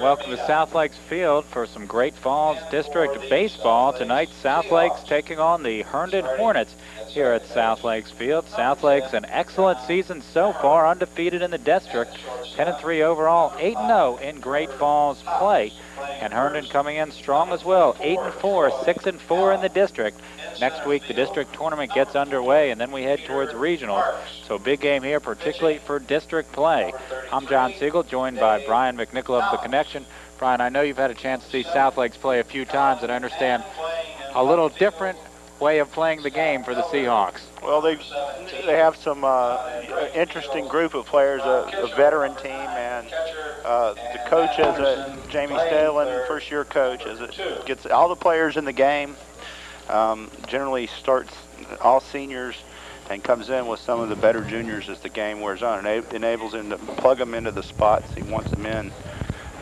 Welcome to South Lakes Field for some Great Falls District baseball. Tonight, South Lakes taking on the Herndon Hornets here at South Lakes Field. South Lakes, an excellent season so far, undefeated in the district, 10-3 overall, 8-0 in Great Falls play. And Herndon coming in strong as well, 8-4, 6-4 in the district. Next week, the district tournament gets underway, and then we head towards regionals. So a big game here, particularly for district play. I'm John Siegel, joined by Brian McNichol of The Connection. Brian, I know you've had a chance to see South Lakes play a few times, and I understand a little different way of playing the game for the Seahawks. Well, they have some interesting group of players, a veteran team, and the coach is Jamie Stalin, first-year coach, gets all the players in the game. Generally starts all seniors and comes in with some of the better juniors as the game wears on. It enables him to plug them into the spots he wants them in,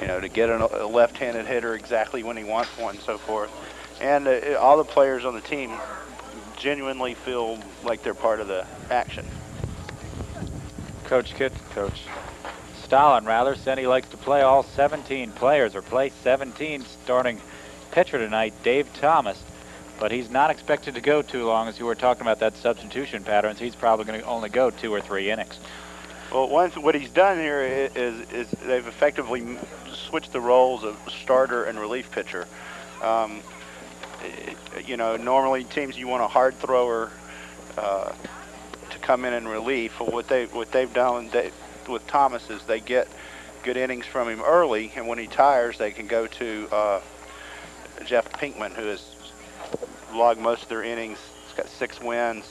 to get a left-handed hitter exactly when he wants one and so forth. And all the players on the team genuinely feel like they're part of the action. Coach Stalin said he likes to play all 17 players, or play 17 starting pitcher tonight, Dave Thomas. But he's not expected to go too long, as you were talking about that substitution patterns. He's probably going to only go 2 or 3 innings. Well, what he's done here is they've effectively switched the roles of starter and relief pitcher. Normally teams, you want a hard thrower to come in relief. Well, what they've done with Thomas is they get good innings from him early, and when he tires, they can go to Jeff Pinkman, who has logged most of their innings. He's got 6 wins,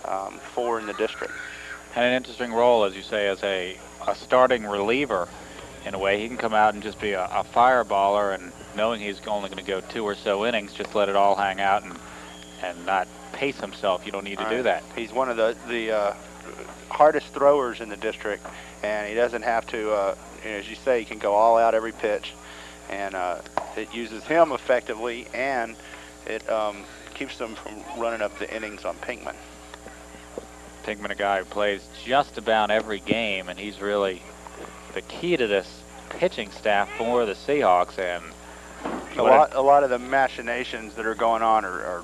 4 in the district. And an interesting role, as you say, as a starting reliever. In a way, he can come out and just be a fireballer, and knowing he's only going to go 2 or so innings, just let it all hang out and not pace himself. You don't need to do that. He's one of the hardest throwers in the district, and he doesn't have to, as you say, he can go all out every pitch, and it uses him effectively, and it keeps them from running up the innings on Pinkman. Pinkman, a guy who plays just about every game, and he's really the key to this pitching staff for the Seahawks. And a lot of the machinations that are going on are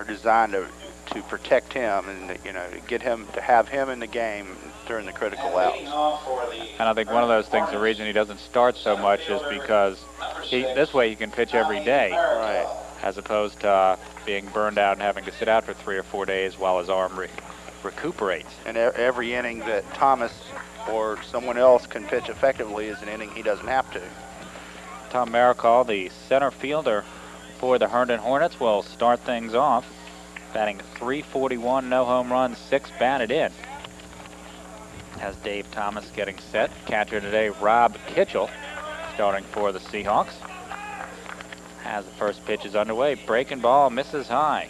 designed to protect him, and to get him to have him in the game during the critical outs. And I think one of those things, the reason he doesn't start so much is because this way he can pitch every day, right, as opposed to being burned out and having to sit out for 3 or 4 days while his arm recuperates. And every inning that Thomas or someone else can pitch effectively is an inning he doesn't have to. Tom Maricol, the center fielder for the Herndon Hornets, will start things off, batting .341, no home runs, 6 batted in. Has Dave Thomas getting set. Catcher today, Rob Kitchell, starting for the Seahawks. As the first pitch is underway, breaking ball, misses high.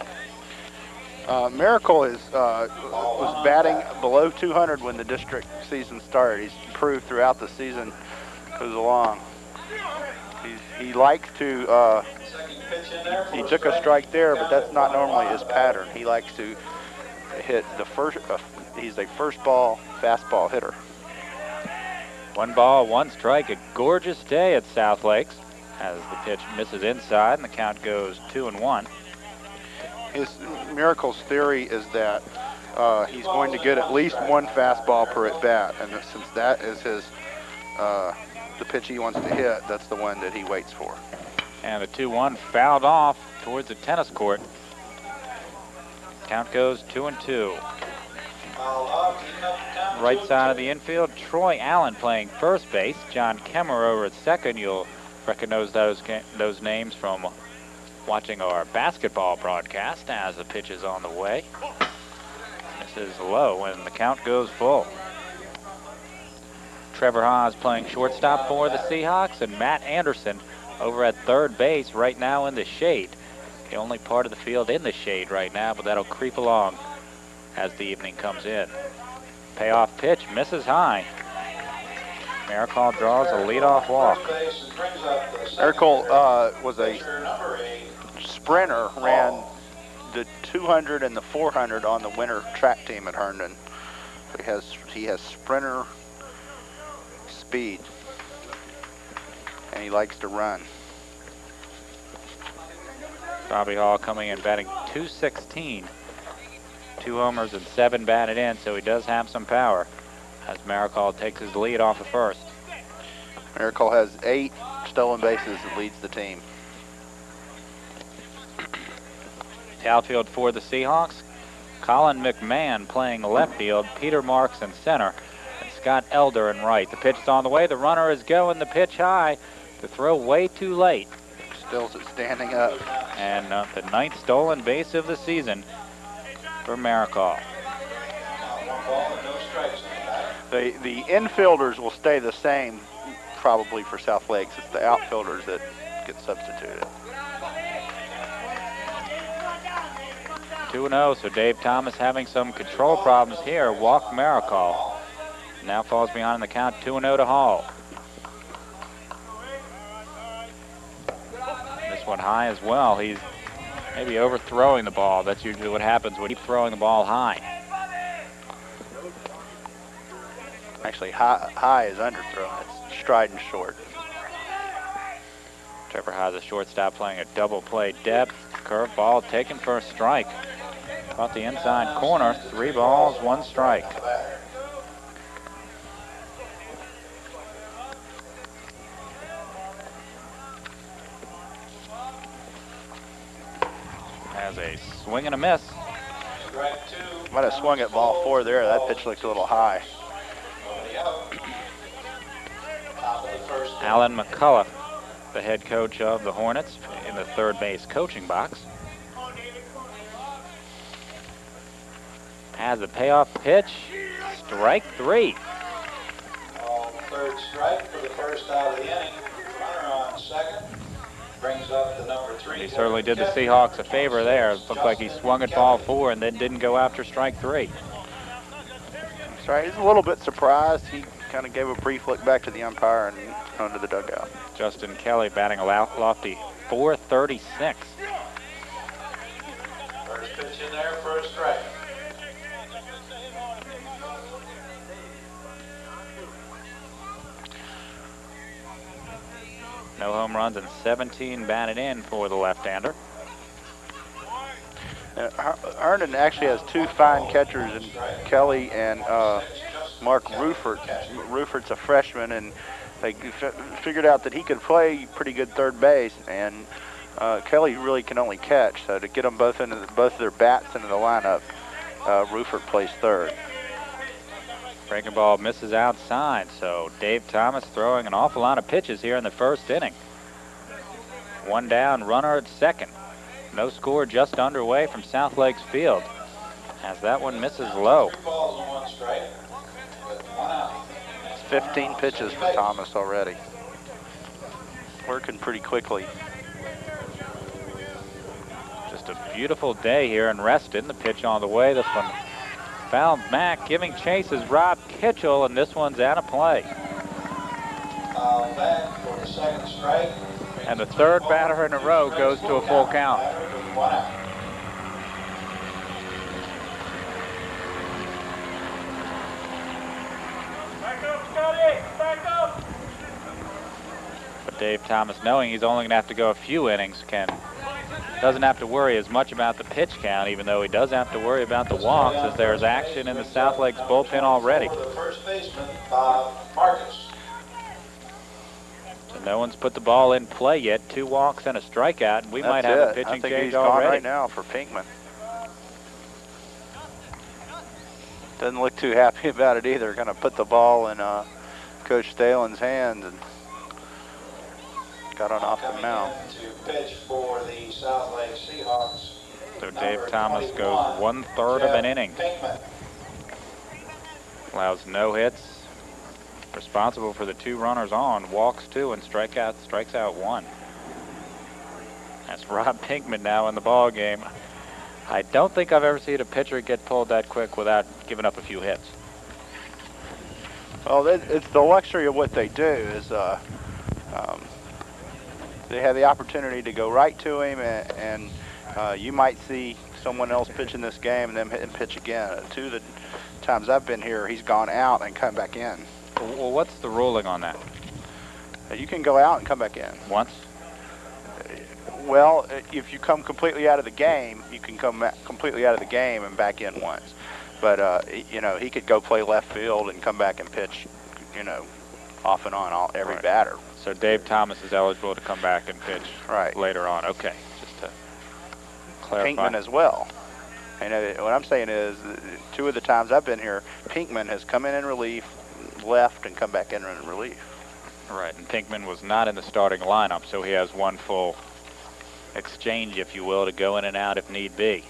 Miracle was batting below 200 when the district season started. He's improved throughout the season goes along. He likes to, he took a strike there, but that's not normally his pattern. He likes to hit the first, he's a first ball fastball hitter. 1 ball, 1 strike, a gorgeous day at South Lakes as the pitch misses inside and the count goes 2-1. Miracle's theory is that he's going to get at least 1 fastball per at bat, and since that is his the pitch he wants to hit, that's the one that he waits for. And the 2-1 fouled off towards the tennis court. Count goes 2-2. Right side of the infield, Troy Allen playing first base. John Kemmer over at second. You'll recognize those names from watching our basketball broadcast as the pitch is on the way. This is low and the count goes full. Trevor Haas playing shortstop for the Seahawks, and Matt Anderson over at third base right now in the shade. The only part of the field in the shade right now, but that'll creep along as the evening comes in. Payoff pitch misses high. Maricol draws a leadoff walk. Maricol was a sprinter, ran the 200 and the 400 on the winter track team at Herndon. So he has sprinter speed. and he likes to run. Bobby Hall coming in batting .216. 2 homers and 7 batted in, so he does have some power as Maricol takes his lead off the first. Maricol has 8 stolen bases and leads the team. The outfield for the Seahawks, Colin McMahon playing left field, Peter Marks in center, and Scott Elder in right. The pitch is on the way, the runner is going, the pitch high, the throw way too late. Stills it standing up. And the 9th stolen base of the season for Maricol. The infielders will stay the same probably for South Lakes. It's the outfielders that get substituted. 2-0, so Dave Thomas having some control problems here. Walk Maricol. Now falls behind in the count, 2-0 to Hall. This one high as well. He's maybe overthrowing the ball. That's usually what happens when you keep throwing the ball high. Actually, high is underthrown. It's striding short. Trevor High, the shortstop, playing a double play depth. Curveball taken for a strike. Caught the inside corner. 3 balls, 1 strike. Has a swing and a miss. Might have swung at ball 4 there. That pitch looked a little high. Alan McCullough, the head coach of the Hornets, in the third base coaching box. Has a payoff pitch. Strike 3. Third strike for the first out of the inning. Runner on second. Brings up the number 3. He certainly did the Seahawks a favor there. It looked like he swung at ball 4 and then didn't go after strike 3. That's right. He's a little bit surprised. He kind of gave a brief look back to the umpire and onto the dugout. Justin Kelly batting a lofty .436. First pitch in there for a strike. No home runs and 17 batted in for the left-hander. Herndon actually has 2 fine catchers in Kelly and Mark Rufert. Rufert's a freshman, and they figured out that he could play pretty good third base, and Kelly really can only catch. So to get them both of their bats into the lineup, Rufert plays third. Breaking ball misses outside, so Dave Thomas throwing an awful lot of pitches here in the first inning. 1 down, runner at second. No score just underway from South Lakes Field, as that one misses low. 3 balls and 1 strike with 1 out. It's 15 pitches for Thomas already. Working pretty quickly. Just a beautiful day here in Reston. The pitch on the way. This one fouled back. Giving chase is Rob Kitchell, and this one's out of play. Foul back for the second strike. And the third batter in a row goes to a full count. 1 out. Back up, Scotty! Back up! But Dave Thomas, knowing he's only going to have to go a few innings, doesn't have to worry as much about the pitch count, even though he does have to worry about the walks, as there's action in the South Lakes bullpen already. For the first baseman, Bob Marcus. So no one's put the ball in play yet. 2 walks and a strikeout, and we might have a pitching I think change he's gone already. right now for Pinkman. Doesn't look too happy about it either. Going to put the ball in Coach Stalen's hands and got on off the mound. To pitch for the South Lake Seahawks. So Dave Thomas goes 1/3 of an inning. Pinkman. Allows no hits. Responsible for the 2 runners on. Walks 2 and strikes out 1. That's Rob Pinkman now in the ball game. I don't think I've ever seen a pitcher get pulled that quick without giving up a few hits. Well, it's the luxury of what they do is they have the opportunity to go right to him, and you might see someone else pitch in this game and then hit and pitch again. 2 of the times I've been here, he's gone out and come back in. Well, what's the ruling on that? You can go out and come back in. Once? Well, if you come completely out of the game, you can come completely out of the game and back in once. But, you know, he could go play left field and come back and pitch, you know, off and on every batter. So Dave Thomas is eligible to come back and pitch later on. Okay, just to clarify. Pinkman as well. And what I'm saying is, 2 of the times I've been here, Pinkman has come in relief, left, and come back in relief. Right, and Pinkman was not in the starting lineup, so he has one full exchange, if you will, to go in and out if need be.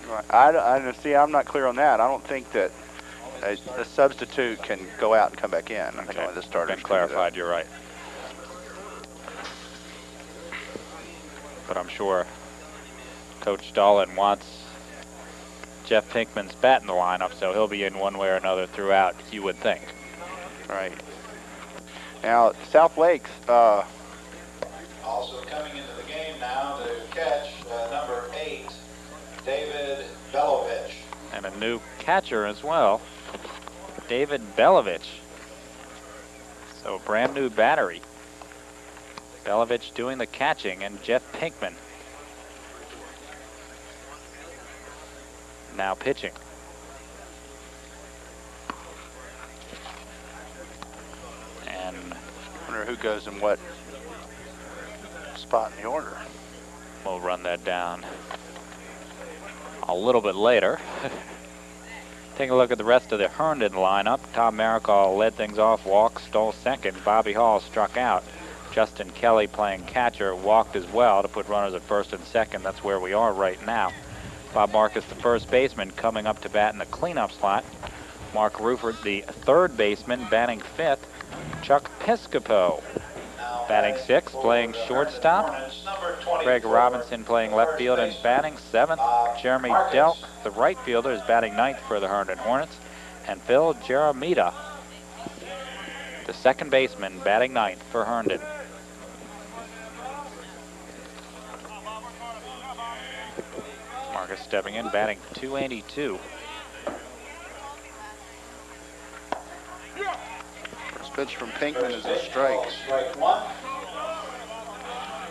Right. See, I'm not clear on that. I don't think that a substitute can go out and come back in. I think only the starters been clarified, you're right. But I'm sure Coach Dahlin wants Jeff Pinkman's bat in the lineup, so he'll be in one way or another throughout, you would think. Right. Now, South Lakes. Also coming into the game now to catch number 8, David Belovich. And a new catcher as well, David Belovich. So a brand new battery. Belovich doing the catching, and Jeff Pinkman now pitching. And I wonder who goes in what spot in the order. We'll run that down a little bit later. Take a look at the rest of the Herndon lineup. Tom Maricol led things off, walked, stole second. Bobby Hall struck out. Justin Kelly playing catcher, walked as well to put runners at first and second. That's where we are right now. Bob Marcus, the first baseman, coming up to bat in the cleanup slot. Mark Rufert, the third baseman, batting fifth. Chuck Piscopo batting sixth, playing shortstop. Craig Robinson playing left field and batting seventh. Jeremy Delk, the right fielder, is batting ninth for the Herndon Hornets. And Phil Jeremita, the second baseman, batting ninth for Herndon. Marcus stepping in, batting .282. First pitch from Pinkman is a strike.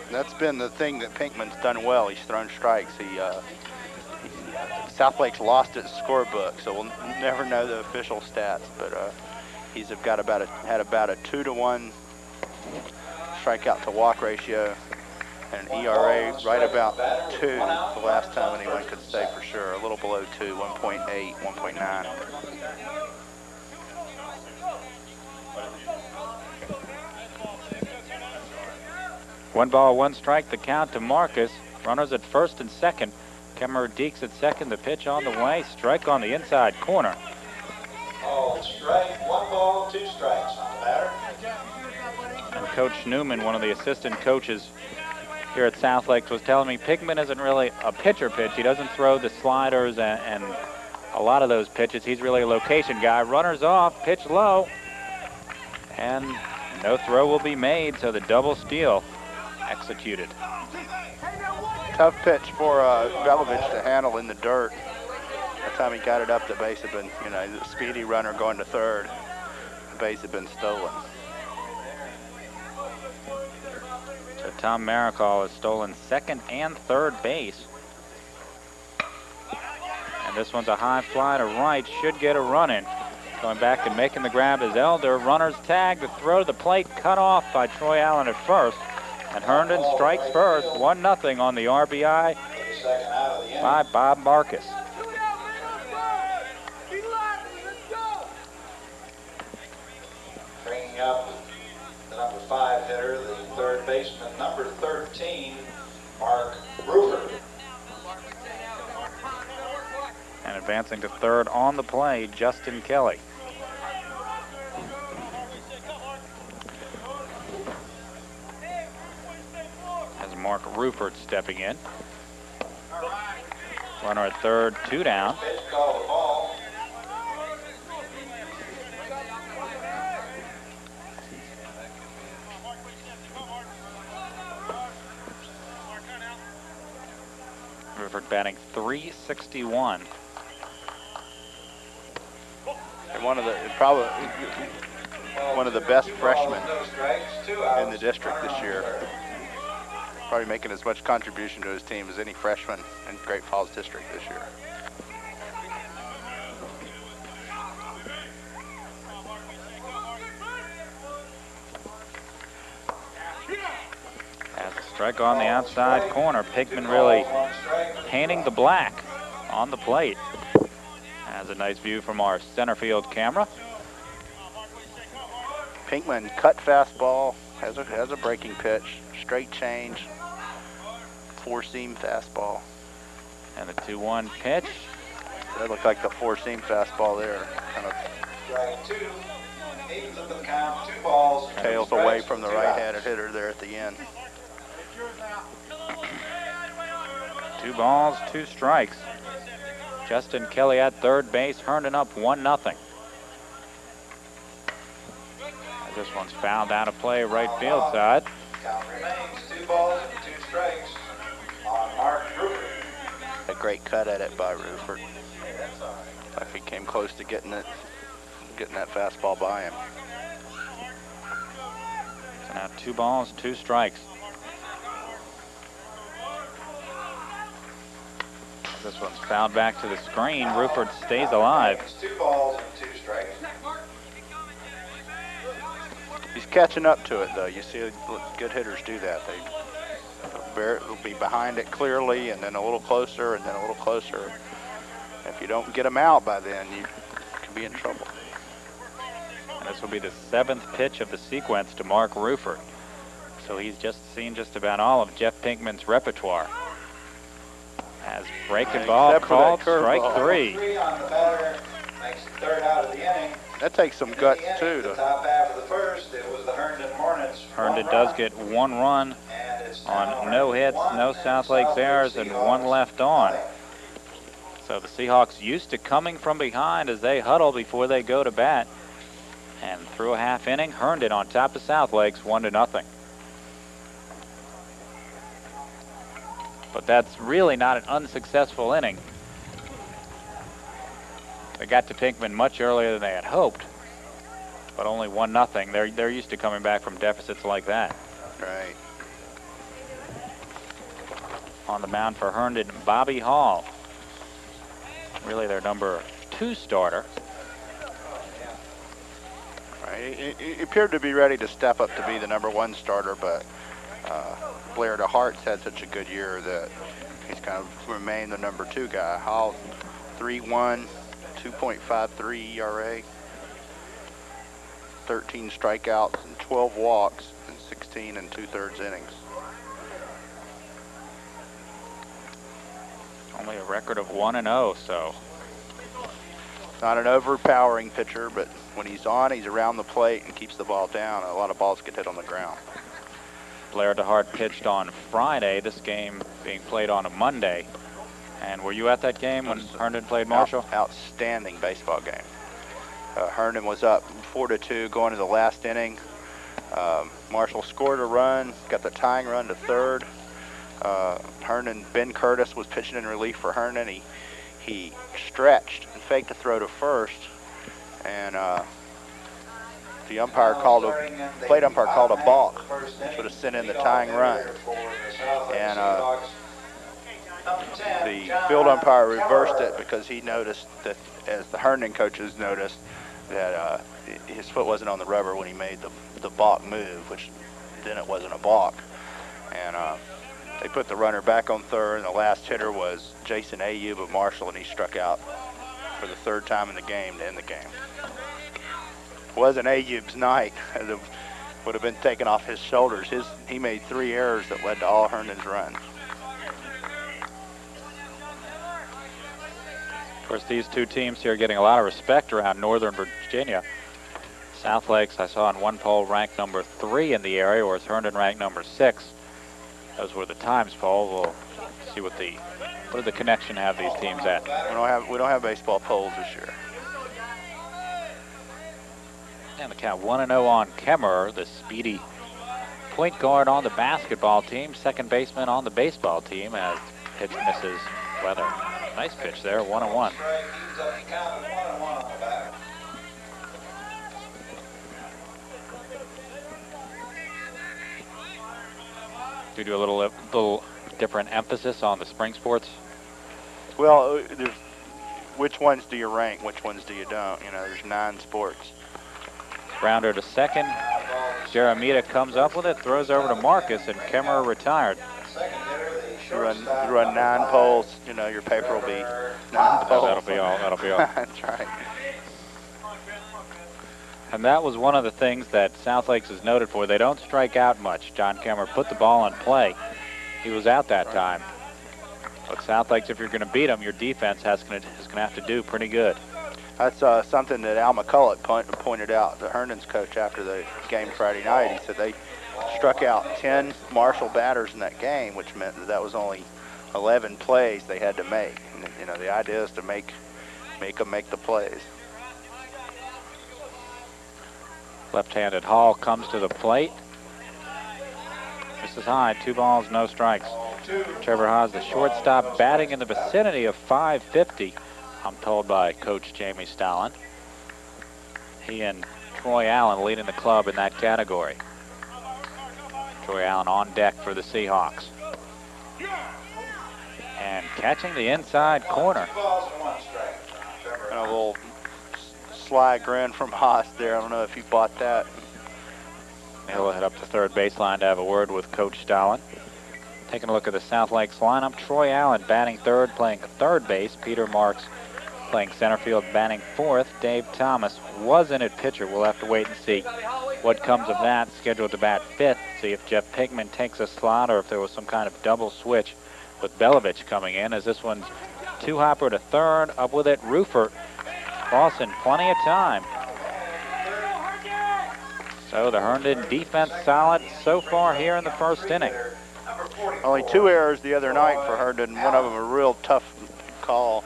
That's been the thing that Pinkman's done well. He's thrown strikes. South Lake's lost its scorebook, so we'll never know the official stats. But he's had about a 2-to-1 strikeout to walk ratio, and an ERA right about 2. The last time anyone could say for sure. A little below 2, 1.8, 1.9. One ball, one strike, the count to Marcus. Runners at first and second. Kemmer Deeks at second. The pitch on the way. Strike on the inside corner. Oh, strike. 1 ball, 2 strikes on the batter. And Coach Newman, one of the assistant coaches here at South Lakes, was telling me Pinkman isn't really a pitcher pitch. He doesn't throw the sliders and a lot of those pitches. He's really a location guy. Runners off, pitch low, and no throw will be made, so the double steal executed. Tough pitch for Belovich to handle in the dirt. By the time he got it up, the base had been, you know, the speedy runner going to third. The base had been stolen. So Tom Maricol has stolen second and third base. And this one's a high fly to right, should get a run in. Going back and making the grab is Elder. Runners tag, the throw to the plate cut off by Troy Allen at first. And Herndon strikes first, 1-0 on the RBI by Bob Marcus. Bringing up the number 5 hitter, the third baseman, number 13, Mark Rufert. And advancing to third on the play, Justin Kelly. Mark Rufert stepping in. Runner at third, 2 down. Pitch called a ball. Rufert batting .361. And one of the probably one of the best freshmen in the district this year. Probably making as much contribution to his team as any freshman in Great Falls District this year. Has a strike on the outside corner. Pinkman really painting the black on the plate. Has a nice view from our center field camera. Pinkman cut fastball, has a breaking pitch, straight change, four-seam fastball. And the 2-1 pitch. That looked like the four-seam fastball there. Kind of Strike two. Evens up the count. 2 balls. tails away from the right-handed hitter there at the end. 2 balls, 2 strikes. Justin Kelly at third base. Herndon up 1-0. This one's fouled out of play right field side. Count remains 2 balls and 2 strikes on Mark Rupert. A great cut at it by Rupert. Like he came close to getting that fastball by him. So now 2 balls, 2 strikes. This one's fouled back to the screen. Rupert stays alive. 2 balls and 2 strikes. He's catching up to it, though. You see good hitters do that. They'll be behind it clearly, and then a little closer, and then a little closer. If you don't get them out by then, you can be in trouble. And this will be the 7th pitch of the sequence to Mark Rupert. So he's just seen just about all of Jeff Pinkman's repertoire. As breaking ball called, strike 3. 3 on the batter, makes the 3rd out of the inning. That takes some guts, too. The top half of the 1st, it was the Herndon Hornets. Herndon does get 1 run on no hits, no South Lakes errors, and 1 left on. So the Seahawks used to coming from behind as they huddle before they go to bat. And through a half inning, Herndon on top of South Lakes, 1-0. But that's really not an unsuccessful inning. They got to Pinkman much earlier than they had hoped, but only 1-0. They're used to coming back from deficits like that. Right. On the mound for Herndon, Bobby Hall. Really their number 2 starter. Right. He appeared to be ready to step up to be the number 1 starter, but Blair DeHart's had such a good year that he's kind of remained the number 2 guy. Hall, 3-1, 2.53 ERA, 13 strikeouts and 12 walks in 16 2/3 innings. Only a record of 1-0, so. Not an overpowering pitcher, but when he's on, he's around the plate and keeps the ball down. A lot of balls get hit on the ground. Blair DeHart pitched on Friday, this game being played on a Monday. And were you at that game when Herndon played Marshall? Outstanding baseball game. Herndon was up 4-2 going to the last inning. Marshall scored a run, got the tying run to 3rd. Herndon, Ben Curtis was pitching in relief for Herndon. He stretched and faked a throw to 1st, and the umpire plate umpire called a balk, which would have sent in the tying run. And the field umpire reversed it because he noticed that, as the Herndon coaches noticed, that his foot wasn't on the rubber when he made the balk move, which then it wasn't a balk. And they put the runner back on 3rd, and the last hitter was Jason Ayub of Marshall, and he struck out for the 3rd time in the game to end the game. It wasn't Ayub's night. It would have been taken off his shoulders. He made 3 errors that led to all Herndon's runs. Of course, these 2 teams here are getting a lot of respect around Northern Virginia. South Lakes, I saw in one poll, ranked number 3 in the area, whereas Herndon ranked number 6. Those were the Times poll. We'll see what did the connection have these teams at. We don't have baseball polls this year. And the count 1-0 on Kemmerer, the speedy point guard on the basketball team, second baseman on the baseball team, as pitch misses Weather. Nice pitch there, 1-1. Do you do a little different emphasis on the spring sports? Well, there's which ones do you rank? Which ones do you don't? You know, there's 9 sports. Grounder to second. Jeremita comes up with it, throws over to Marcus, and Kemmerer retired. You run 9 poles, you know, your paper will be 9 poles. That'll be all. That'll be all. That's right. And that was one of the things that South Lakes is noted for. They don't strike out much. John Kemmerer put the ball in play. He was out that time. But South Lakes, if you're going to beat them, your defense is going to have to do pretty good. That's something that Al McCulloch pointed out, the Herndon's coach, after the game Friday night. He said they struck out 10 Marshall batters in that game, which meant that was only 11 plays they had to make. And, you know, the idea is to make them make the plays. Left-handed Hall comes to the plate. This is high, 2 balls, no strikes. Trevor Haas, the shortstop, batting in the vicinity of 550, I'm told by Coach Jamie Stalin. He and Troy Allen leading the club in that category. Troy Allen on deck for the Seahawks. And catching the inside corner. And a little sly grin from Haas there. I don't know if he bought that. He'll head up to third baseline to have a word with Coach Stalin. Taking a look at the South Lakes lineup, Troy Allen batting third, playing third base. Peter Marks playing center field, batting fourth. Dave Thomas was in at pitcher. We'll have to wait and see what comes of that. Scheduled to bat fifth. See if Jeff Pigman takes a slot or if there was some kind of double switch with Belovich coming in, as this one's 2-hopper to third. Up with it, Rufert. Crossing plenty of time. So the Herndon defense solid so far here in the first inning. Only 2 errors the other night for Herndon. One of them a real tough call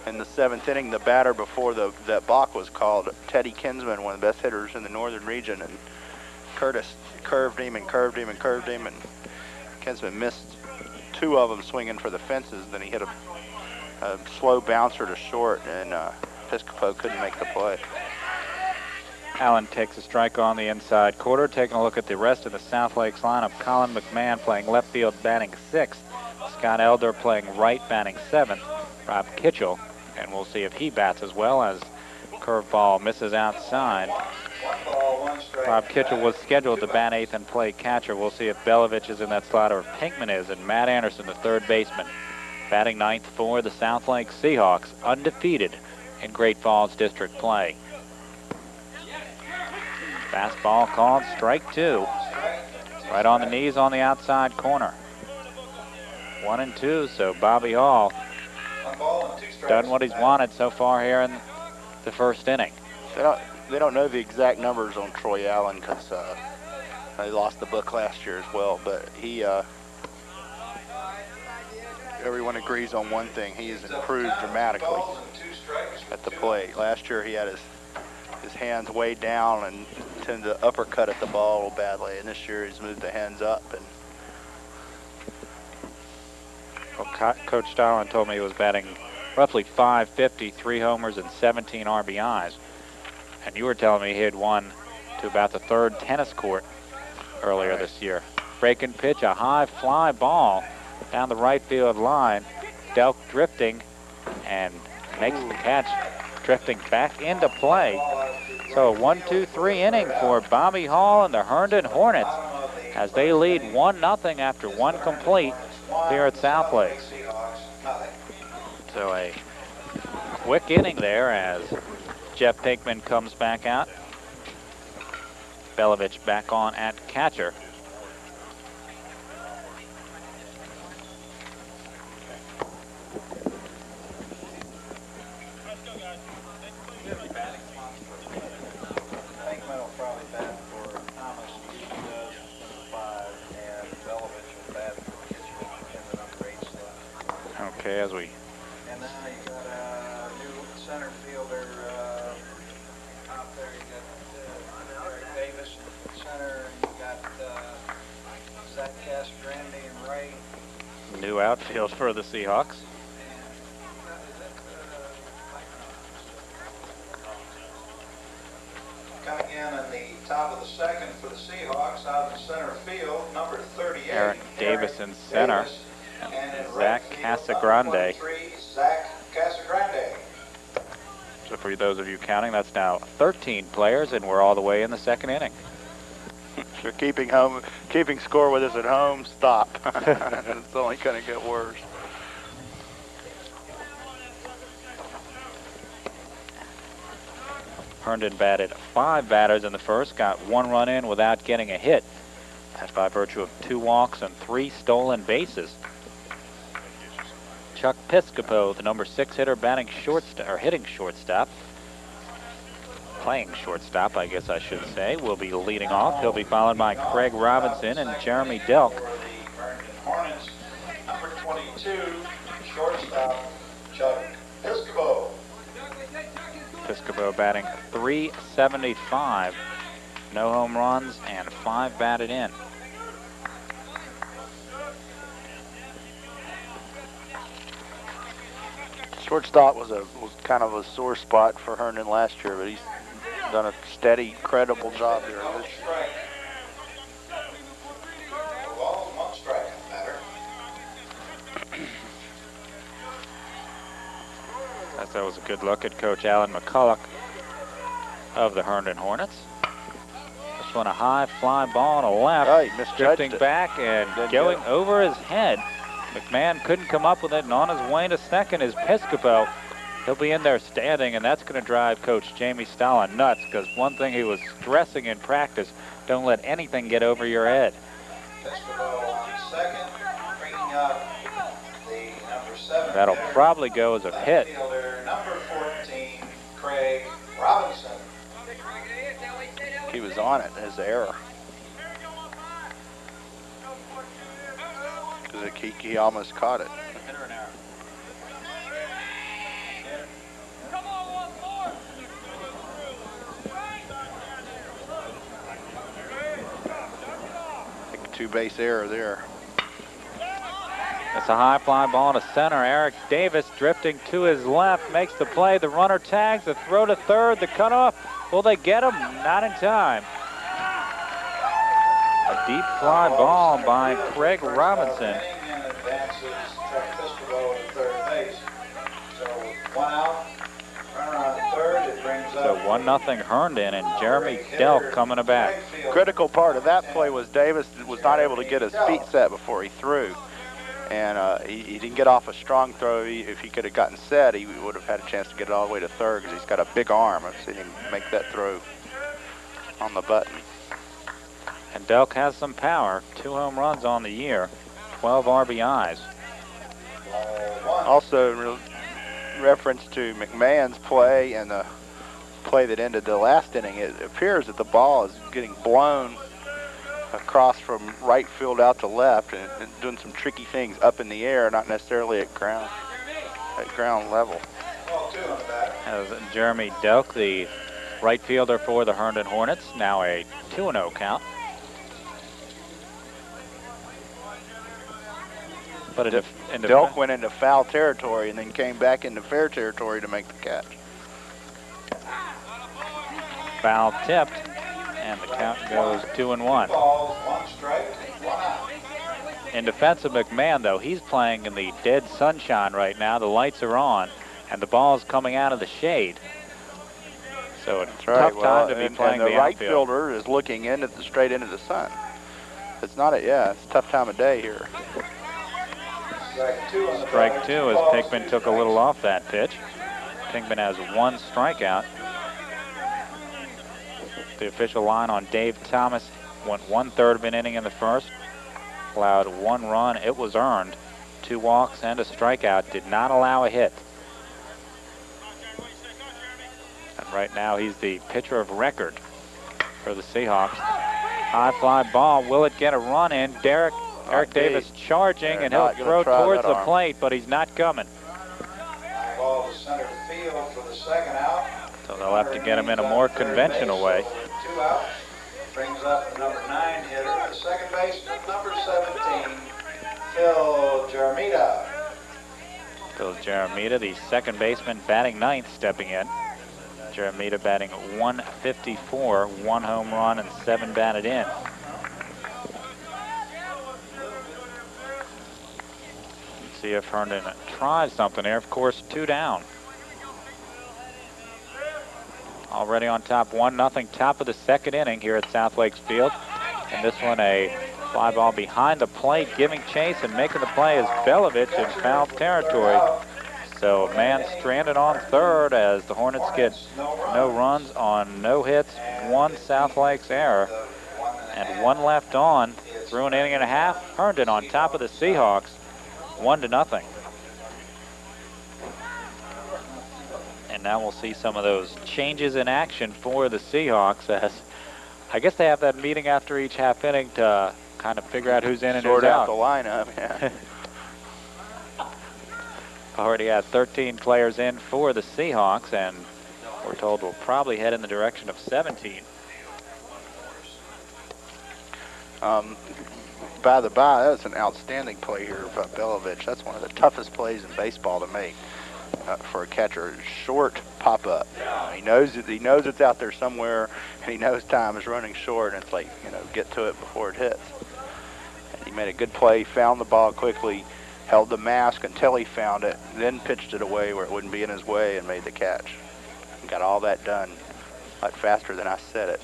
in the 7th inning. The batter before that balk was called, Teddy Kinsman, one of the best hitters in the northern region, and Curtis curved him and curved him and curved him, and Kinsman missed 2 of them swinging for the fences. Then he hit a slow bouncer to short, and Piscopo couldn't make the play. Allen takes a strike on the inside quarter. Taking a look at the rest of the South Lakes lineup, Colin McMahon playing left field, batting 6th. Scott Elder playing right, batting 7th. Rob Kitchell, and we'll see if he bats as well, as curveball misses outside. Rob Kitchell was scheduled to bat 8th and play catcher. We'll see if Belovich is in that slot or if Pinkman is, and Matt Anderson, the third baseman, batting 9th for the South Lakes Seahawks, undefeated in Great Falls District play. Fastball called, strike 2. Right on the knees on the outside corner. 1-2, so Bobby Hall done what he's wanted so far here in the first inning. They don't know the exact numbers on Troy Allen because they lost the book last year as well, but he everyone agrees on one thing: he has improved dramatically at the plate. Last year he had his hands way down and tended to uppercut at the ball a little badly, and this year he's moved the hands up. And well, Coach Stalin told me he was batting roughly .550, 3 homers and 17 RBIs. And you were telling me he had won to about the 3rd tennis court earlier this year. Breaking pitch, a high fly ball down the right field line. Delk drifting and makes the catch, drifting back into play. So a 1-2-3 inning for Bobby Hall and the Herndon Hornets as they lead 1-0 after 1 complete here at South Lakes. So a quick inning there as Jeff Pinkman comes back out. Belovich back on at catcher. Okay, as we... And now you got a new center fielder out there. You got Eric Davis in center, and you got Zach Castrandi in right. New outfield for the Seahawks. Coming in the top of the second for the Seahawks out in center field, number 38. Eric Davis in center. And Zach Casagrande. Zach Casagrande. So for those of you counting, that's now 13 players, and we're all the way in the second inning. So keeping score with us at home, stop. It's only going to get worse. Herndon batted 5 batters in the first, got 1 run in without getting a hit. That's by virtue of 2 walks and 3 stolen bases. Chuck Piscopo, the number 6 hitter, hitting shortstop. Playing shortstop, I guess I should say, will be leading off. He'll be followed by Craig Robinson and Jeremy Delk. Herndon Hornets, number 22, shortstop, Chuck Piscopo. Piscopo batting .375, no home runs and 5 batted in. Shortstop was kind of a sore spot for Herndon last year, but he's done a steady, credible job here this year. One strike batter. That was a good look at Coach Alan McCulloch of the Herndon Hornets. This one a high fly ball on a left, Oh, he misjudged drifting it. back and going over his head. McMahon couldn't come up with it, and on his way to second is Piscopo. He'll be in there standing, and that's going to drive Coach Jamie Stalin nuts, because one thing he was stressing in practice, don't let anything get over your head. Piscopo on second, bringing up the number 7. That'll probably go as a hit. Fielder, number 14, Craig Robinson. He was on it, his error. Because he almost caught it. Like a 2-base error there. It's a high fly ball to center. Eric Davis drifting to his left, makes the play. The runner tags, the throw to third, the cutoff. Will they get him? Not in time. A deep fly ball by Craig Robinson. And advances Chuck Piscopo to third base. So 1 out, runner on third. It brings So up 1-0 Herndon, and Jeremy Delk coming to bat. Critical part of that play was Davis was not able to get his feet set before he threw. And he didn't get off a strong throw. If he could have gotten set, he would have had a chance to get it all the way to third, because he's got a big arm. I've seen him make that throw on the button. And Delk has some power. 2 home runs on the year, 12 RBIs. Also, in reference to McMahon's play and the play that ended the last inning, it appears that the ball is getting blown across from right field out to left, and doing some tricky things up in the air, not necessarily at ground level. As Jeremy Delk, the right fielder for the Herndon Hornets, now a 2-0 count. But Delk went into foul territory and then came back into fair territory to make the catch. Foul tipped, and the count goes 2-1. balls, 1 strike, 1 out. In defense of McMahon, though, he's playing in the dead sunshine right now. The lights are on, and the ball's coming out of the shade. So it's a tough time to be playing the the right outfield. fielder is looking straight into the sun. It's not it's a tough time of day here. Strike 2 on the Strike batter, 2 2 as balls, Pinkman 2 took a little off that pitch. Pinkman has 1 strikeout. The official line on Dave Thomas went 1/3 of an inning in the first, allowed 1 run. It was earned. 2 walks and a strikeout. Did not allow a hit. And right now he's the pitcher of record for the Seahawks. High fly ball. Will it get a run in? Eric Davis charging, and he'll throw towards the plate, but he's not coming. Ball to center field for the second out. So they'll have to get him in a more conventional way. 2 out. Brings up the number 9 hitter, the second baseman, number 17, Phil Jaramita. Phil Jaramita, the second baseman, batting 9th, stepping in. Jeremita batting 154, 1 home run and 7 batted in. Let's see if Herndon tries something here. Of course, 2 down. Already on top, 1-0, top of the 2nd inning here at South Lakes Field. And this one a fly ball behind the plate, giving chase and making the play is Belovich in foul territory. So a man stranded on third as the Hornets get no runs on no hits, 1 South Lakes error, and 1 left on through an inning and a half. Herndon on top of the Seahawks, 1-0. And now we'll see some of those changes in action for the Seahawks, as I guess they have that meeting after each half inning to kind of figure out who's in and who's out. Sort out the lineup, yeah. Already had 13 players in for the Seahawks, and we're told we'll probably head in the direction of 17. By the by, that's an outstanding play here by Belovich. That's one of the toughest plays in baseball to make for a catcher. Short pop-up. He knows it's out there somewhere, and he knows time is running short, and it's like, get to it before it hits. And he made a good play, found the ball quickly, held the mask until he found it, then pitched it away where it wouldn't be in his way and made the catch. Got all that done a lot faster than I said it.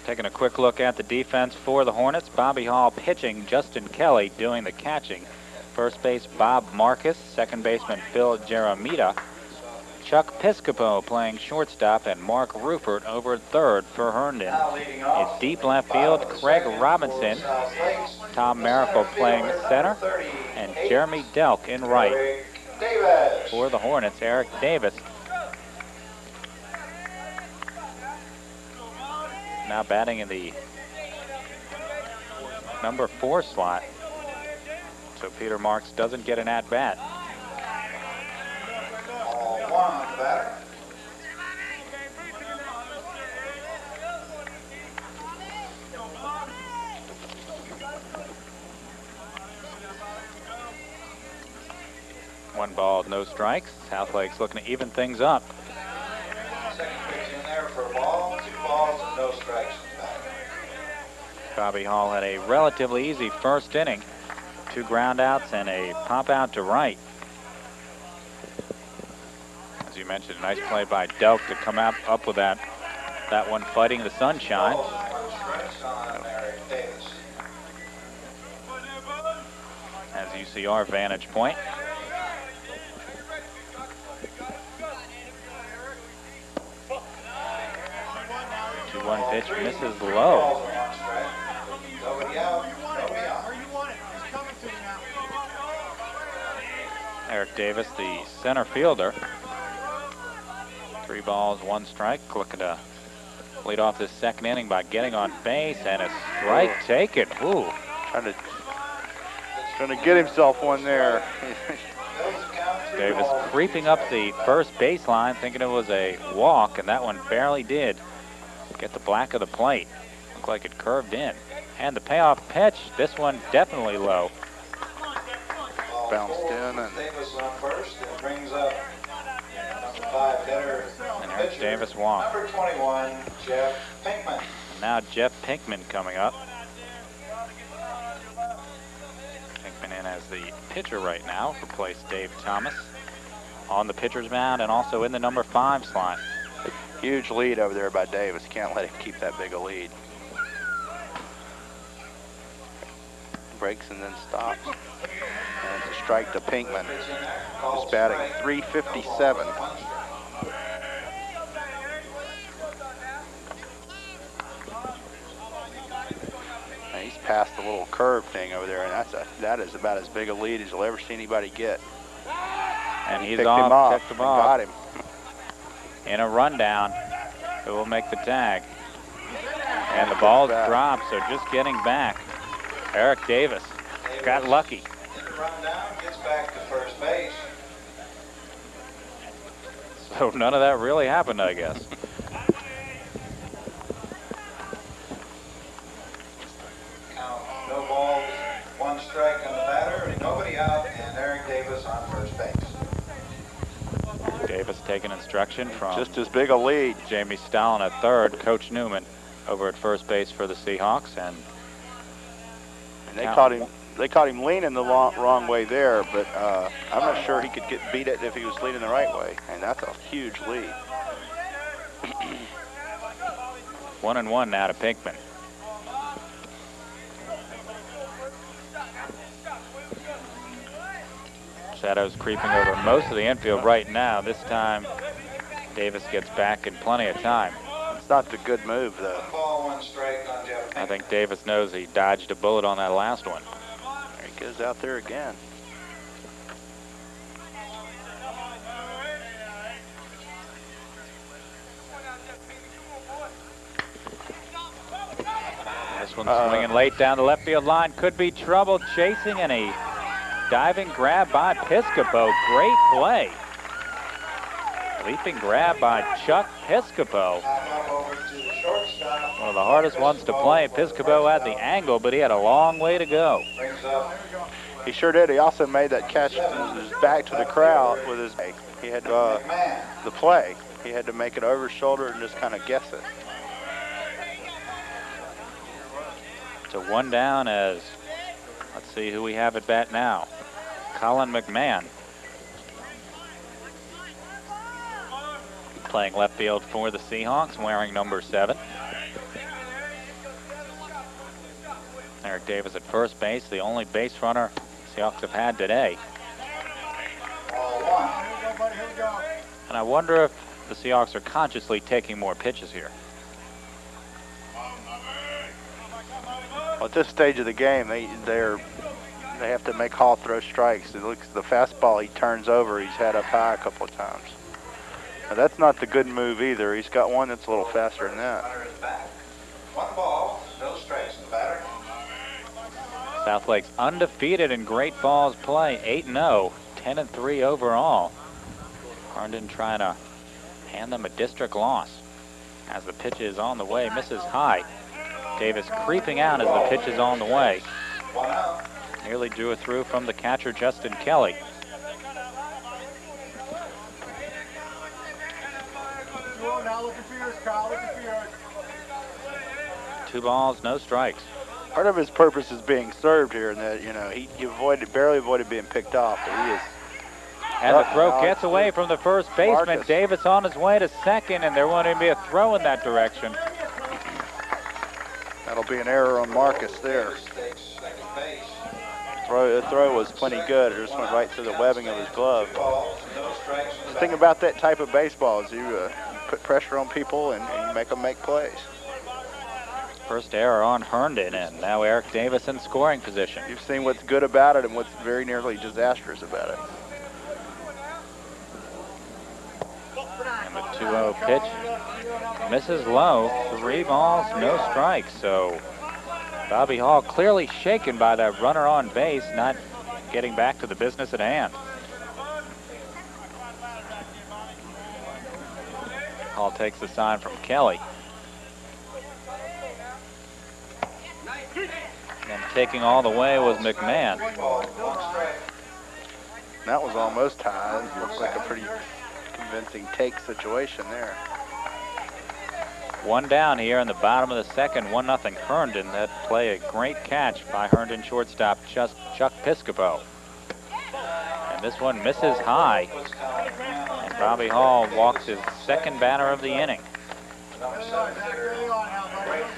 Taking a quick look at the defense for the Hornets. Bobby Hall pitching, Justin Kelly doing the catching. First base, Bob Marcus. Second baseman, Phil Jeremita. Chuck Piscopo playing shortstop, and Mark Rupert over third for Herndon. In deep left field, Craig Robinson. Tom Miracle playing center, and Jeremy Delk in right. For the Hornets, Eric Davis. Now batting in the number 4 slot. So Peter Marks doesn't get an at-bat. One ball, no strikes. South Lake's looking to even things up. Second pitch in there for a ball, 2 balls and no strikes. Bobby Hall had a relatively easy first inning. 2 groundouts and a pop out to right. As you mentioned, a nice play by Delk to come up with that one fighting the sunshine. As you see our vantage point. 2-1 pitch misses low. Eric Davis, the center fielder. 3 balls, 1 strike. Looking to lead off this second inning by getting on base, and a strike taken. Ooh. Trying to get himself one there. Davis creeping up the first baseline, thinking it was a walk, and that one barely did get the black of the plate. Looked like it curved in. And the payoff pitch, this one definitely low. Bounced in, and Davis on first, and brings up number 5 hitter. And Eric Davis walked. Number 21, Jeff Pinkman. And now Jeff Pinkman coming up. Pinkman in as the pitcher right now, replaced Dave Thomas on the pitcher's mound and also in the number 5 slot. huge lead over there by Davis. Can't let him keep that big a lead. Breaks and then stops. And it's a strike to Pinkman, who's batting .357. And he's past the little curve thing over there, and that is about as big a lead as you'll ever see anybody get. And he's picked him off. got him. In a rundown, who will make the tag. And the ball's dropped, so just getting back. Eric Davis got lucky. Rundown, gets back to first base. So none of that really happened, I guess. Count, no balls, 1 strike on the batter, nobody out, and Eric Davis on first base. Davis taking instruction from just as big a lead. Jamie Stalin at third, Coach Newman over at first base for the Seahawks, and they caught him leaning the wrong way there, but I'm not sure he could beat it if he was leaning the right way, and that's a huge lead. 1-1 now to Pinkman. Shadows creeping over most of the infield right now. This time, Davis gets back in plenty of time. It's not the good move, though. I think Davis knows he dodged a bullet on that last one. There he goes out there again. This one's swinging late down the left field line. Could be trouble chasing, and a diving grab by Piscopo. Great play. Leaping grab by Chuck Piscopo. One of the hardest ones to play. Piscopo had the angle, but he had a long way to go. He sure did. He also made that catch with his back to the crowd with his. He had the play. He had to make it over his shoulder and just kind of guess it. So one down as, let's see who we have at bat now. Colin McMahon. Playing left field for the Seahawks, wearing number 7. Eric Davis at first base, the only base runner Seahawks have had today. And I wonder if the Seahawks are consciously taking more pitches here. Well, at this stage of the game, they have to make Hall throw strikes. It looks the fastball he turns over, he's had up high a couple of times. Now, that's not the good move either. He's got one that's a little faster than that. 1 ball, no strikes in the batter. Southlake's undefeated in great balls play, 8-0, 10-3 overall. Herndon trying to hand them a district loss. As the pitch is on the way, misses high. Davis creeping out as the pitch is on the way. Nearly drew it through from the catcher, Justin Kelly. Two balls, no strikes. Part of his purpose is being served here, and that he barely avoided being picked off, but he is. And the throw gets away from the first baseman. Marcus. Davis on his way to second, and there won't even be a throw in that direction. That'll be an error on Marcus there. The throw was plenty good. It just went right through the webbing of his glove. The thing about that type of baseball is you put pressure on people and you make them make plays. First error on Herndon, and now Eric Davis in scoring position. You've seen what's good about it and what's very nearly disastrous about it. And the 2-0 pitch misses low. 3 balls, no strikes. So Bobby Hall clearly shaken by that runner on base, not getting back to the business at hand. Hall takes the sign from Kelly. And taking all the way was McMahon. That was almost high. It looked like a pretty convincing take situation there. One down here in the bottom of the second, 1-0 Herndon. That play a great catch by Herndon shortstop Chuck Piscopo. And this one misses high. And Bobby Hall walks his second batter of the inning.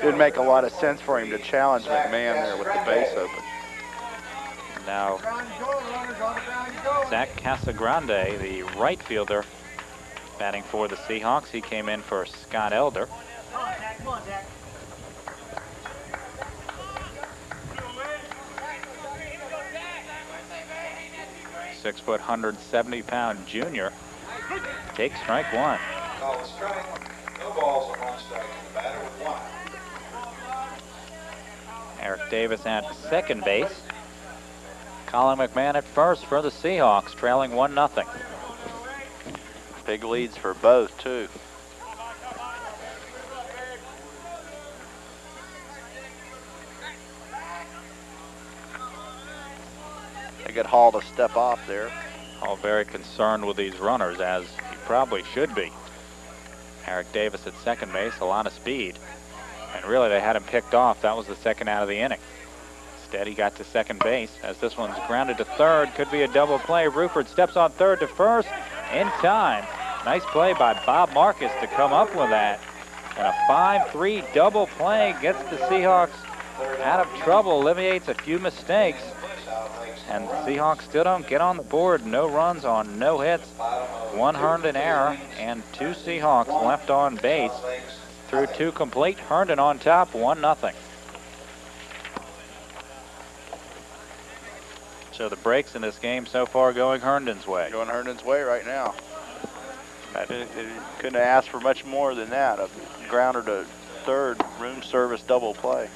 It would make a lot of sense for him to challenge McMahon there with the base open. Now, Zach Casagrande, the right fielder, batting for the Seahawks. He came in for Scott Elder. Come on, Zach. 6-foot, 170-pound junior. Takes strike 1. Call a strike. No balls and 1 strike. The batter with 1. Eric Davis at second base. Colin McMahon at first for the Seahawks, trailing 1-0. Big leads for both, too. They get Hall to step off there. Hall very concerned with these runners as he probably should be. Eric Davis at second base, a lot of speed. And really, they had him picked off. That was the second out of the inning. Instead, he got to second base as this one's grounded to third. Could be a double play. Ruford steps on third to first in time. Nice play by Bob Marcus to come up with that. And a 5-3 double play gets the Seahawks out of trouble, alleviates a few mistakes. And the Seahawks still don't get on the board. No runs on no hits. One Herndon error and two Seahawks left on base. Through two complete, Herndon on top, 1-0. So the breaks in this game so far going Herndon's way. Going Herndon's way right now. It couldn't have asked for much more than that. A grounder to third, room service double play.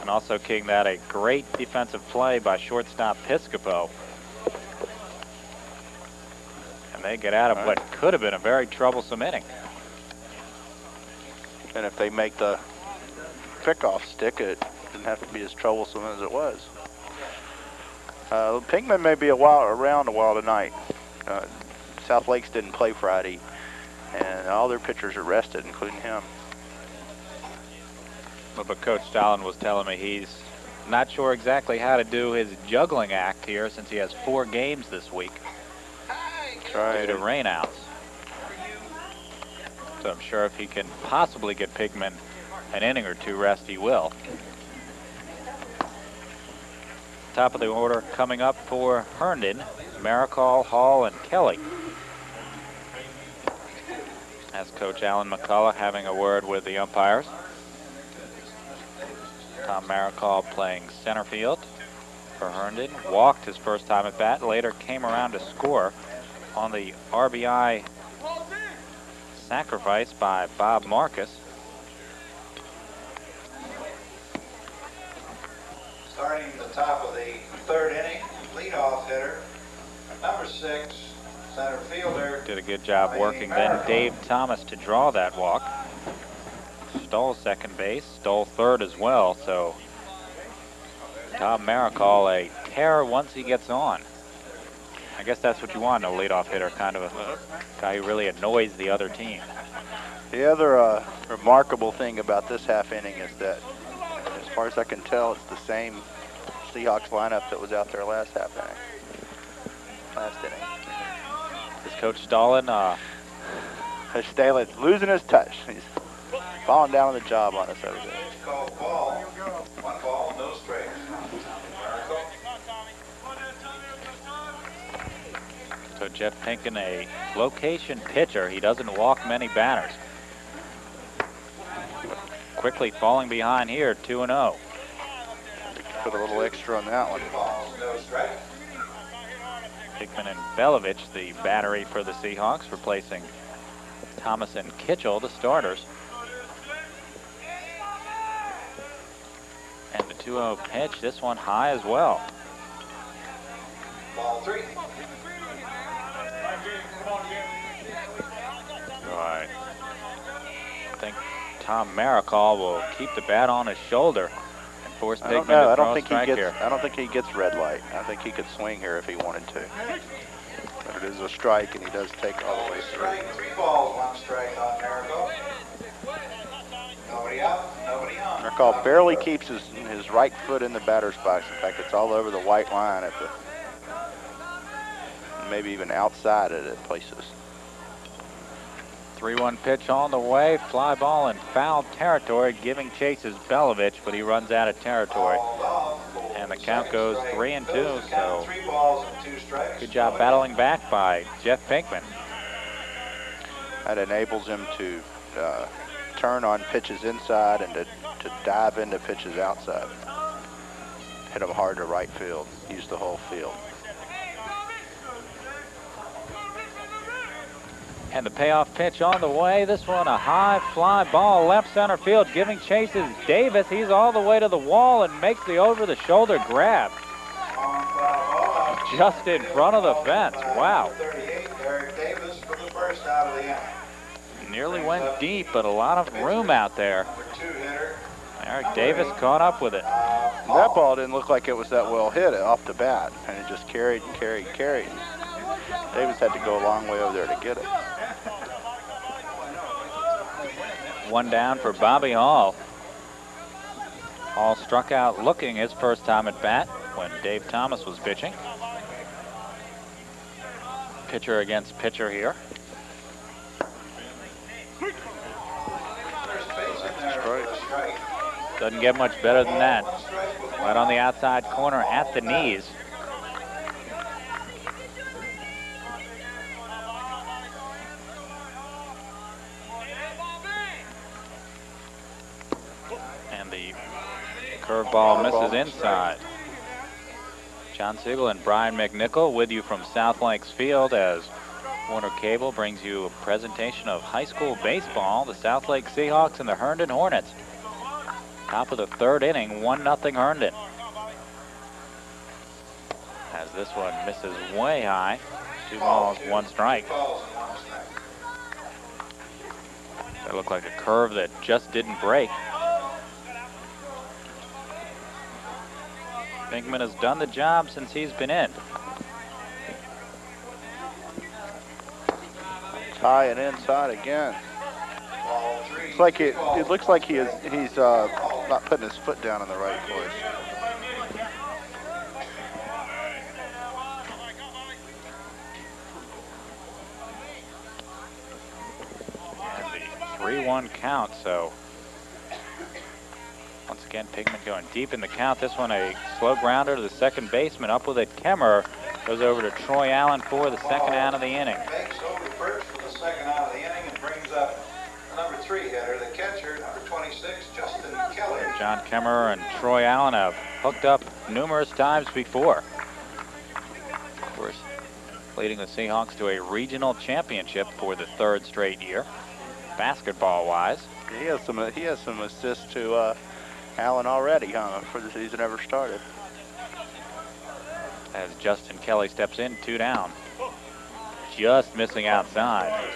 And also kicking that a great defensive play by shortstop Piscopo. And they get out of what could have been a very troublesome inning. And if they make the pickoff stick, it didn't have to be as troublesome as it was. Pinkman may be around a while tonight. South Lakes didn't play Friday, and all their pitchers are rested, including him. But Coach Stalin was telling me he's not sure exactly how to do his juggling act here since he has 4 games this week. That's right. Due to rainouts. So I'm sure if he can possibly get Pinkman an inning or 2 rest, he will. Top of the order coming up for Herndon, Maricall, Hall, and Kelly. As Coach Alan McCullough having a word with the umpires. Tom Maricall playing center field for Herndon. Walked his first time at bat, later came around to score on the RBI sacrifice by Bob Marcus. Starting the top of the third inning, leadoff hitter, number 6, center fielder. Did a good job working then Dave Thomas to draw that walk. Stole second base, stole third as well, so Tom Maricall a terror once he gets on. I guess that's what you want in a leadoff hitter, kind of a guy who really annoys the other team. The other remarkable thing about this half inning is that, as far as I can tell, it's the same Seahawks lineup that was out there last half inning. Is Coach Stalin Stalin's losing his touch. He's falling down on the job on us over there. Called ball. 1 ball, no strikes. So Jeff Pinkin, a location pitcher. He doesn't walk many batters. Quickly falling behind here, 2-0. Put a little extra on that one. No strike. Hickman and Belovich, the battery for the Seahawks, replacing Thomas and Kitchell, the starters. And the 2-0 pitch, this one high as well. Ball 3. Right. I think Tom Maricall will keep the bat on his shoulder and force Pinkman to throw a strike here. I don't think he gets red light. I think he could swing here if he wanted to. But it is a strike, and he does take all the way through. Strike, 3 balls, 1 strike on Maricall. Nobody out, nobody on. Maricall barely keeps his right foot in the batter's box. In fact, it's all over the white line at the, maybe even outside it at places. 3-1 pitch on the way, fly ball in foul territory. Giving chase is Belovich, but he runs out of territory. And the count goes 3-2, so 3 balls and 2 strikes. good job battling back by Jeff Pinkman. That enables him to turn on pitches inside and to dive into pitches outside. Hit them hard to right field, use the whole field. And the payoff pitch on the way. This one a high fly ball left center field. Giving chase is Davis. He's all the way to the wall and makes the over-the-shoulder grab. Just in front of the fence. Wow. 38, Eric Davis for the first out of the inning. Nearly went deep, but a lot of room out there. Number 2 hitter. Eric Davis caught up with it. That ball didn't look like it was that well hit off the bat, and it just carried and carried and carried. Davis had to go a long way over there to get it. One down for Bobby Hall. Hall struck out looking his first time at bat when Dave Thomas was pitching. Pitcher against pitcher here. Doesn't get much better than that. Right on the outside corner at the knees. And the curveball misses inside. John Siegel and Brian McNichol with you from South Lakes Field as Warner Cable brings you a presentation of high school baseball. The South Lake Seahawks and the Herndon Hornets. Top of the third inning, 1-0 Herndon. As this one misses way high. 2 balls, 1 strike. That looked like a curve that just didn't break. Pinkman has done the job since he's been in. High and inside again. It's like it looks like he's not putting his foot down in the right place. And the 3-1 count, so once again Pinkman going deep in the count. This one a slow grounder to the second baseman. Up with it, Kemmer goes over to Troy Allen for the second out of the inning. Makes over first for the second out of the inning and brings up number 3 hitter, the catcher, number 26, Justin Kelly. John Kemmer and Troy Allen have hooked up numerous times before. Of course, leading the Seahawks to a regional championship for the 3rd straight year, basketball-wise. He has some assists to Allen already, before the season ever started. As Justin Kelly steps in, 2 down. Just missing outside.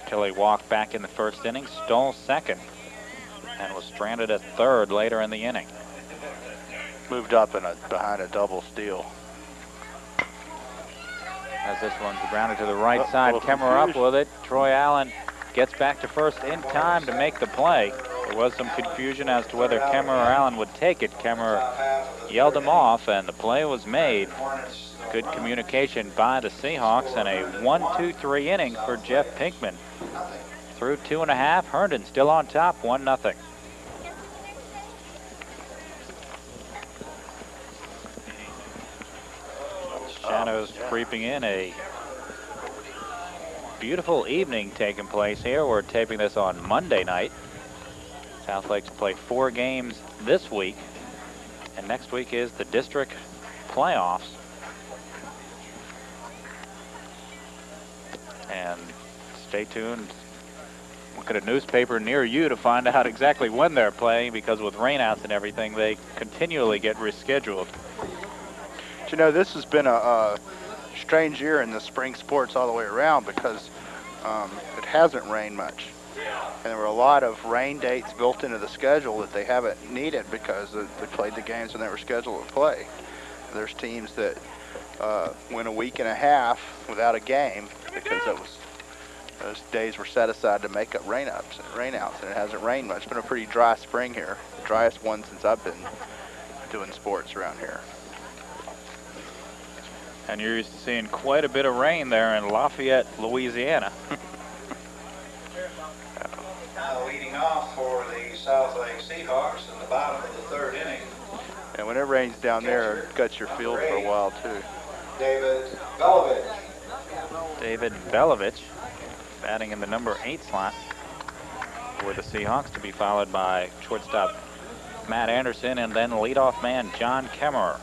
Kelly walked back in the first inning, stole second, and was stranded at third later in the inning. Moved up behind a double steal. As this one's grounded to the right side, Kemmer up with it. Troy Allen gets back to first in time to make the play. There was some confusion as to whether Kemmer or Allen would take it. Kemmer yelled him off, and the play was made. Good communication by the Seahawks, and a 1-2-3 inning for Jeff Pinkman. Through 2.5, Herndon still on top, 1-0. Shadows creeping in. A beautiful evening taking place here. We're taping this on Monday night. South Lakes play 4 games this week, and next week is the district playoffs. And stay tuned. Look at a newspaper near you to find out exactly when they're playing, because with rainouts and everything, they continually get rescheduled. But you know, this has been a strange year in the spring sports all the way around, because it hasn't rained much. And there were a lot of rain dates built into the schedule that they haven't needed because they played the games when they were scheduled to play. There's teams that went a week and a half without a game because those days were set aside to make up rainouts, and it hasn't rained much. It's been a pretty dry spring here, the driest one since I've been doing sports around here. And you're used to seeing quite a bit of rain there in Lafayette, Louisiana. Now leading off for the South Lake Seahawks in the bottom of the 3rd inning. And when it rains down there, it guts your field for a while too. David Belovich. David Belovich batting in the number 8 slot for the Seahawks, to be followed by shortstop Matt Anderson and then leadoff man John Kemmer.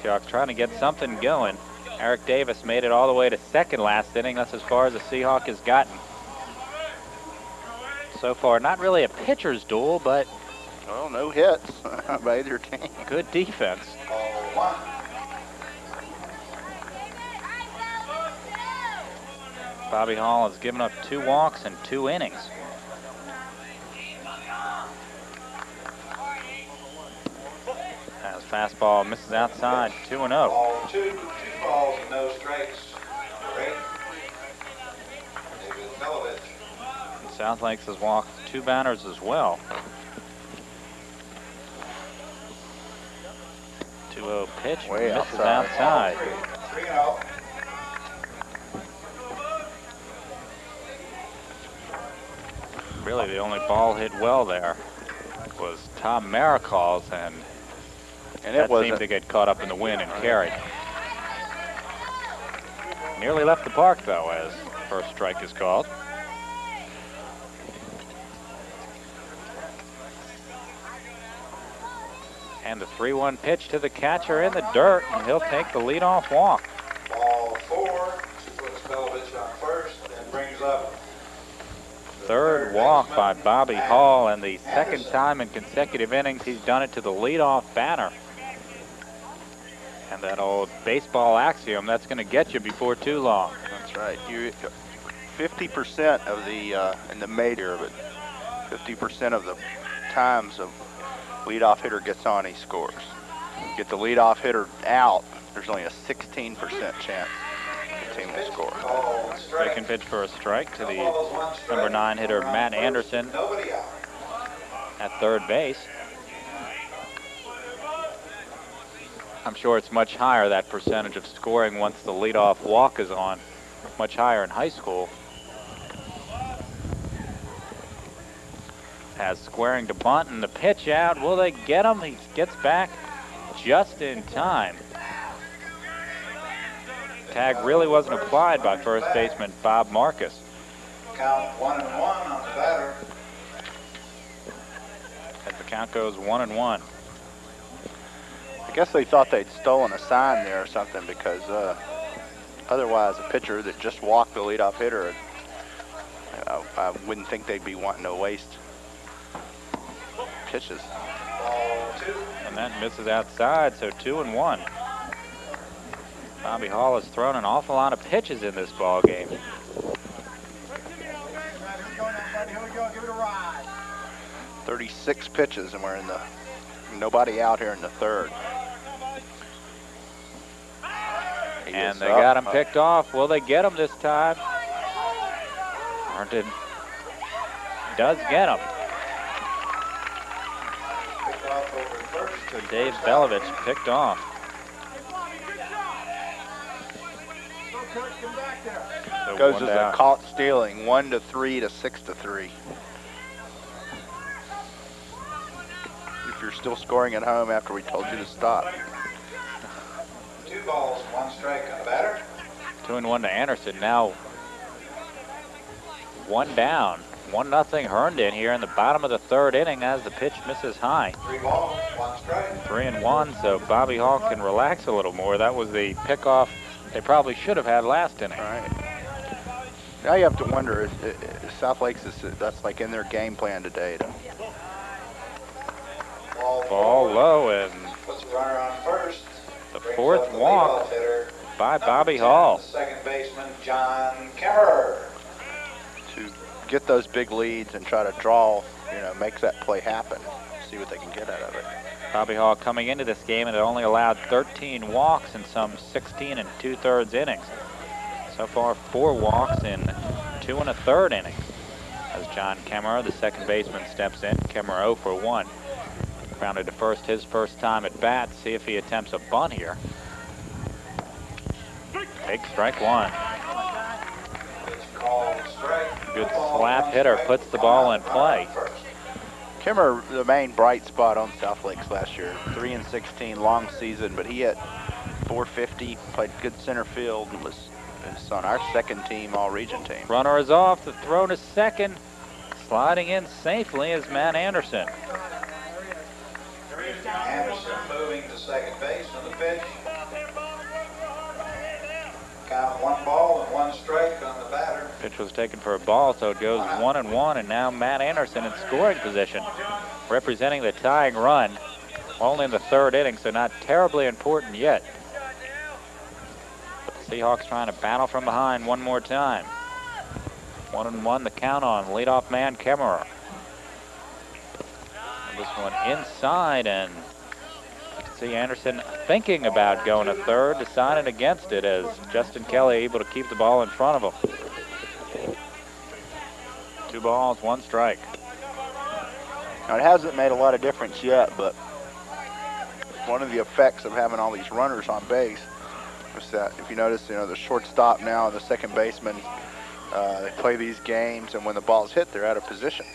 Seahawks trying to get something going. Eric Davis made it all the way to second last inning. That's as far as the Seahawk has gotten. So far, not really a pitcher's duel, but well, no hits by either team. Good defense. Bobby Hall has given up 2 walks in 2 innings. Fastball misses outside, 2-0. Ball 2, 2 balls and no strikes. Great. David Belovich. South Lakes has walked 2 batters as well. 2-0 pitch, Way misses outside. outside. 3-0. Really, the only ball hit well there was Tom Maricol's, and And that it was seemed to get caught up in the wind and carried. Nearly left the park, though, as first strike is called. And the 3-1 pitch to the catcher in the dirt, and he'll take the leadoff walk. Ball 4, puts Belovich on first and brings up the Third walk by Bobby Hall, and the second time in consecutive innings he's done it to the leadoff batter. And that old baseball axiom, that's going to get you before too long. That's right. 50% of the in the major, but 50% of the times a leadoff hitter gets on, he scores. Get the leadoff hitter out, there's only a 16% chance the team will score. ball and strike. Second pitch for a strike to the Balls, 1 strike. number 9 hitter Matt Anderson Nobody out. at third base. I'm sure it's much higher, that percentage of scoring once the leadoff walk is on, much higher in high school. Has squaring to bunt, and the pitch out. Will they get him? He gets back just in time. Tag really wasn't applied by first baseman Bob Marcus. Count 1-1 on the batter. As the count goes 1-1. I guess they thought they'd stolen a sign there or something, because otherwise a pitcher that just walked the leadoff hitter, I wouldn't think they'd be wanting to waste pitches. Ball 2. And that misses outside, so 2-1. Bobby Hall has thrown an awful lot of pitches in this ball game. 36 pitches, and we're in the nobody out here in the third. And they got him picked off. Will they get him this time? Herndon does get him. Picked off over first. So Dave Belovich picked off. So Goes one as a down. caught stealing, 1-3 to 6-3. If you're still scoring at home after we told you to stop. 2 balls, 1 strike on the batter. 2-1 to Anderson. Now 1 down. 1-0 Herndon here in the bottom of the third inning as the pitch misses high. 3 balls, 1 strike. 3-1, so Bobby Hall can relax a little more. That was the pickoff they probably should have had last inning. All right. Now you have to wonder if South Lakes that's like in their game plan today. Ball low, and Puts a runner on first. the Brings fourth up the walk leadoff hitter, by number Bobby 10, Hall. the second baseman, John Kemmerer. To get those big leads and try to draw, makes that play happen. See what they can get out of it. Bobby Hall coming into this game and had only allowed 13 walks in some 16 2/3 innings. So far, 4 walks in 2 1/3 innings. As John Kemmerer, the second baseman, steps in. Kemmerer 0 for 1. Grounded to first his first time at bat. See if he attempts a bunt here. Big strike 1. It's called strike. Good Ball, slap 1 hitter strike. puts the ball in play. First. Kimmer, the main bright spot on South Lakes last year, 3-16, long season, but he hit .450, played good center field, and was on our second team all-region team. Runner is off. The throw to second. Sliding in safely is Matt Anderson. Anderson moving to second base on the pitch. Count 1 ball and 1 strike on the batter. Pitch was taken for a ball, so it goes 1-1, and now Matt Anderson in scoring position, representing the tying run. Only in the third inning, so not terribly important yet. But the Seahawks trying to battle from behind one more time. 1-1 the count on leadoff man Kemmerer. And this one inside, and you can see Anderson thinking about going to third, decided against it as Justin Kelly able to keep the ball in front of him. 2 balls, 1 strike. Now, it hasn't made a lot of difference yet, but one of the effects of having all these runners on base is that, if you notice, the shortstop now and the second baseman, they play these games, and when the ball's hit, they're out of position.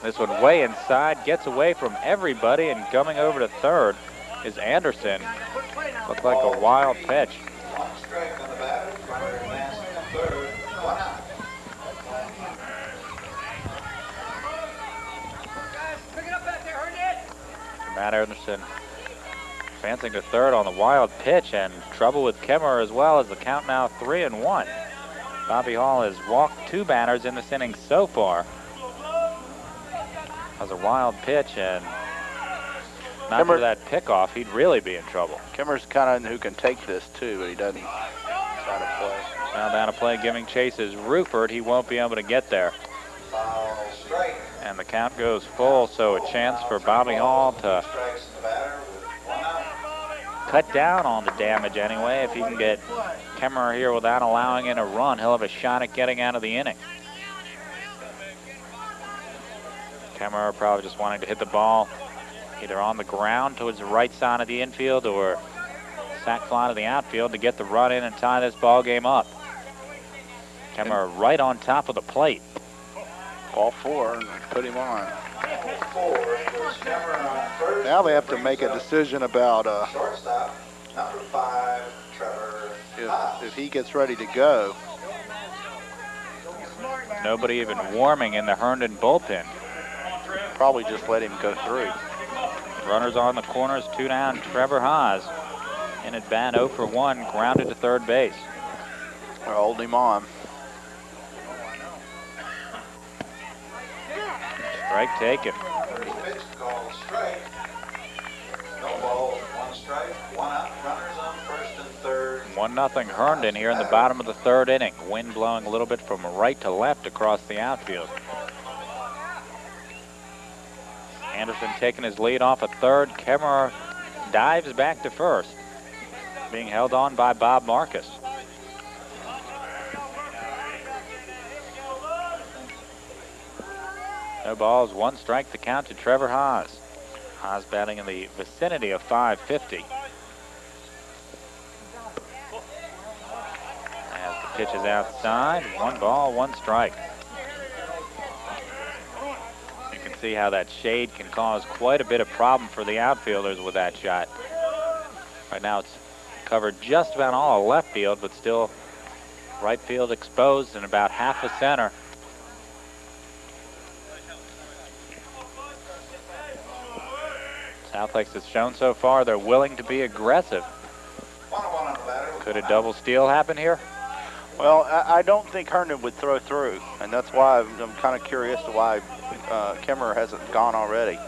This one way inside, gets away from everybody, and coming over to third is Anderson. Looked like a wild pitch. 1 strike on the batter. Runner advancing to third. 1 out. Matt Anderson advancing to third on the wild pitch, and trouble with Kemmerer as well, as the count now 3-1. Bobby Hall has walked 2 batters in this inning so far. Has a wild pitch, and not for that pickoff, he'd really be in trouble. Kemmerer's kind of who can take this too, but he doesn't try to play. Now down to play, giving chase is Ruford. He won't be able to get there. Foul strike. And the count goes full, so a chance for Bobby Hall to Strikes in the batter with 1 out. cut down on the damage anyway. If he can get Kemmerer here without allowing in a run, he'll have a shot at getting out of the inning. Kemmerer probably just wanting to hit the ball either on the ground towards the right side of the infield or sac fly to the outfield to get the run in and tie this ball game up. Kemmerer right on top of the plate. Ball 4 and put him on. 4 goes Cameron on first. Now they have to make a decision about Shortstop, number 5, Trevor. if he gets ready to go. Nobody even warming in the Herndon bullpen. Probably just let him go through. Runners on the corners, 2 down. Trevor Haas in at bat, 0 for 1, grounded to third base. They're holding him on. Strike taken. First pitch called strike. No balls, 1 strike, 1 out. Runners on first and third. 1-0 Herndon here in the bottom of the 3rd inning. Wind blowing a little bit from right to left across the outfield. Anderson taking his lead off at third. Kemmerer dives back to first, being held on by Bob Marcus. No balls, 1 strike, the count to Trevor Haas. Haas batting in the vicinity of .550. As the pitch is outside, 1 ball, 1 strike. You can see how that shade can cause quite a bit of problem for the outfielders with that shot. Right now it's covered just about all of left field, but still right field exposed and about half a center. Southlakes has shown so far they're willing to be aggressive. 1-1 on the batter. Could a double steal happen here? Well, I don't think Herndon would throw through, and that's why I'm kind of curious to why Kemmerer hasn't gone already.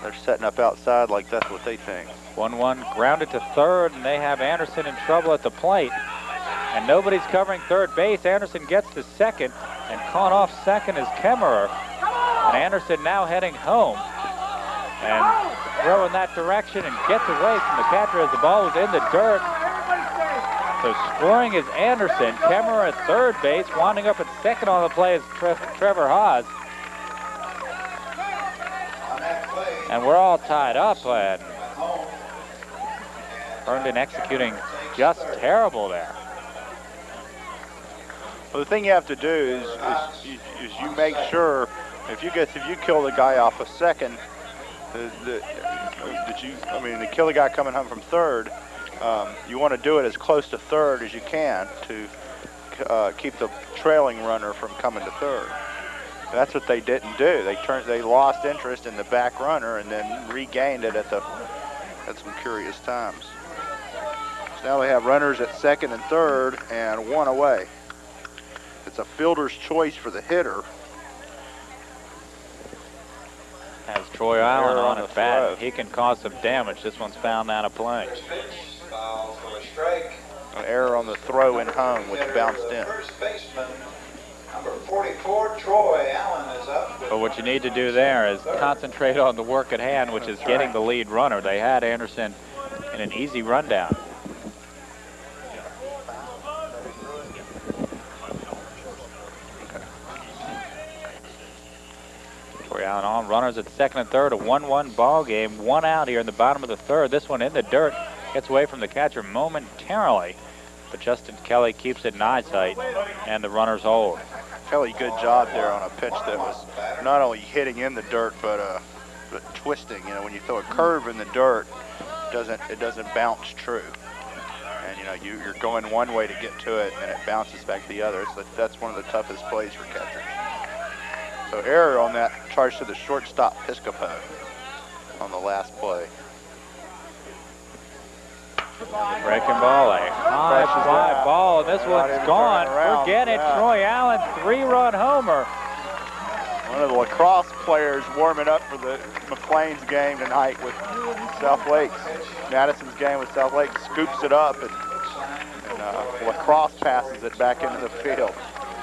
They're setting up outside like that's what they think. 1-1 grounded to third, and they have Anderson in trouble at the plate. And nobody's covering third base. Anderson gets to second, and caught off second is Kemmerer. And Anderson now heading home. And throw in that direction and gets away from the catcher as the ball was in the dirt. So scoring is Anderson. Kemmerer at third base, winding up at second on the play is Trevor Haas. And we're all tied up, and Herndon executing just terrible there. Well, the thing you have to do is you make sure if you kill the guy off a second, the kill the guy coming home from third, you want to do it as close to third as you can to keep the trailing runner from coming to third. That's what they didn't do. They lost interest in the back runner and then regained it at some curious times. So now they have runners at second and third and 1 away. It's a fielder's choice for the hitter. Has Troy Allen on at bat. He can cause some damage. This one's found out of play. First pitch, foul for a strike. An error on the throw in home, which bounced in. First baseman, number 14. 44, Troy Allen is up. But what you need to do there is concentrate on the work at hand, which is getting the lead runner. They had Anderson in an easy rundown. Troy Allen on runners at second and third, a 1-1 ball game. One out here in the bottom of the third. This one in the dirt, gets away from the catcher momentarily, but Justin Kelly keeps it in eyesight, and the runners hold. Kelly, good job there on a pitch that was not only hitting in the dirt, but twisting. You know, when you throw a curve in the dirt, it doesn't bounce true. And you know, you're going one way to get to it, and it bounces back the other. So that's one of the toughest plays for catchers. So error on that, charge to the shortstop Piscopo on the last play. Breaking ball, a high fly ball, and this one's gone. Forget it, Troy Allen, 3-run homer. One of the lacrosse players warming up for the McLean's game tonight with South Lakes. Madison's game with South Lakes, scoops it up and lacrosse passes it back into the field.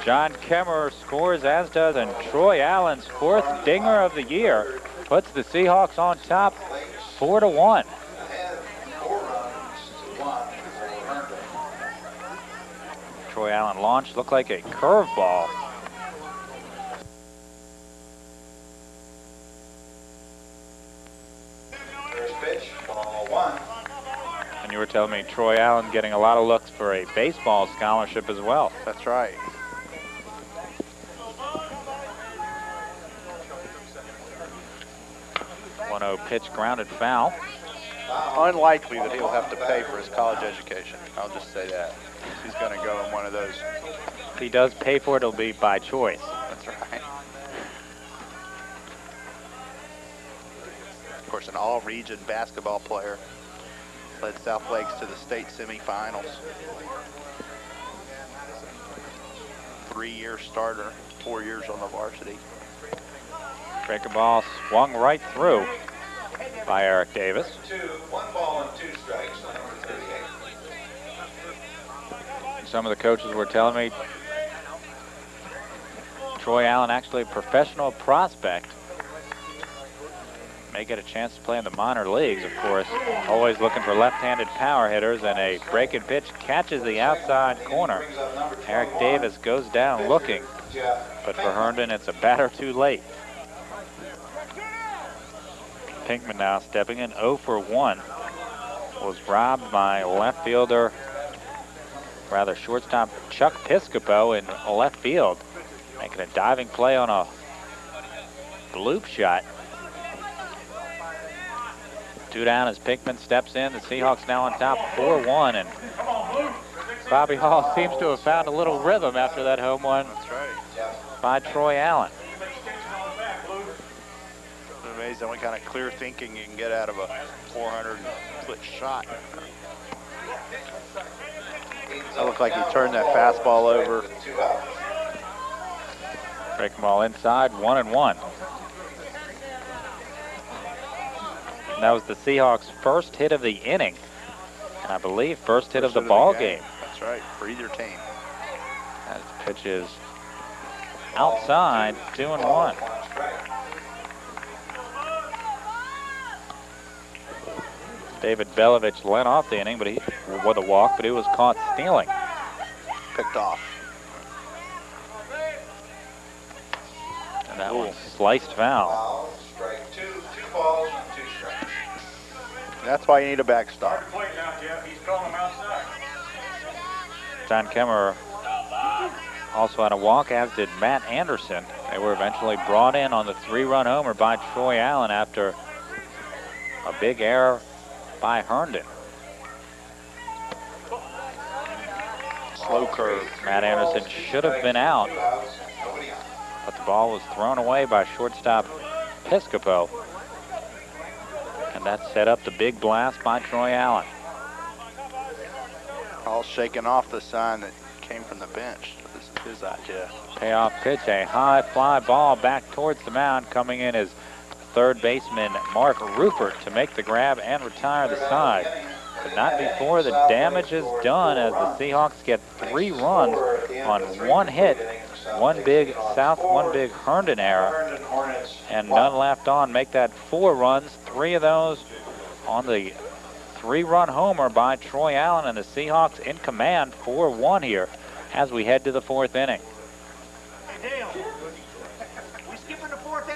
John Kemmerer scores, as does, and Troy Allen's 4th dinger of the year puts the Seahawks on top 4-1. Troy Allen launched, looked like a curveball. First pitch, ball 1. And you were telling me Troy Allen getting a lot of looks for a baseball scholarship as well. That's right. One-0 pitch, grounded foul. Unlikely that he'll have to pay for his college education. I'll just say that. He's going to go in one of those. If he does pay for it, it'll be by choice. That's right. Of course, an all-region basketball player. Led South Lakes to the state semifinals. 3-year starter, 4 years on the varsity. Breaking ball swung right through by Eric Davis. 1 ball and 2 strikes on number 38. Some of the coaches were telling me Troy Allen, actually a professional prospect, may get a chance to play in the minor leagues, of course. Always looking for left-handed power hitters, and a breaking pitch catches the outside corner. Eric Davis goes down looking, but for Herndon, it's a batter too late. Pinkman now stepping in, 0 for 1. Was robbed by left fielder, rather shortstop Chuck Piscopo in left field, making a diving play on a bloop shot. 2 down as Pinkman steps in. The Seahawks now on top 4-1, and Bobby Hall seems to have found a little rhythm after that home run. That's right. By Troy Allen. It's amazing what kind of clear thinking you can get out of a 400-foot shot. That looked like he turned that fastball over. Breaking ball inside, 1-1. And that was the Seahawks' first hit of the inning, and I believe first hit of the ball game. That's right, for either team. As pitch is outside, 2-1. David Belovich led off the inning, but he with a walk, but he was caught stealing. Picked off. And that one sliced foul. Strike 2, 2 balls and 2 strikes. That's why you need a backstop. Play now, Jeff. He's calling him outside. John Kemmerer also had a walk, as did Matt Anderson. They were eventually brought in on the 3-run homer by Troy Allen after a big error by Herndon. Slow curve. Matt Anderson should have been out, but the ball was thrown away by shortstop Piscopo. And that set up the big blast by Troy Allen. All shaking off the sign that came from the bench. This is his idea. Payoff pitch, a high fly ball back towards the mound. Coming in is third baseman Mark Rupert to make the grab and retire the side. But not before the damage is done, as the Seahawks get 3 runs on 1 hit one big South, one big Herndon error, Herndon Hornets, and none left on. Make that 4 runs, 3 of those on the 3-run homer by Troy Allen, and the Seahawks in command 4-1 here as we head to the 4th inning.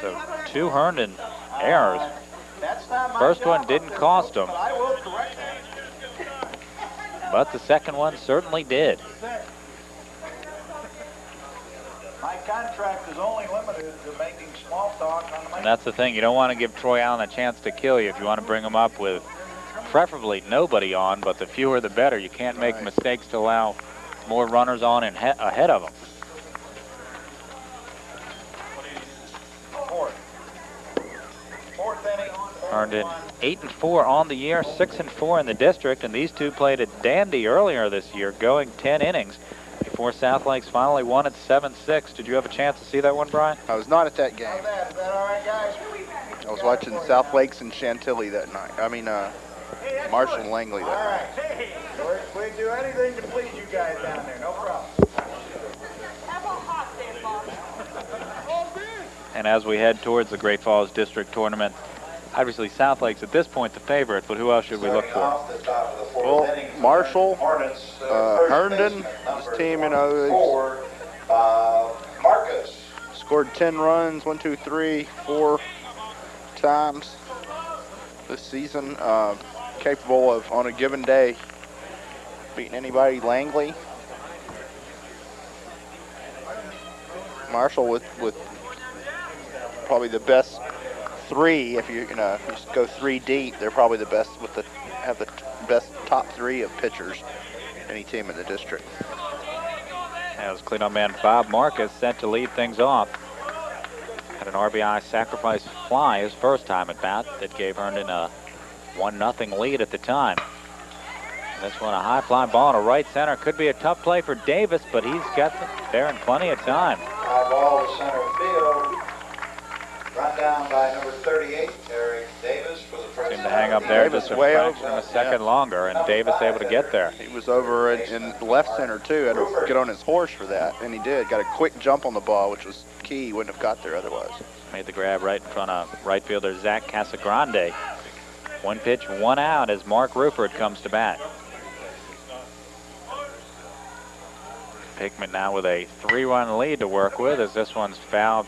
So 2 Herndon errors. First one didn't cost them, but the second one certainly did. My contract is only limited to making small talk on the mic. And that's the thing, you don't want to give Troy Allen a chance to kill you. If you want to bring him up with preferably nobody on, but the fewer the better. You can't make mistakes to allow more runners on and ahead of them. Fourth inning. Herndon 8-4 on the year, 6-4 in the district, and these two played at Dandy earlier this year, going 10 innings before South Lakes finally won at 7-6. Did you have a chance to see that one, Brian? I was not at that game. Is that all right, guys? I was watching South Lakes and Chantilly that night. I mean, Marshall and Langley All that night. right. Hey, we do anything to please you guys down there. No problem. And as we head towards the Great Falls District Tournament, obviously South Lakes at this point the favorite, but who else should we look for? off the top of the 4th Well, inning, Marshall, Hornets, first Herndon, baseman, his team, you know, number 4, Marcus. scored 10 runs, 1, 2, 3, 4 times this season. Capable of, on a given day, beating anybody. Langley. Marshall with probably the best 3. If you just go 3 deep, they're probably the best have the best top 3 of pitchers any team in the district. As cleanup man Bob Marcus set to lead things off. Had an RBI sacrifice fly his first time at bat that gave Herndon a 1-0 lead at the time. This one a high fly ball to right center. Could be a tough play for Davis, but he's got there in plenty of time. High ball to center field. Run down by number 38, Eric Davis for the first. Seemed to hang up there Davis just a way fraction over. of a second longer, and Davis able to get there. He was over in left center too. Had to get on his horse for that, and he did. Got a quick jump on the ball, which was key. He wouldn't have got there otherwise. Made the grab right in front of right fielder Zach Casagrande. 1 pitch, 1 out as Mark Rupert comes to bat. Pickman now with a 3-run lead to work with as this one's fouled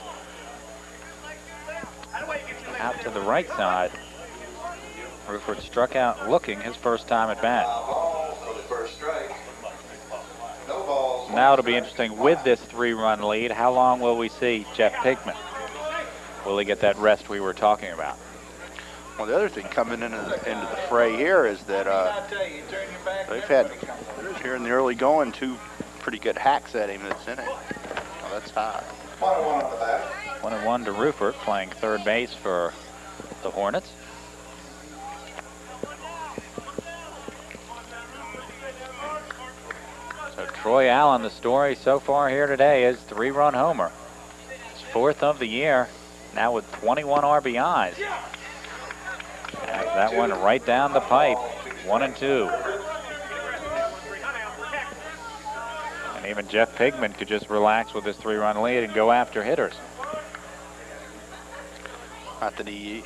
out to the right side. Rupert struck out looking his first time at bat. For the first strike. No balls. Now it'll be interesting with this 3-run lead. How long will we see Jeff Pickman? Will he get that rest we were talking about? Well, the other thing coming into the fray here is that they've had here in the early going 2 pretty good hacks at him this inning. Oh, that's high. 1-1 on the bat. 1-1 to Rupert, playing third base for the Hornets. So Troy Allen, the story so far here today is 3-run homer. His 4th of the year, now with 21 RBIs. And that one right down the pipe, 1-2. And even Jeff Pigman could just relax with his 3-run lead and go after hitters. Not that he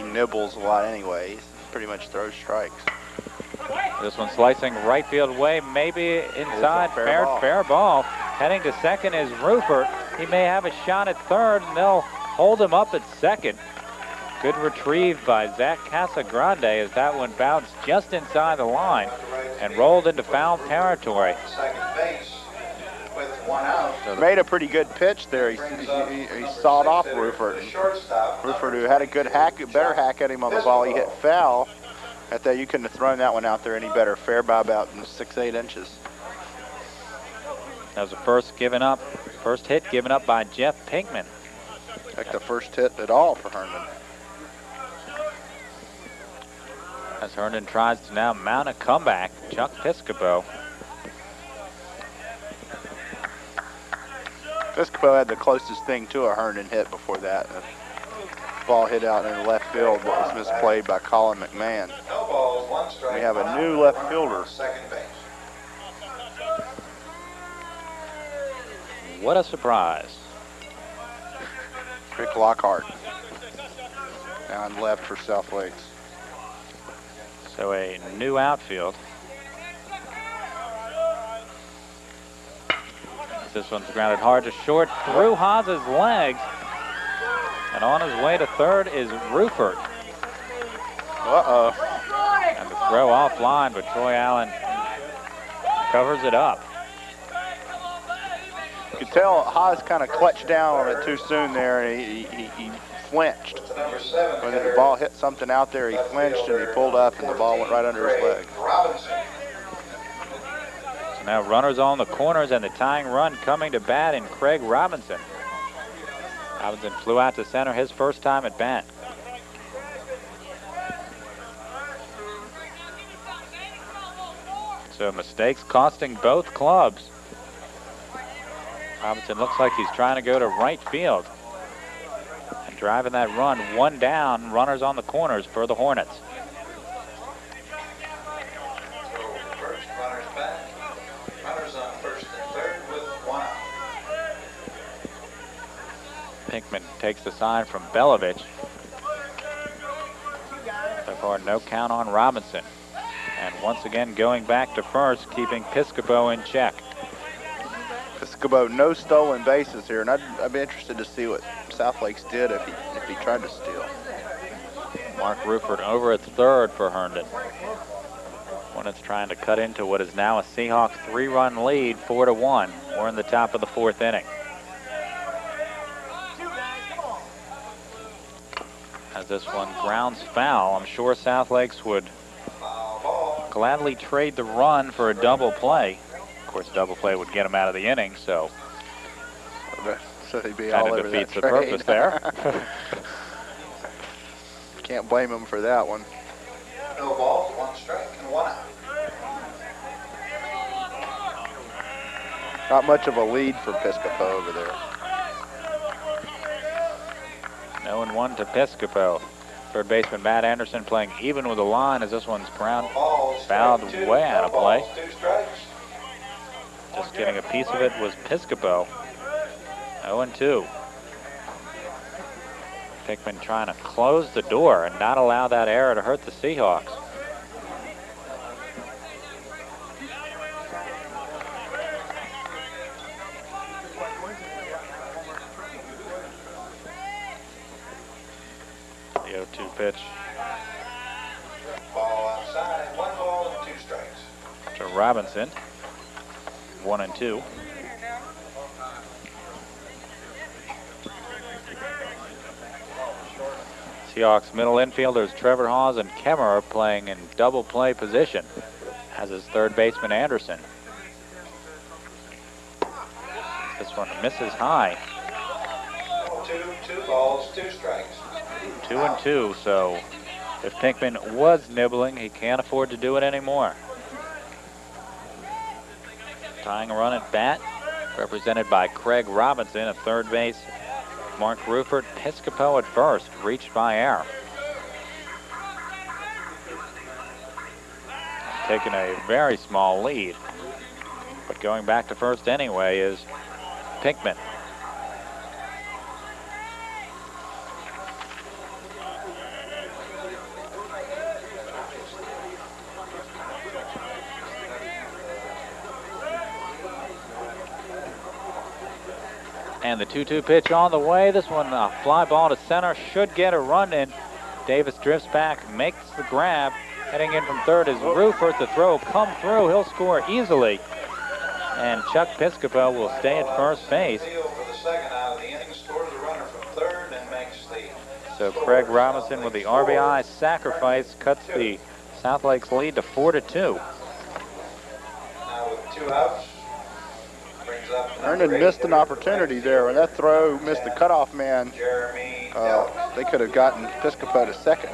nibbles a lot anyway. He pretty much throws strikes. This one slicing right field way, maybe inside, fair ball. Heading to second is Rupert. He may have a shot at third, and they'll hold him up at second. Good retrieve by Zach Casagrande as that one bounced just inside the line and rolled into foul territory. Second base with 1 out. So Made a pretty good pitch there. He sawed off Rupert. Shortstop. Rupert, who had a good hack, a better hack at him on the ball, he hit foul. At that, you couldn't have thrown that one out there any better. Fair by about 6-8 inches. that was the first hit given up by Jeff Pinkman. In fact, the first hit at all for Herndon. As Herndon tries to now mount a comeback, Chuck Piscopo. Piscopo had the closest thing to a Herndon hit before that. A ball hit out in left field, but was misplayed by Colin McMahon. No balls, 1 strike. We have a new left fielder. Second base. what a surprise. Rick Lockhart down left for South Lakes. So a new outfield. This one's grounded hard to short through Haas's legs. And on his way to third is Rufert. Uh-oh. And the throw offline, but Troy Allen covers it up. You could tell Haas kind of clutched down on it too soon there, and he flinched. When the ball hit something out there, he flinched and he pulled up, and the ball went right under his leg. So now runners on the corners, and the tying run coming to bat in Craig Robinson. Robinson flew out to center his first time at bat. So mistakes costing both clubs. Robinson looks like he's trying to go to right field. And driving that run, one down, runners on the corners for the Hornets. First, runners back. Runners on first and third with 1 out. Pinkman takes the sign from Belovich. So far, no count on Robinson. And once again, going back to first, keeping Piscopo in check. Piscopo, no stolen bases here, and I'd be interested to see what South Lakes did if he tried to steal. Mark Rufert over at third for Herndon. Hornets trying to cut into what is now a Seahawks 3-run lead, 4-1. We're in the top of the 4th inning. As this one grounds foul, I'm sure South Lakes would gladly trade the run for a double play. Of course, a double play would get him out of the inning, so they'd be kind all of over defeats the that trade. purpose there. Can't blame him for that one. No balls, 1 strike, and 1 out. Not much of a lead for Piscopo over there. 0-1 to Piscopo. Third baseman Matt Anderson playing even with the line as this one's fouled way out of play. 2 strikes. Just getting a piece of it was Piscopo. 0-2. Pinkman trying to close the door and not allow that error to hurt the Seahawks. The 0-2 pitch Ball outside, 1 ball and 2 strikes. to Robinson. 1-2. Seahawks middle infielders Trevor Hawes and Kemmer are playing in double play position, as is third baseman Anderson. This one misses high. 2 balls, 2 strikes. 2-2, so if Pinkman was nibbling, he can't afford to do it anymore. Tying a run at bat, represented by Craig Robinson at third base. Mark Rufert, Piscopo at first, reached by error. Taking a very small lead, but going back to first anyway is Pinkman. And the 2-2 pitch on the way. This one, a fly ball to center, should get a run in. Davis drifts back, makes the grab. Heading in from third is Rufert. The throw come through. He'll score easily. And Chuck Piscopo will stay at first base. For the second out of the inning, scores the runner from third and makes the So Craig Robinson with the RBI sacrifice cuts the South Lakes lead to 4-2. Now with 2 outs, brings up Herndon missed an opportunity there. When that throw missed the cutoff man, Jeremy. they could have gotten Piscopo to second.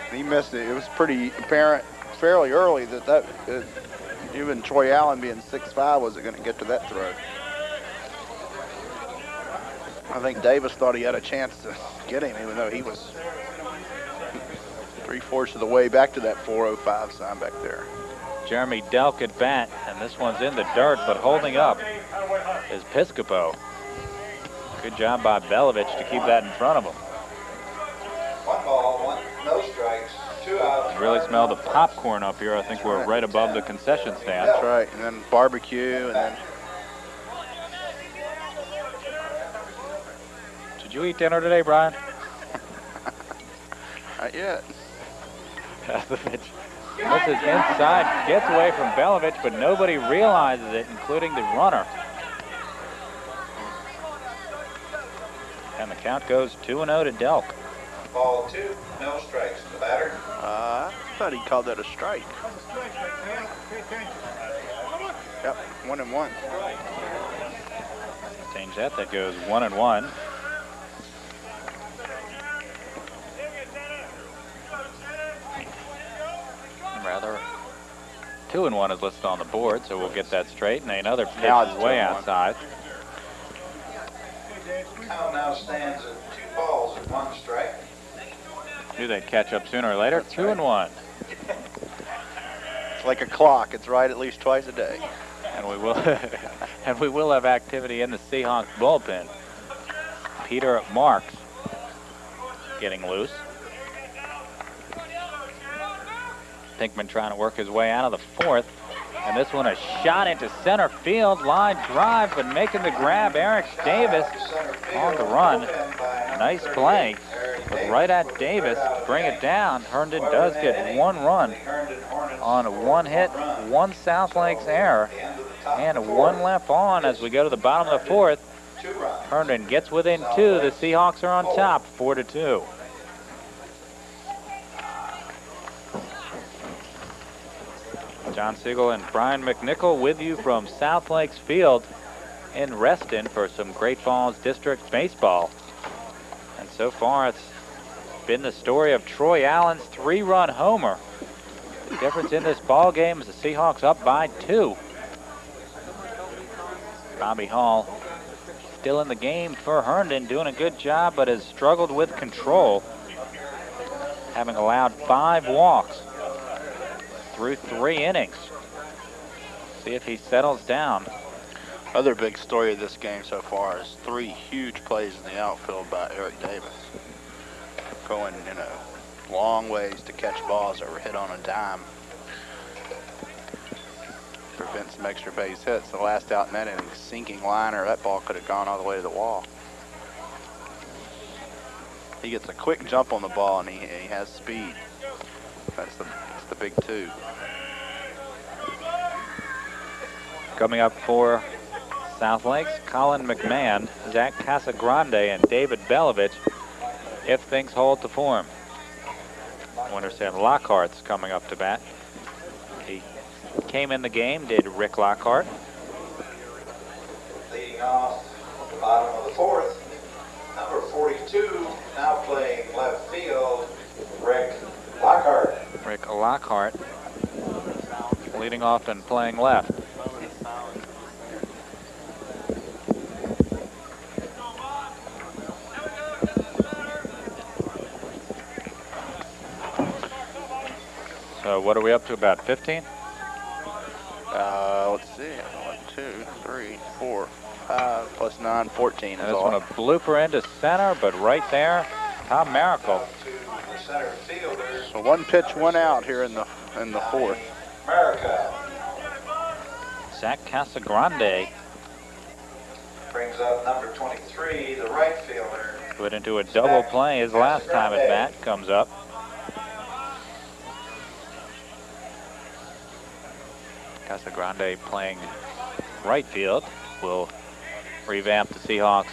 And he missed it. It was pretty apparent fairly early that even Troy Allen being 6'5" wasn't going to get to that throw. I think Davis thought he had a chance to get him, even though he was 3/4 of the way back to that 405 sign back there. Jeremy Delk at bat, and this one's in the dirt, but holding up is Piscopo. Good job by Belovich to keep that in front of him. 1 ball, no strikes, 2 outs. You really smell the popcorn up here. I think we're right above the concession stand. That's right. And then barbecue, and then Did you eat dinner today, Brian? not yet. Belovich misses inside, gets away from Belovich, but nobody realizes it, including the runner. And the count goes 2-0 to Delk. Ball 2, no strikes. The batter. I thought he called that a strike. Yep, 1-1. Change that. That goes 1-1. Rather, 2-1 is listed on the board, so we'll get that straight. And another pitch Now is it's way 2-1. outside. Count now stands at 2 balls and 1 strike. Knew they'd catch up sooner or later. 2-1. It's like a clock. It's right at least twice a day. And we will and we will have activity in the Seahawks bullpen. Peter Marks getting loose. Pinkman trying to work his way out of the 4th. And this one a shot into center field. Line drive, but making the grab, Eric Davis on the run. Nice play. But right at Davis to bring it down. Herndon does get 1 run on 1 hit, 1 South Lakes error, and 1 left on as we go to the bottom of the 4th. Herndon gets within 2. The Seahawks are on top, 4-2. John Siegel and Brian McNichol with you from South Lakes Field in Reston for some Great Falls District baseball. And so far it's been the story of Troy Allen's 3-run homer. The difference in this ball game is the Seahawks up by 2. Bobby Hall still in the game for Herndon, doing a good job, but has struggled with control, having allowed 5 walks through 3 innings. See if he settles down. Other big story of this game so far is 3 huge plays in the outfield by Eric Davis. Going, long ways to catch balls that were hit on a dime. Prevent some extra base hits. The last out in that inning, sinking liner, that ball could have gone all the way to the wall. He gets a quick jump on the ball, and he has speed. That's the big 2. Coming up for South Lakes, Colin McMahon, Zach Casagrande, and David Belovich, if things hold to form. Winterset Lockhart's coming up to bat. He came in the game, did Rick Lockhart. Leading off the bottom of the 4th, number 42, now playing left field, Rick Lockhart. Rick Lockhart leading off and playing left. So what are we up to, about 15? Let's see. 1, 2, 3, 4, 5 plus 9, 14 is And this all. one a blooper into center, but right there, Tom Miracle. To the center fielder, So 1 pitch, 1 out here in the 4th. America. Zach Casagrande Brings up number 23, the right fielder. put into a double play his last time at bat, comes up. Casagrande playing right field. Will revamp the Seahawks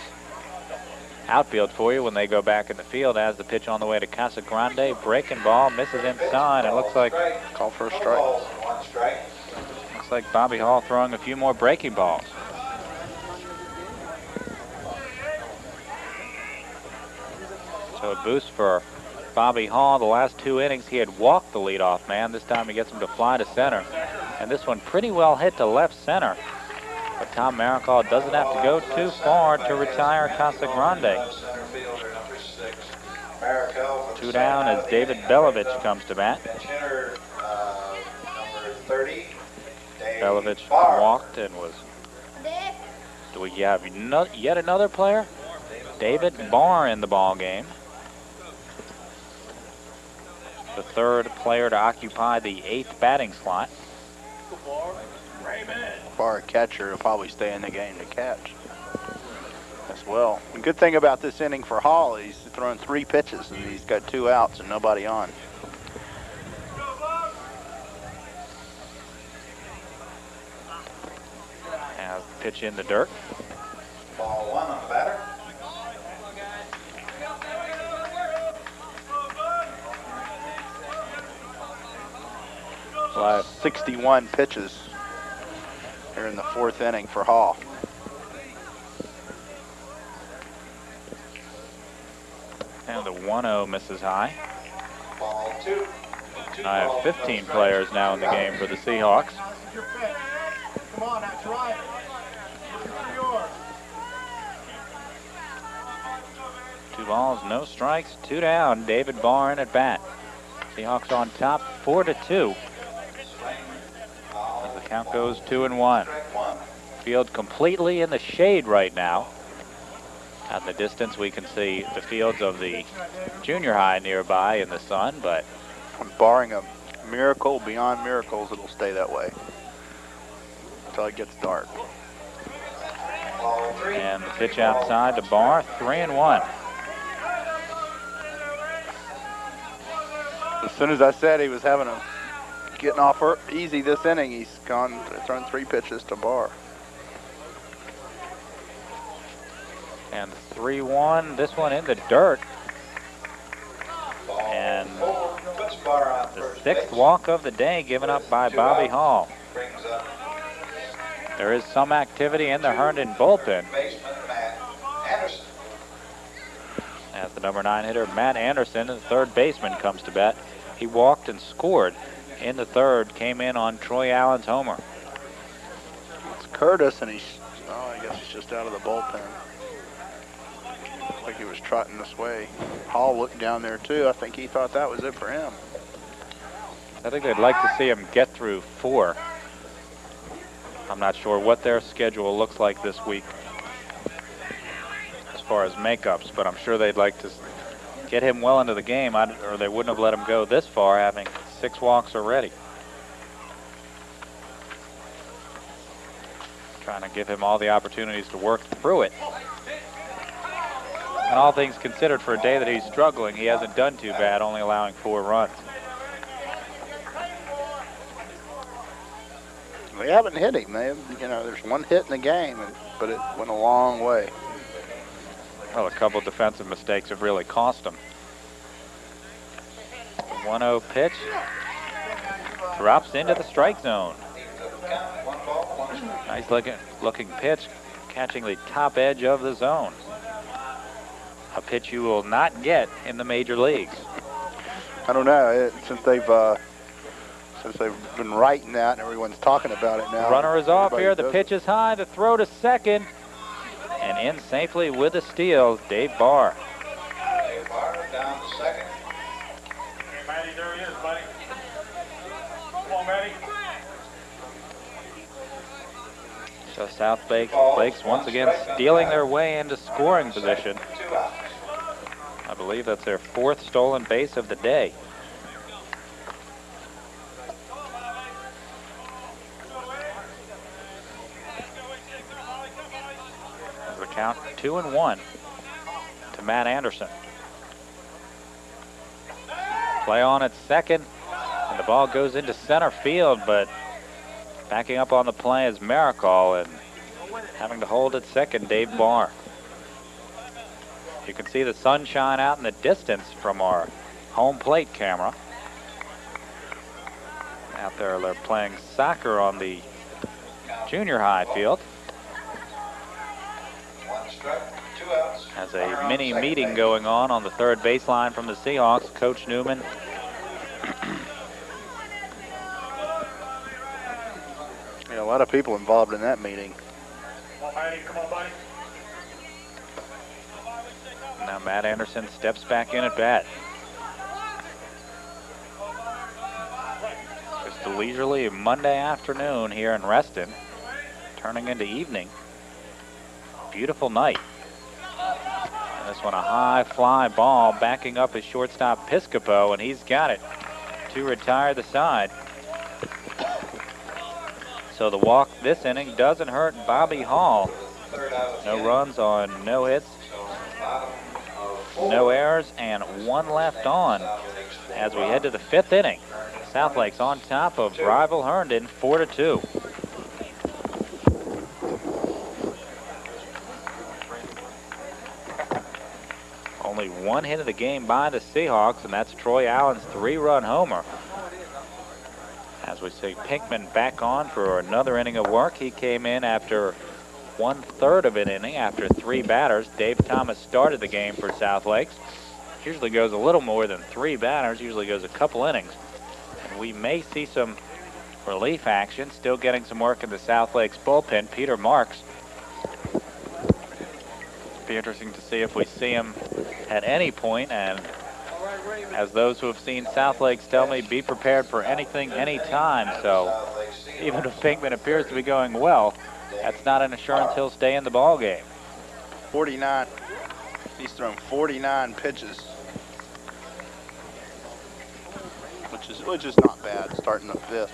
outfield for you when they go back in the field. As the pitch on the way to Casagrande, breaking ball, misses inside. It looks like Call for a 4 strike. balls and 1 strike. looks like Bobby Hall throwing a few more breaking balls. So a boost for Bobby Hall. The last 2 innings he had walked the leadoff man. This time he gets him to fly to center. And this one pretty well hit to left center. But Tom Maricol doesn't have to go too far to retire Casagrande. Center fielder, number 6, Maricel. 2 down as David Belovich comes to bat. Hitter, number 30, Dave Belovich Barr. walked and was Do we have yet another player? David Barr in the ball game. The third player to occupy the 8th batting slot. Barr, a catcher, will probably stay in the game to catch as well. The good thing about this inning for Hall, he's thrown 3 pitches and he's got 2 outs and nobody on. Now pitch in the dirt. Ball 1 on the batter. Well, 61 pitches here in the 4th inning for Hall. And the 1-0 misses high. Ball 2. I have 15 players now in the game for the Seahawks. Come on, now try it. Yours. 2 balls, no strikes, 2 down. David Barr in at bat. Seahawks on top, 4-2. As the count goes 2-1. Field completely in the shade right now. Out in the distance, we can see the fields of the junior high nearby in the sun, but Barring a miracle beyond miracles, it'll stay that way until it gets dark. and the pitch outside to Barr, 3-1. As soon as I said he was getting off easy this inning, he's thrown 3 pitches to Barr. And 3-1, this one in the dirt. And the 6th walk of the day given up by Bobby Hall. There is some activity in the Herndon bullpen. As the number 9 hitter, Matt Anderson, the third baseman, comes to bat. He walked and scored in the 3rd, came in on Troy Allen's homer. It's Curtis, and I guess he's just out of the bullpen. Looks like he was trotting this way. Hall looked down there too. I think he thought that was it for him. I think they'd like to see him get through 4. I'm not sure what their schedule looks like this week as far as makeups, but I'm sure they'd like to get him well into the game, or they wouldn't have let him go this far, having 6 walks already. Trying to give him all the opportunities to work through it. And all things considered, for a day that he's struggling, he hasn't done too bad, only allowing 4 runs. They haven't hit him. There's 1 hit in the game, but it went a long way. Well, a couple defensive mistakes have really cost him. 1-0 pitch. Drops into the strike zone. Nice looking pitch, catching the top edge of the zone. A pitch you will not get in the major leagues. I don't know. Since they've been writing that and everyone's talking about it now. Runner is off here. The pitch is high. The throw to second. And in safely with a steal, Dave Barr. Dave Barr down to second. Hey, Matty, there he is, buddy. Come on, Matty. So South Lakes once again stealing their way into scoring position. I believe that's their 4th stolen base of the day. The count 2-1 to Matt Anderson. Play on at second, and the ball goes into center field, but backing up on the play is Maricol, and having to hold at second, Dave Barr. You can see the sunshine out in the distance from our home plate camera. Out there, they're playing soccer on the junior high field. 1 strike, 2 outs. Has a mini meeting going on the 3rd baseline from the Seahawks. Coach Newman Yeah, a lot of people involved in that meeting. Come on, Matty. Come on, buddy. Now Matt Anderson steps back in at bat. Just a leisurely Monday afternoon here in Reston, turning into evening. beautiful night. And this one a high fly ball backing up his shortstop Piscopo, and he's got it to retire the side. So the walk this inning doesn't hurt Bobby Hall. No runs on no hits, no errors, and one left on as we head to the 5th inning. Southlake's on top of rival Herndon 4-2. Only one hit of the game by the Seahawks, and that's Troy Allen's 3-run homer. As we see Pinkman back on for another inning of work. He came in after 1/3 of an inning after 3 batters. Dave Thomas started the game for Southlakes. Usually goes a little more than 3 batters, usually goes a couple innings. And we may see some relief action, still getting some work in the Southlakes bullpen. Peter Marks. It'll be interesting to see if we see him at any point, and as those who have seen Southlakes tell me, be prepared for anything, anytime. So even if Pinkman appears to be going well, that's not an assurance he'll stay in the ball game. 49. He's thrown 49 pitches, which is not bad starting the 5th.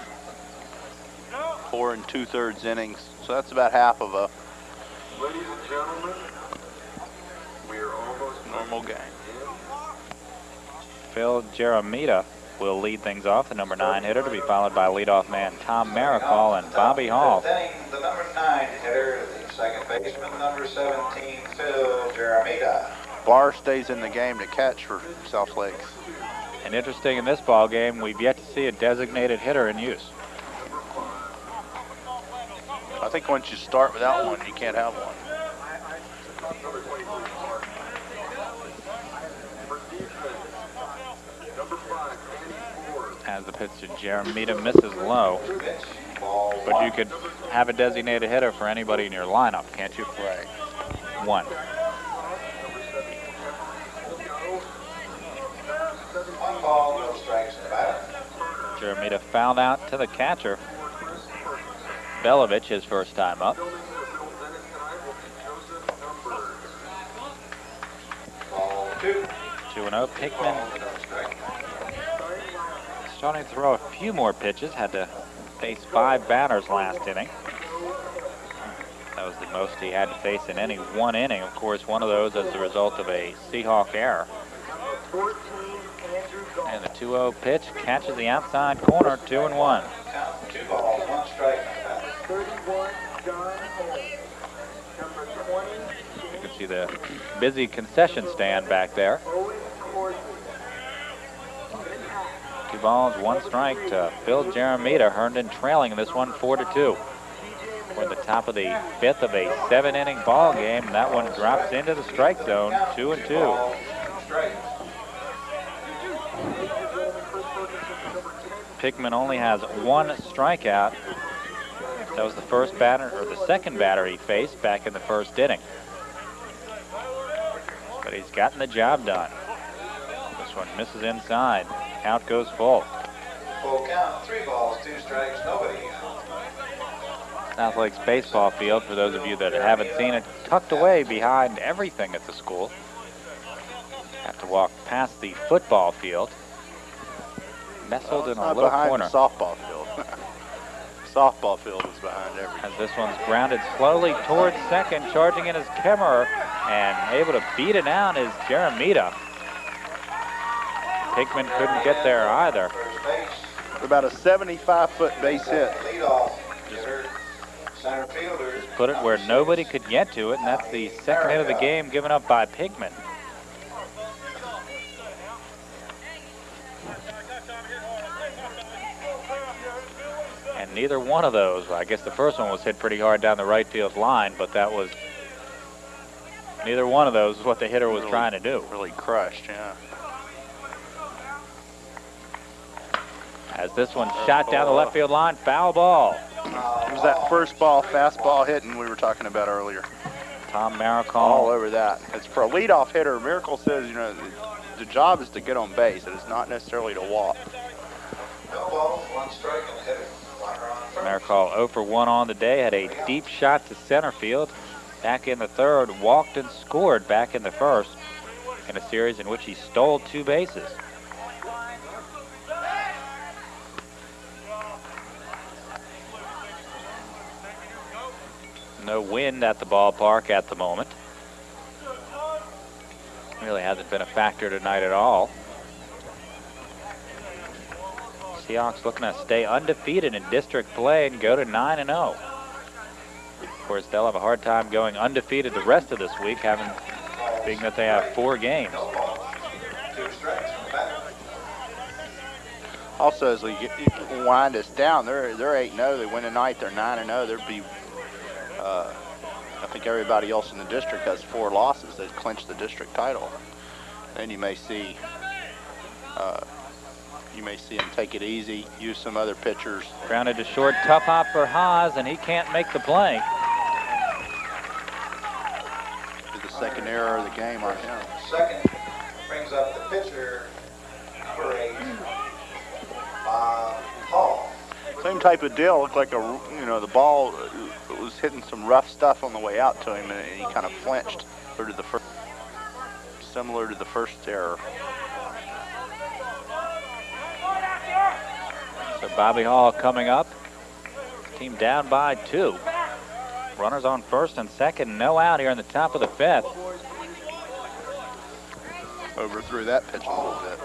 4 2/3 innings, so that's about half of a normal game. Phil Jeremita will lead things off, the number 9 hitter, to be followed by leadoff man Tom Maricol and Bobby Hall. The number 9 hitter, the second baseman, number 17, Phil Jeremita. Barr stays in the game to catch for Southlakes. And interesting in this ball game, we've yet to see a designated hitter in use. I think once you start without one, you can't have one. As the pitch to Jeremita misses low. But you could have a designated hitter for anybody in your lineup, can't you? Right. 1. One ball, no strikes in the batter. Jeremita fouled out to the catcher. Belovich, his first time up. Ball 2. 2-0. Pinkman starting to throw a few more pitches. Had to face 5 batters last inning. That was the most he had to face in any one inning. Of course, one of those as a result of a Seahawk error. And the 2-0 pitch catches the outside corner, 2-1. Count 2 balls, 1 strike. You can see the busy concession stand back there. 2 balls, 1 strike to Phil Jeremita. Herndon trailing in this one 4-2. We're at the top of the 5th of a 7-inning ball game. That one drops into the strike zone, 2-2. Pinkman only has 1 strikeout. That was the first batter, or the second batter he faced back in the 1st inning. But he's gotten the job done. This one misses inside. Count goes full. Full count, 3 balls, 2 strikes, nobody. Southlake's baseball field, for those of you that haven't seen it, tucked away behind everything at the school. Have to walk past the football field. Nestled in a little corner. The softball field. Softball field is behind everything. As this one's grounded slowly towards second, charging in is Kemmerer, and able to beat it down is Jeremita. Pinkman couldn't get there either. About a 75-foot base hit. Just put it where nobody could get to it, and that's the second hit of the game given up by Pinkman. And neither one of those, I guess the first one was hit pretty hard down the right field line, but that was, neither one of those is what the hitter was trying to do. Really crushed, yeah. As this one shot down the left field line, foul ball. It was that first ball, fastball hitting we were talking about earlier. Tom Maricol. All over that. It's for a leadoff hitter. Miracle says, you know, the job is to get on base. It is not necessarily to walk. No balls, 1 strike and hitter. Maricol 0 for 1 on the day. Had a deep shot to center field. back in the third, walked and scored back in the first in a series in which he stole 2 bases. No wind at the ballpark at the moment. Really hasn't been a factor tonight at all. Seahawks looking to stay undefeated in district play and go to 9-0. Of course, they'll have a hard time going undefeated the rest of this week, being that they have 4 games. Also, as we wind us down, they're 8-0. They win tonight. They're 9-0. There'd be, I think everybody else in the district has 4 losses. They'd clinch the district title. Then you may see him take it easy, use some other pitchers. Grounded to short, tough hop for Haas, and he can't make the play. The second error of the game on him. Second brings up the pitcher, number 8, Bob Hall. Same type of deal. Looked like the ball was hitting some rough stuff on the way out to him, and he kind of flinched. Similar to the first error. So Bobby Hall coming up. Team down by 2. Runners on first and second, no out here in the top of the 5th. Overthrew that pitch a little bit.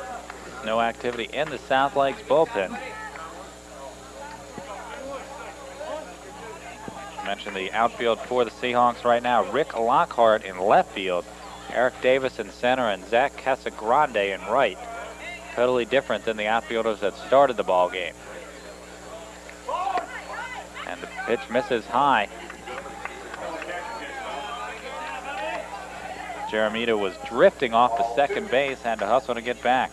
No activity in the South Lakes bullpen. I mentioned the outfield for the Seahawks right now. Rick Lockhart in left field, Eric Davis in center, and Zach Casagrande in right. Totally different than the outfielders that started the ball game. And the pitch misses high. Jeremita was drifting off the second base, had to hustle to get back.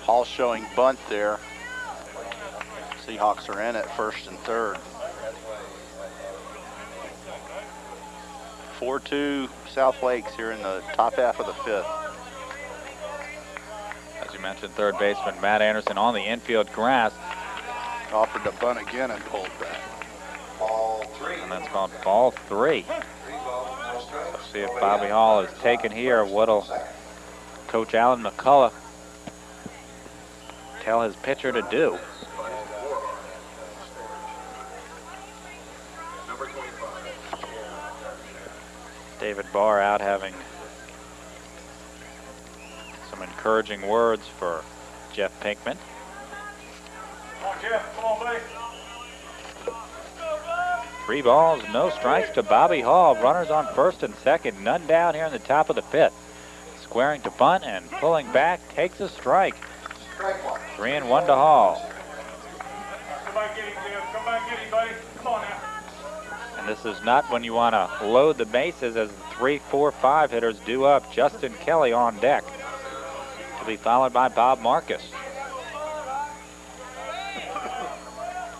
Hall showing bunt there. Seahawks are in at first and third. 4-2 South Lakes here in the top half of the 5th. As you mentioned, third baseman Matt Anderson on the infield grass. Offered to bunt again and pulled back. Ball 3. And that's called ball 3. 3 balls, no strikes. Let's see if Bobby Hall is taken here. What'll Coach Alan McCullough tell his pitcher to do? David Barr out having some encouraging words for Jeff Pinkman. Come on, Jeff. Come on, buddy. 3 balls, no strikes to Bobby Hall. Runners on first and second, none down here in the top of the 5th. Squaring to bunt and pulling back, takes a strike. 3-1 to Hall. Come back, get him, Jeff. Come back, get him, buddy. Come on now. And this is not when you want to load the bases, as the 3, 4, 5 hitters do up. Justin Kelly on deck, to be followed by Bob Marcus.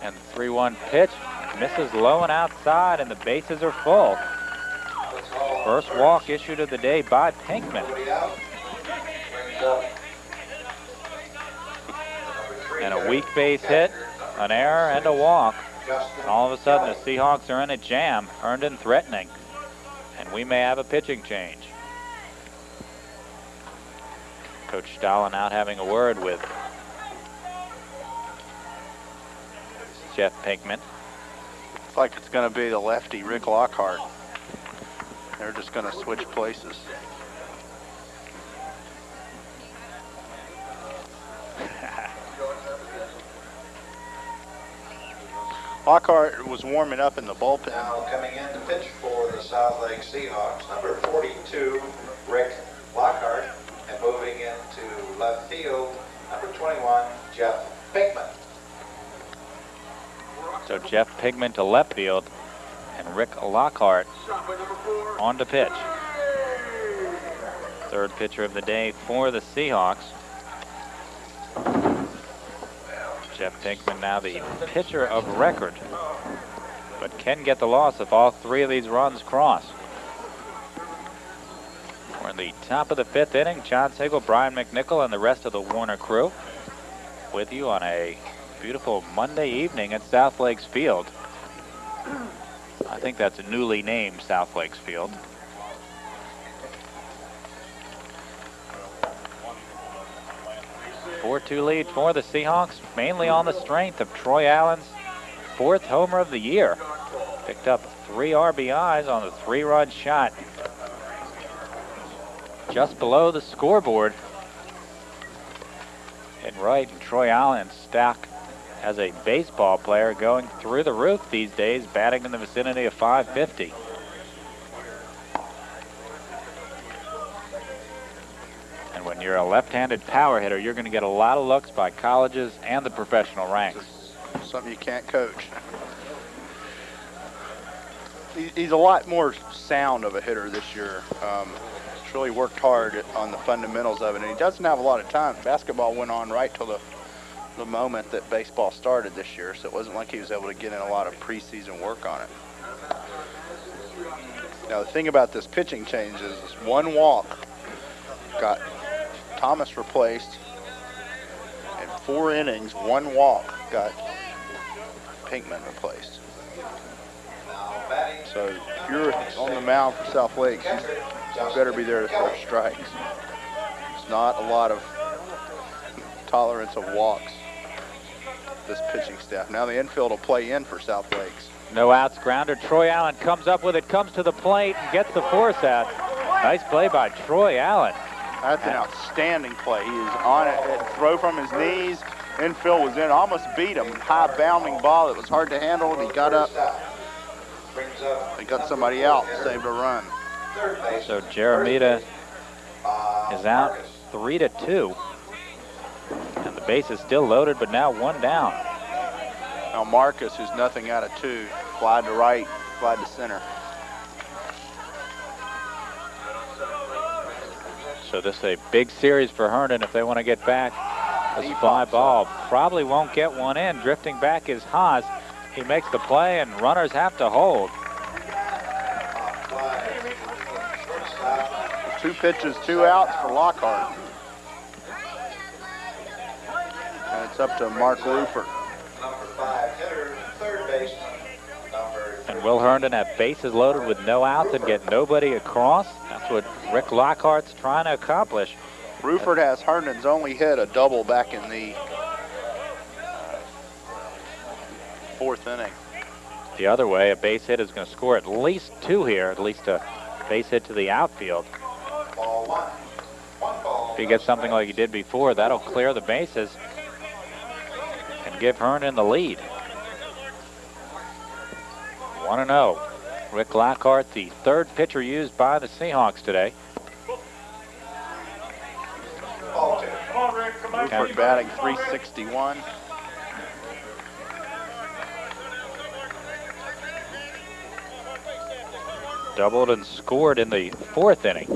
And the 3-1 pitch misses low and outside, and the bases are full. First walk issued of the day by Pinkman. And a weak base hit, an error, and a walk. And all of a sudden, the Seahawks are in a jam. Herndon threatening. And we may have a pitching change. Coach Stalin out having a word with Jeff Pinkman. Looks like it's going to be the lefty, Rick Lockhart. They're just going to switch places. Lockhart was warming up in the bullpen. Now coming in to pitch for the South Lake Seahawks, number 42, Rick Lockhart, and moving into left field, number 21, Jeff Pinkman. So Jeff Pinkman to left field, and Rick Lockhart on to pitch. Third pitcher of the day for the Seahawks. Jeff Pinkman now the pitcher of record, but can get the loss if all 3 of these runs cross. We're in the top of the 5th inning. John Sigel, Brian McNichol, and the rest of the Warner crew with you on a beautiful Monday evening at South Lakes Field. I think that's a newly named South Lakes Field. 4-2 lead for the Seahawks, mainly on the strength of Troy Allen's 4th homer of the year. Picked up 3 RBIs on the 3-run shot. Just below the scoreboard. And right, and Troy Allen's stock as a baseball player going through the roof these days, batting in the vicinity of 550. And when you're a left-handed power hitter, you're going to get a lot of looks by colleges and the professional ranks. Something you can't coach. He's a lot more sound of a hitter this year. He's really worked hard on the fundamentals of it, and he doesn't have a lot of time. Basketball went on right till the moment that baseball started this year, so it wasn't like he was able to get in a lot of preseason work on it. Now the thing about this pitching change is 1 walk got Thomas replaced. In 4 innings, 1 walk got Pinkman replaced. So if you're on the mound for South Lakes, you better be there to throw strikes. There's not a lot of tolerance of walks, this pitching staff. Now the infield will play in for South Lakes. No outs, grounder. Troy Allen comes up with it, comes to the plate, and gets the force out. Nice play by Troy Allen. That's an outstanding play. He is on it, throw from his knees. Infield was in, almost beat him. High bounding ball that was hard to handle, and he got up. He got somebody out, saved a run. So Jeremita is out 3-2. And the base is still loaded, but now 1 down. Now Marcus, who's nothing out of 2, fly to right, fly to center. So this is a big series for Herndon if they want to get back. This fly ball probably won't get one in. Drifting back is Haas. He makes the play, and runners have to hold. 2 pitches, 2 outs for Lockhart. And it's up to Mark Rufert. Number 5 hitter, third baseman, number And will Herndon have bases loaded with no outs and get nobody across? That's what Rick Lockhart's trying to accomplish. Rufert has Herndon's only hit a double back in the 4th inning. The other way, a base hit is going to score at least 2 here, at least a base hit to the outfield. ball 1. 1 ball. If he gets something like he did before, that'll clear the bases and give Herndon the lead. 1-0. Rick Lockhart, the 3rd pitcher used by the Seahawks today. Ball 2. Come on, Rick, come on. Rufert batting .361. Doubled and scored in the 4th inning.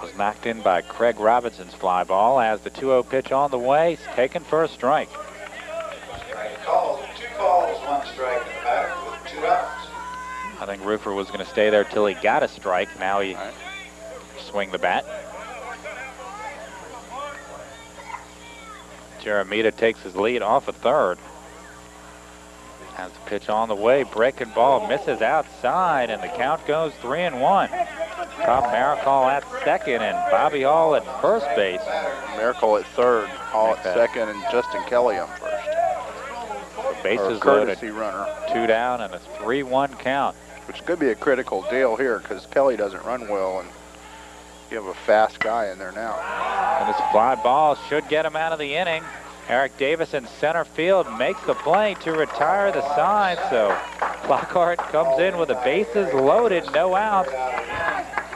Was knocked in by Craig Robinson's fly ball as the 2-0 pitch on the way, taken for a strike. Strike called. 2 balls, 1 strike in the batter with 2 outs. I think Rufert was going to stay there till he got a strike. Now he swing the bat. Jeremita takes his lead off of 3rd. Has the pitch on the way, breaking ball, misses outside, and the count goes 3-1. Tom Maricol at 2nd and Bobby Hall at first base. Miracle at 3rd, Hall at 2nd, and Justin Kelly on 1st. The bases Courtesy loaded, runner, 2 down and a 3-1 count. which could be a critical deal here because Kelly doesn't run well, and you have a fast guy in there now. And this fly ball should get him out of the inning. Eric Davis in center field makes the play to retire the side. So Lockhart comes in with the bases loaded, no outs.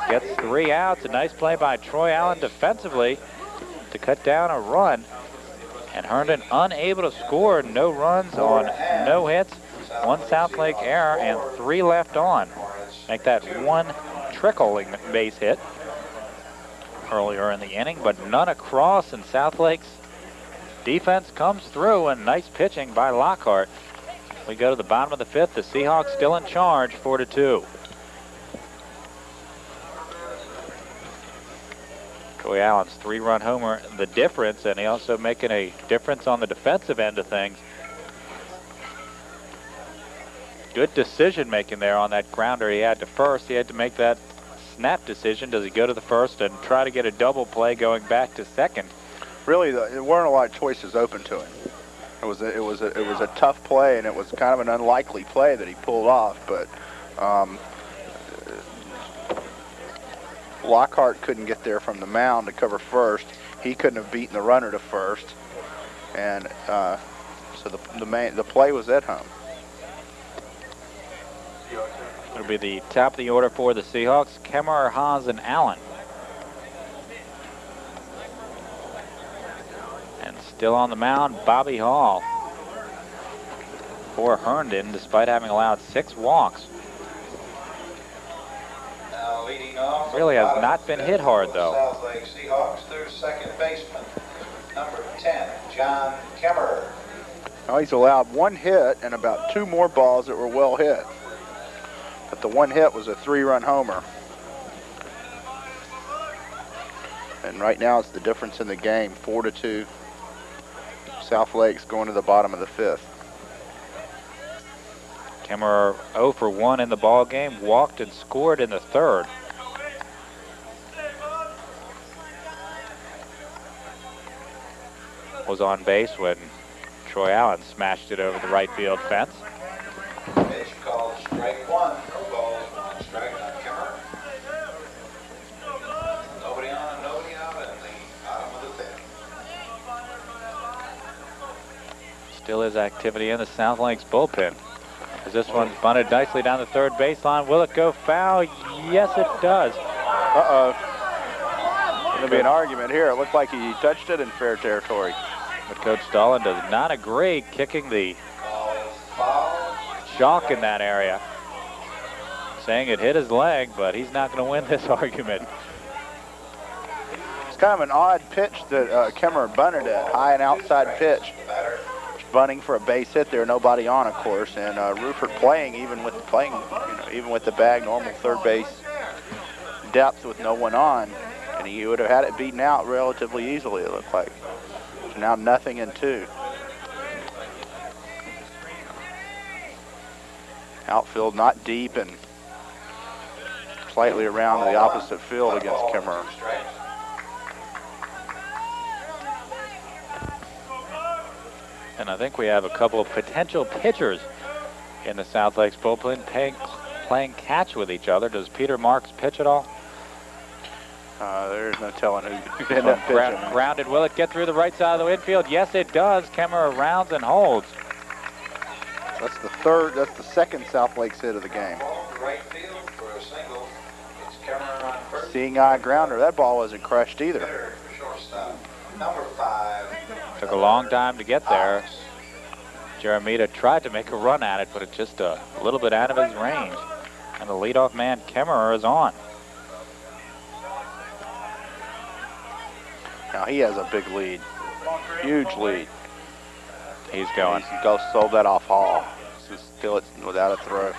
Gets 3 outs. A nice play by Troy Allen defensively to cut down a run. And Herndon unable to score. No runs on no hits. 1 South Lake error and 3 left on. Make that 1 trickling base hit earlier in the inning, but none across, and South Lake's defense comes through, and nice pitching by Lockhart. We go to the bottom of the 5th. The Seahawks still in charge, 4-2. Troy Allen's 3-run homer, the difference, and he also making a difference on the defensive end of things. Good decision making there on that grounder he had to first. He had to make that snap decision. Does he go to the first and try to get a double play going back to second? Really, there weren't a lot of choices open to him. It was a tough play, and it was kind of an unlikely play that he pulled off. But Lockhart couldn't get there from the mound to cover first. He couldn't have beaten the runner to first, and so the play was at home. It'll be the top of the order for the Seahawks: Kemmerer, Haas, and Allen. And still on the mound, Bobby Hall for Herndon, despite having allowed 6 walks. Now leading off. Really has not been hit hard, though. South Lake Seahawks, their second baseman, number 10, John Kemmerer. Now he's allowed 1 hit and about 2 more balls that were well hit. But the 1 hit was a 3-run homer. And right now it's the difference in the game, 4-2. South Lake's going to the bottom of the 5th. Kemmerer 0 for 1 in the ball game, walked and scored in the 3rd. Was on base when Troy Allen smashed it over the right field fence. Pitch called strike 1. No balls, 1 strike on Kemmerer. Nobody on and nobody out in the bottom of the 5th. Still is activity in the South Lakes bullpen. As this one bunted nicely down the 3rd baseline. Will it go foul? Yes, it does. Uh-oh. Going to be an argument here. It looked like he touched it in fair territory. But Coach Dahlin does not agree, kicking the Foul. chalk in that area, saying it hit his leg, but he's not going to win this argument. It's kind of an odd pitch that Kemmerer bunted at, high and outside pitch. Bunting for a base hit there, nobody on, of course, and Rupert playing even with the bag, normal 3rd base depth with no one on, and he would have had it beaten out relatively easily, it looked like. So now 0-2. Outfield not deep and slightly around the opposite field against Kemmerer. And I think we have a couple of potential pitchers in the South Lakes bullpen playing catch with each other. Does Peter Marks pitch at all? There's no telling who's going to pitch. Grounded. Will it get through the right side of the infield? Yes, it does. Kemmerer rounds and holds. That's the 2nd South Lakes hit of the game. Right field for a single. It's Kemmerer on first. Seeing eye grounder. That ball wasn't crushed either. Third for shortstop. Number 5. Took a long time to get there. Jeremita tried to make a run at it, but it's just a little bit out of his range. And the leadoff man, Kemmerer, is on. Now he has a big lead. Huge lead. He's going. He sold that off Hall. Still it's without a throw.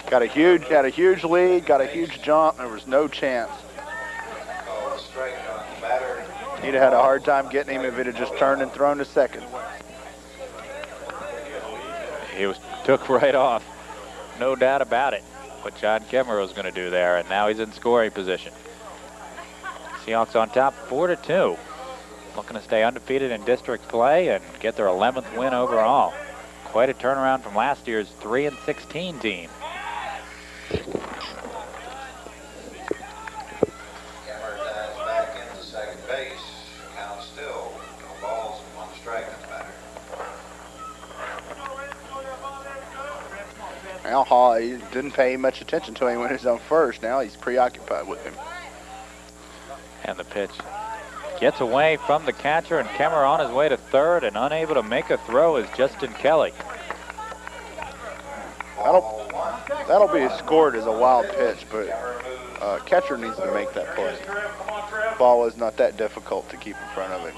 Had a huge lead, got a huge jump. There was no chance. Called strike on the batter. He'd have had a hard time getting him if it had just turned and thrown to second. He took right off. No doubt about it. What John Kemmerer was going to do there, and now he's in scoring position. Seahawks on top, 4-2. Looking to stay undefeated in district play and get their 11th win overall. Quite a turnaround from last year's 3-16 team. Kemmerer dives back into second base. Count still. No balls and 1 strike on the batter. Now Hall, he didn't pay much attention to him when he was on first. Now he's preoccupied with him. And the pitch gets away from the catcher, and Kemmerer on his way to 3rd and unable to make a throw is Justin Kelly. That'll be scored as a wild pitch, but catcher needs to make that play. Ball is not that difficult to keep in front of him.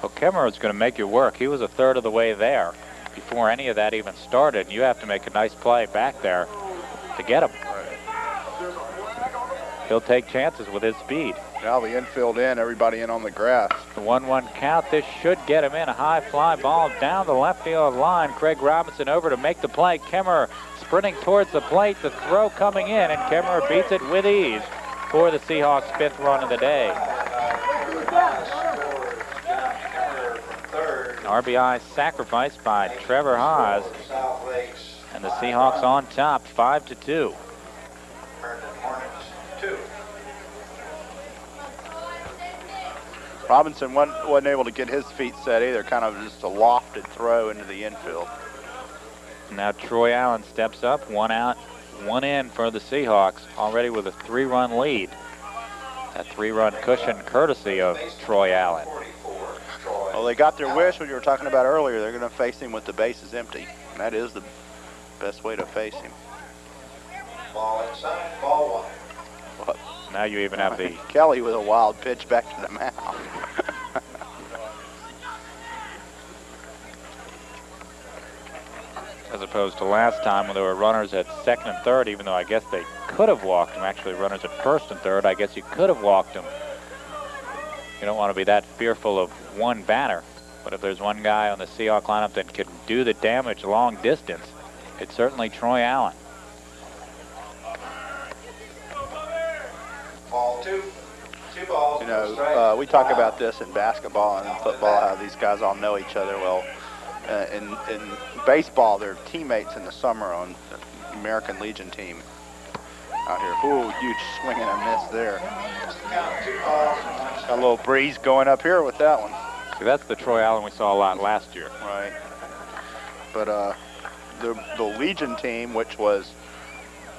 Well, Kemmerer is going to make you work. He was a 1/3 of the way there before any of that even started. You have to make a nice play back there to get him. he'll take chances with his speed. Now the infield in, everybody in on the grass. The 1-1 count. This should get him in. A high fly ball down the left field line. Craig Robinson over to make the play. Kemmerer sprinting towards the plate. The throw coming in, and Kemmerer beats it with ease for the Seahawks' 5th run of the day. RBI sacrifice by Trevor Haas, and the Seahawks on top, 5-2. Herndon Hornets 2. Robinson wasn't able to get his feet set either, kind of just a lofted throw into the infield. Now Troy Allen steps up, 1 out, 1 in for the Seahawks, already with a 3-run lead. That 3-run cushion courtesy of Troy Allen. Well, they got their wish, what you were talking about earlier. They're going to face him with the bases empty. And that is the best way to face him. Ball inside, ball 1. What? Now you even have the Kelly with a wild pitch back to the mound. as opposed to last time when there were runners at 2nd and 3rd, even though I guess they could have walked him. Actually, runners at 1st and 3rd, I guess you could have walked him. You don't want to be that fearful of one batter, but if there's one guy on the Seahawk lineup that can do the damage long distance, it's certainly Troy Allen. Ball 2. 2 balls. You know, we talk about this in basketball and in football, how these guys all know each other. Well, in baseball, they're teammates in the summer on the American Legion team out here. Ooh, huge swing and a miss there. Got a little breeze going up here with that one. See, that's the Troy Allen we saw a lot last year. Right. But the Legion team, which was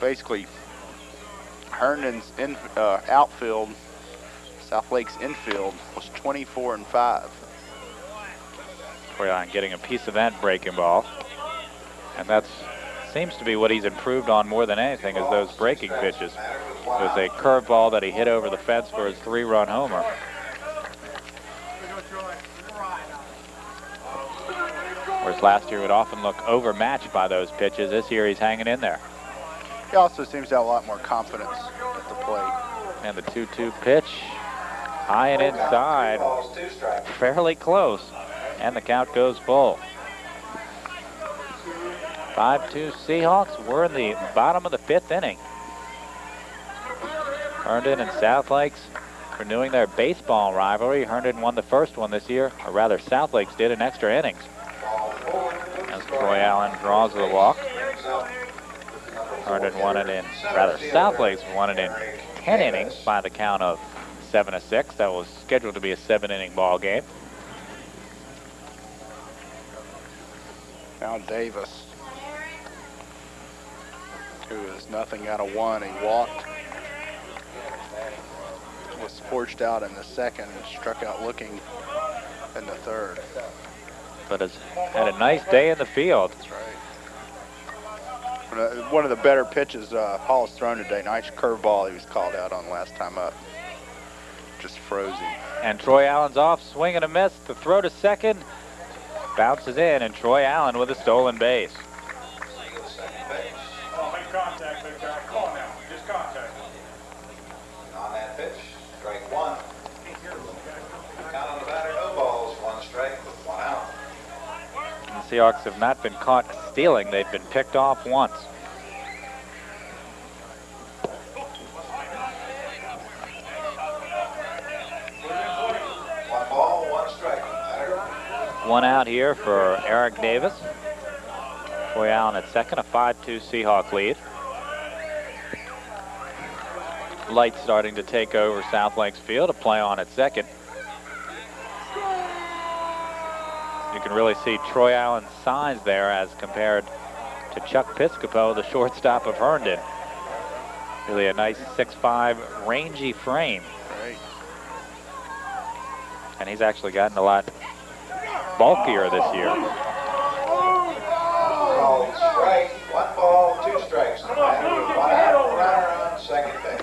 basically Herndon's outfield, South Lake's infield, was 24-5. Troy Allen getting a piece of that breaking ball, and that seems to be what he's improved on more than anything, is those breaking pitches. There's a curveball that he hit over the fence for his 3-run homer. Whereas last year would often look overmatched by those pitches. This year he's hanging in there. He also seems to have a lot more confidence at the plate. And the 2-2 pitch, high and inside, fairly close, and the count goes full. 5-2 Seahawks. We're in the bottom of the 5th inning. Herndon and South Lakes renewing their baseball rivalry. Herndon won the first one this year, or rather South Lakes did, in extra innings. As Troy Allen draws the walk. Herndon won it in, rather South Lakes won it in 10 innings by the count of 7-6. That was scheduled to be a 7-inning ball game. Now Davis, who is nothing out of 1. He walked, was forged out in the 2nd, and struck out looking in the 3rd. But has had a nice day in the field. That's right. One of the better pitches Hall has thrown today. Nice curveball he was called out on last time up. Just froze him. And Troy Allen's off, swing and a miss. The throw to 2nd bounces in, and Troy Allen with a stolen base. Oh, make contact, big guy. Come on now, just contact. On that pitch, strike 1. Count on the batter, no balls, 1 strike with 1 out. And the Seahawks have not been caught stealing. They've been picked off once. One ball, 1 strike. Batter. 1 out here for Eric Davis. Troy Allen at 2nd, a 5-2 Seahawk lead. Light starting to take over South Lakes Field. A play on at 2nd. You can really see Troy Allen's size there as compared to Chuck Piscopo, the shortstop of Herndon. Really a nice 6'5", rangy frame. Right. And he's actually gotten a lot bulkier this year. Called strike, 1 ball, 2 strikes. Batter with 1 out, runner on 2nd base.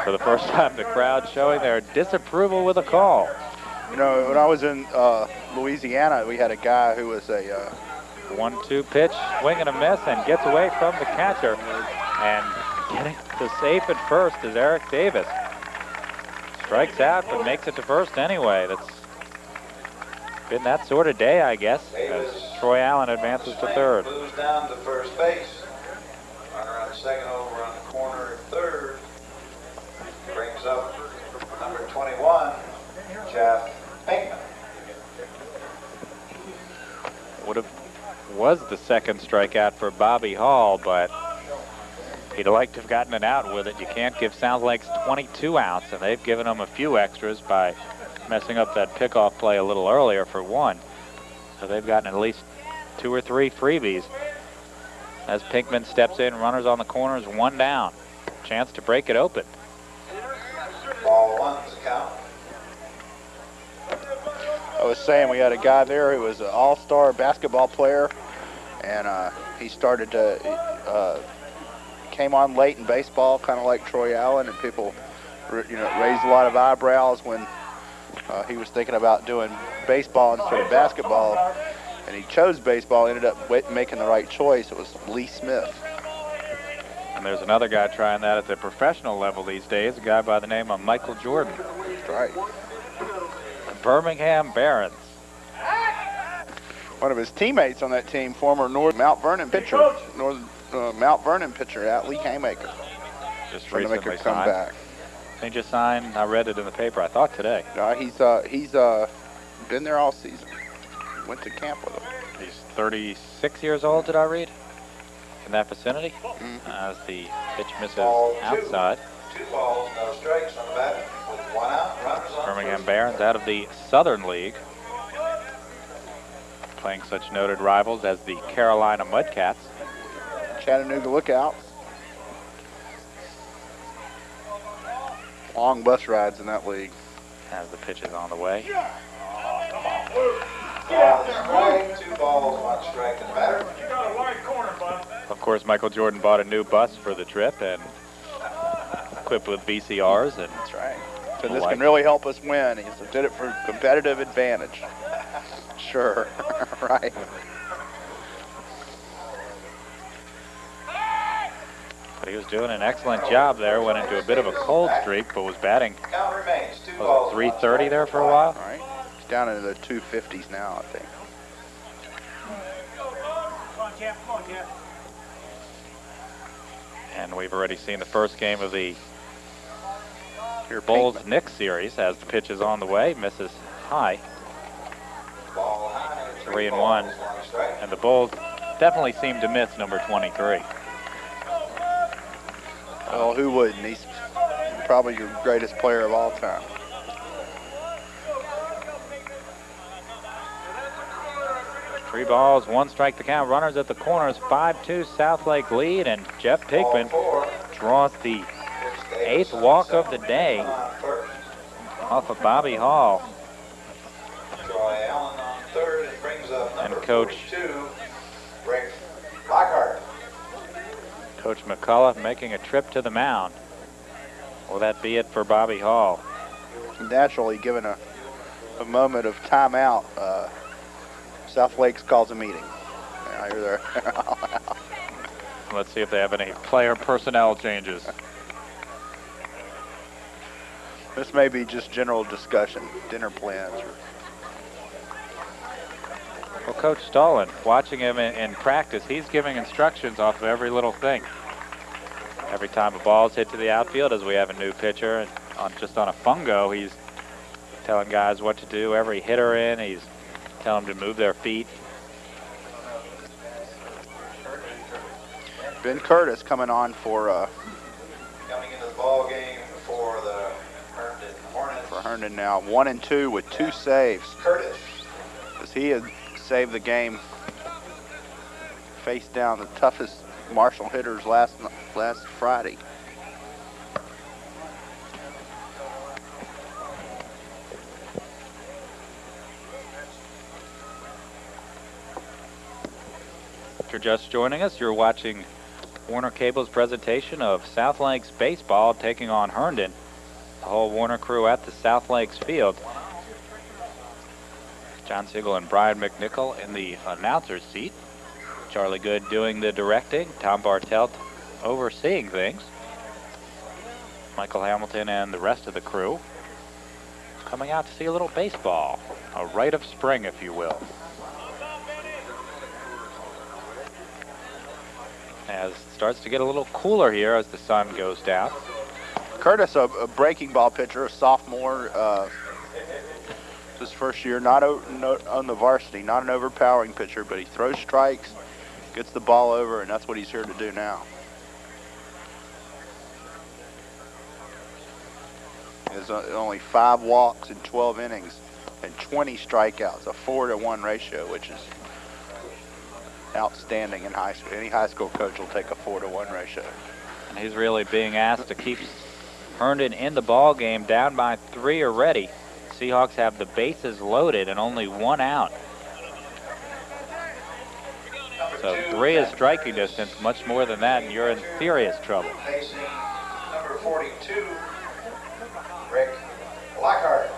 For the first time, the crowd showing their disapproval with a call. You know, when I was in Louisiana, we had a guy who was a 1-2 pitch, swing and a miss, and gets away from the catcher and Getting to safe at first is Eric Davis. Strikes out, but makes it to first anyway. That's been that sort of day, I guess, as Troy Allen advances to third. Moves down to first base. Runner on second over on the corner at third. Brings up number 21, Jeff Pinkman. Was the second strikeout for Bobby Hall, but he'd like to have gotten it out with it. You can't give South Lakes 22 outs, and they've given them a few extras by messing up that pickoff play a little earlier for one. So they've gotten at least 2 or 3 freebies. As Pinkman steps in, runners on the corners, 1 down. Chance to break it open. Ball 1's the count. I was saying we had a guy there who was an all-star basketball player, and he started to came on late in baseball, kind of like Troy Allen, and people, raised a lot of eyebrows when he was thinking about doing baseball instead of basketball, and he chose baseball. Ended up making the right choice. It was Lee Smith. And there's another guy trying that at the professional level these days, a guy by the name of Michael Jordan. That's right. Birmingham Barons. One of his teammates on that team, former Mount Vernon pitcher, Mount Vernon pitcher, Lee Haymaker. Just trying to make her come signed. back. He just signed. I read it in the paper. I thought today. No, he's been there all season. Went to camp with him. He's 36 years old. Did I read? In that vicinity. As the pitch misses outside. 2 balls, no strikes on the bat. With 1 out, runners on Birmingham first. Barons out of the Southern League, playing such noted rivals as the Carolina Mudcats. Chattanooga Lookouts. Long bus rides in that league. As the pitch is on the way. Ball strike, 2 balls, 1 strike and batter. You got a wide corner, bud. Of course, Michael Jordan bought a new bus for the trip and equipped with VCRs. And That's right. So this can really help us win. He did it for competitive advantage. Sure. Right. But he was doing an excellent job there. Went into a bit of a cold streak, but was batting. Count remains 2 Was balls. it 330 there for a while? All right. He's down into the 250s now, I think. Come on, Cap. Come on, Cap. And we've already seen the first game of the Here, Bulls-Knicks series as the pitch is on the way. Misses high. Ball high, 3 and 1. balls, 1 strike. And the Bulls definitely seem to miss number 23. Well, who wouldn't? He's probably your greatest player of all time. Three balls, 1 strike to count. Runners at the corners, 5-2 Southlake lead, and Jeff Pinkman Ball 4. draws the Pitch 8th walk of the day on first. off of Bobby Hall. Troy Allen on third and brings up number Coach 42, Rick Lockhart. Coach McCullough making a trip to the mound. Will that be it for Bobby Hall? Naturally, given a moment of timeout, South Lakes calls a meeting. Yeah, you're there. Let's see if they have any player personnel changes. This may be just general discussion, dinner plans. Well, Coach Stallin, watching him in practice, he's giving instructions off of every little thing. Every time a ball's hit to the outfield, as we have a new pitcher, and just on a fungo, he's telling guys what to do. Every hitter in, he's telling them to move their feet. Ben Curtis coming on for Coming into the ball game for the Herndon Hornets. Herndon now, 1 and 2 with 2 saves. Curtis. As he had saved the game, faced down the toughest Marshall hitters last Friday. If you're just joining us, you're watching Warner Cable's presentation of South Lakes baseball taking on Herndon. The whole Warner crew at the South Lakes field. John Siegel and Brian McNichol in the announcer's seat. Charlie Good doing the directing. Tom Bartelt overseeing things. Michael Hamilton and the rest of the crew coming out to see a little baseball. A rite of spring, if you will. As it starts to get a little cooler here as the sun goes down. Curtis, a breaking ball pitcher, a sophomore, his first year, not on the varsity, not an overpowering pitcher, but he throws strikes, gets the ball over, and that's what he's here to do now. There's only 5 walks in 12 innings and 20 strikeouts, a 4-to-1 ratio, which is outstanding in high school. Any high school coach will take a 4-to-1 ratio. And he's really being asked to keep Herndon in the ball game, down by 3 already. Seahawks have the bases loaded and only 1 out. So 3 is striking distance, much more than that, and you're in serious trouble. Facing number 42, Rick Lockhart.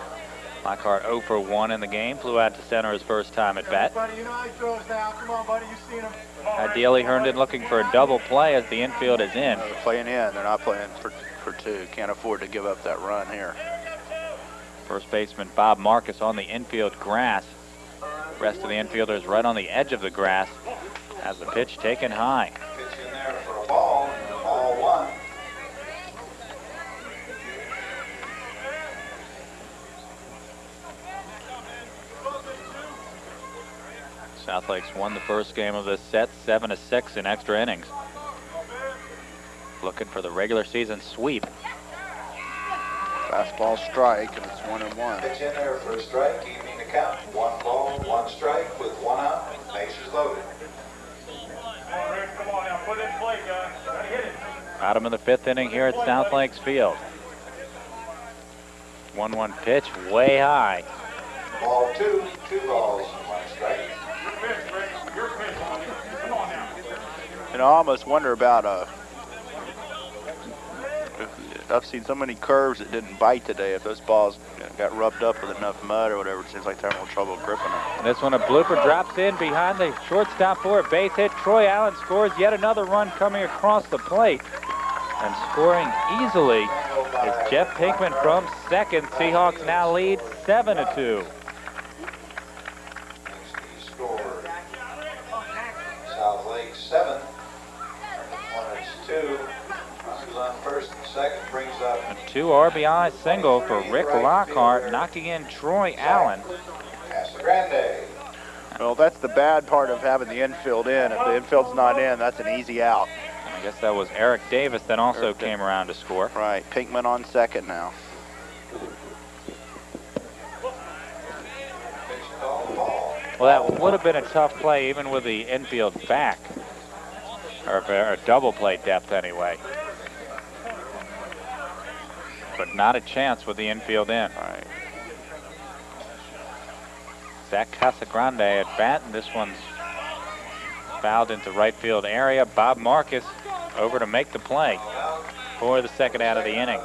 Lockhart 0 for 1 in the game, flew out to center his first time at bat. Buddy, you know how he throws now. Come on, buddy, you've seen him. Ideally, Herndon looking for a double play as the infield is in. They're playing in. They're not playing for 2. Can't afford to give up that run here. First baseman Bob Marcus on the infield grass. Rest of the infielders right on the edge of the grass as the pitch taken high. Pitch in there for a ball 1. Southlakes won the first game of this set, 7-6 in extra innings. Looking for the regular season sweep. Fastball strike, and it's 1-1. Pitch in there for a strike, evening the count. 1 ball, 1 strike with 1 out, bases loaded. Come on, Rick, come on now. Put it in play, guys. Gotta hit it. Bottom of the 5th inning here at Southlakes Field. 1-1 pitch, way high. Ball 2, 2 balls, 1 strike. Your pitch, Rick. Your pitch, buddy. Come on now. You know, I almost wonder about I've seen so many curves that didn't bite today. If those balls got rubbed up with enough mud or whatever, it seems like they're having a little trouble gripping them. This one, a blooper drops in behind the shortstop for a base hit. Troy Allen scores yet another run coming across the plate. And scoring easily is Jeff Pinkman from second. Seahawks now lead 7-2. Next score, Southlake 7, Hornets 2. Runners on first and second brings up A 2 RBI single for Rick Lockhart, knocking in Troy Allen. Casa Grande. Well, that's the bad part of having the infield in. If the infield's not in, that's an easy out. I guess that was Eric Davis that also came around to score. Right, Pinkman on second now. Pitch called ball. Well, that would have been a tough play even with the infield back, or a double play depth anyway. But not a chance with the infield in. Right. Zach Casagrande at bat, and this one's fouled into right field area. Bob Marcus over to make the play for the second out of the inning.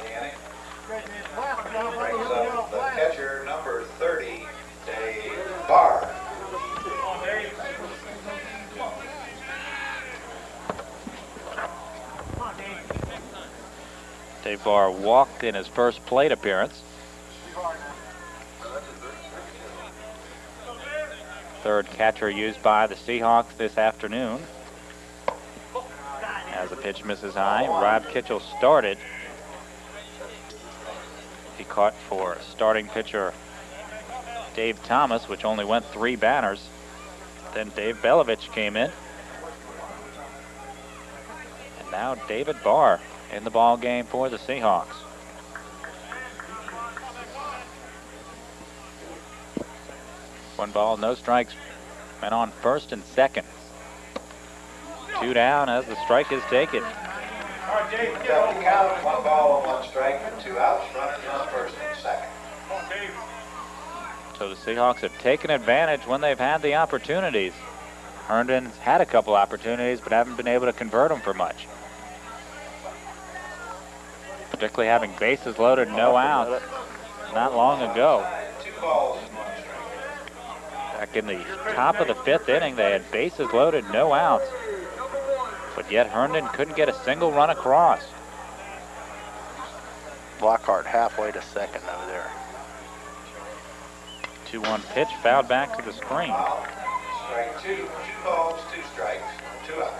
Brings up the catcher, number 30, Dave Barr. Come on, Dave. Dave Barr walked in his first plate appearance. Third catcher used by the Seahawks this afternoon. As the pitch misses high, Rob Kitchell started. He caught for starting pitcher Dave Thomas, which only went 3 batters. Then Dave Belovich came in. And now David Barr in the ball game for the Seahawks. One ball, no strikes. Men on first and second. 2 down as the strike is taken. All right, Dave, get Double over. count, 1 ball, 1 strike, 2 outs. Runners on first and second. Come on, Dave. So the Seahawks have taken advantage when they've had the opportunities. Herndon's had a couple opportunities, but haven't been able to convert them for much. Particularly having bases loaded, no outs, not long ago. 2 balls, 1 strike. Back in the top of the 5th inning, they had bases loaded, no outs. But yet Herndon couldn't get a single run across. Lockhart halfway to second over there. 2-1 pitch, fouled back to the screen. Strike two, 2 balls, 2 strikes, 2 out.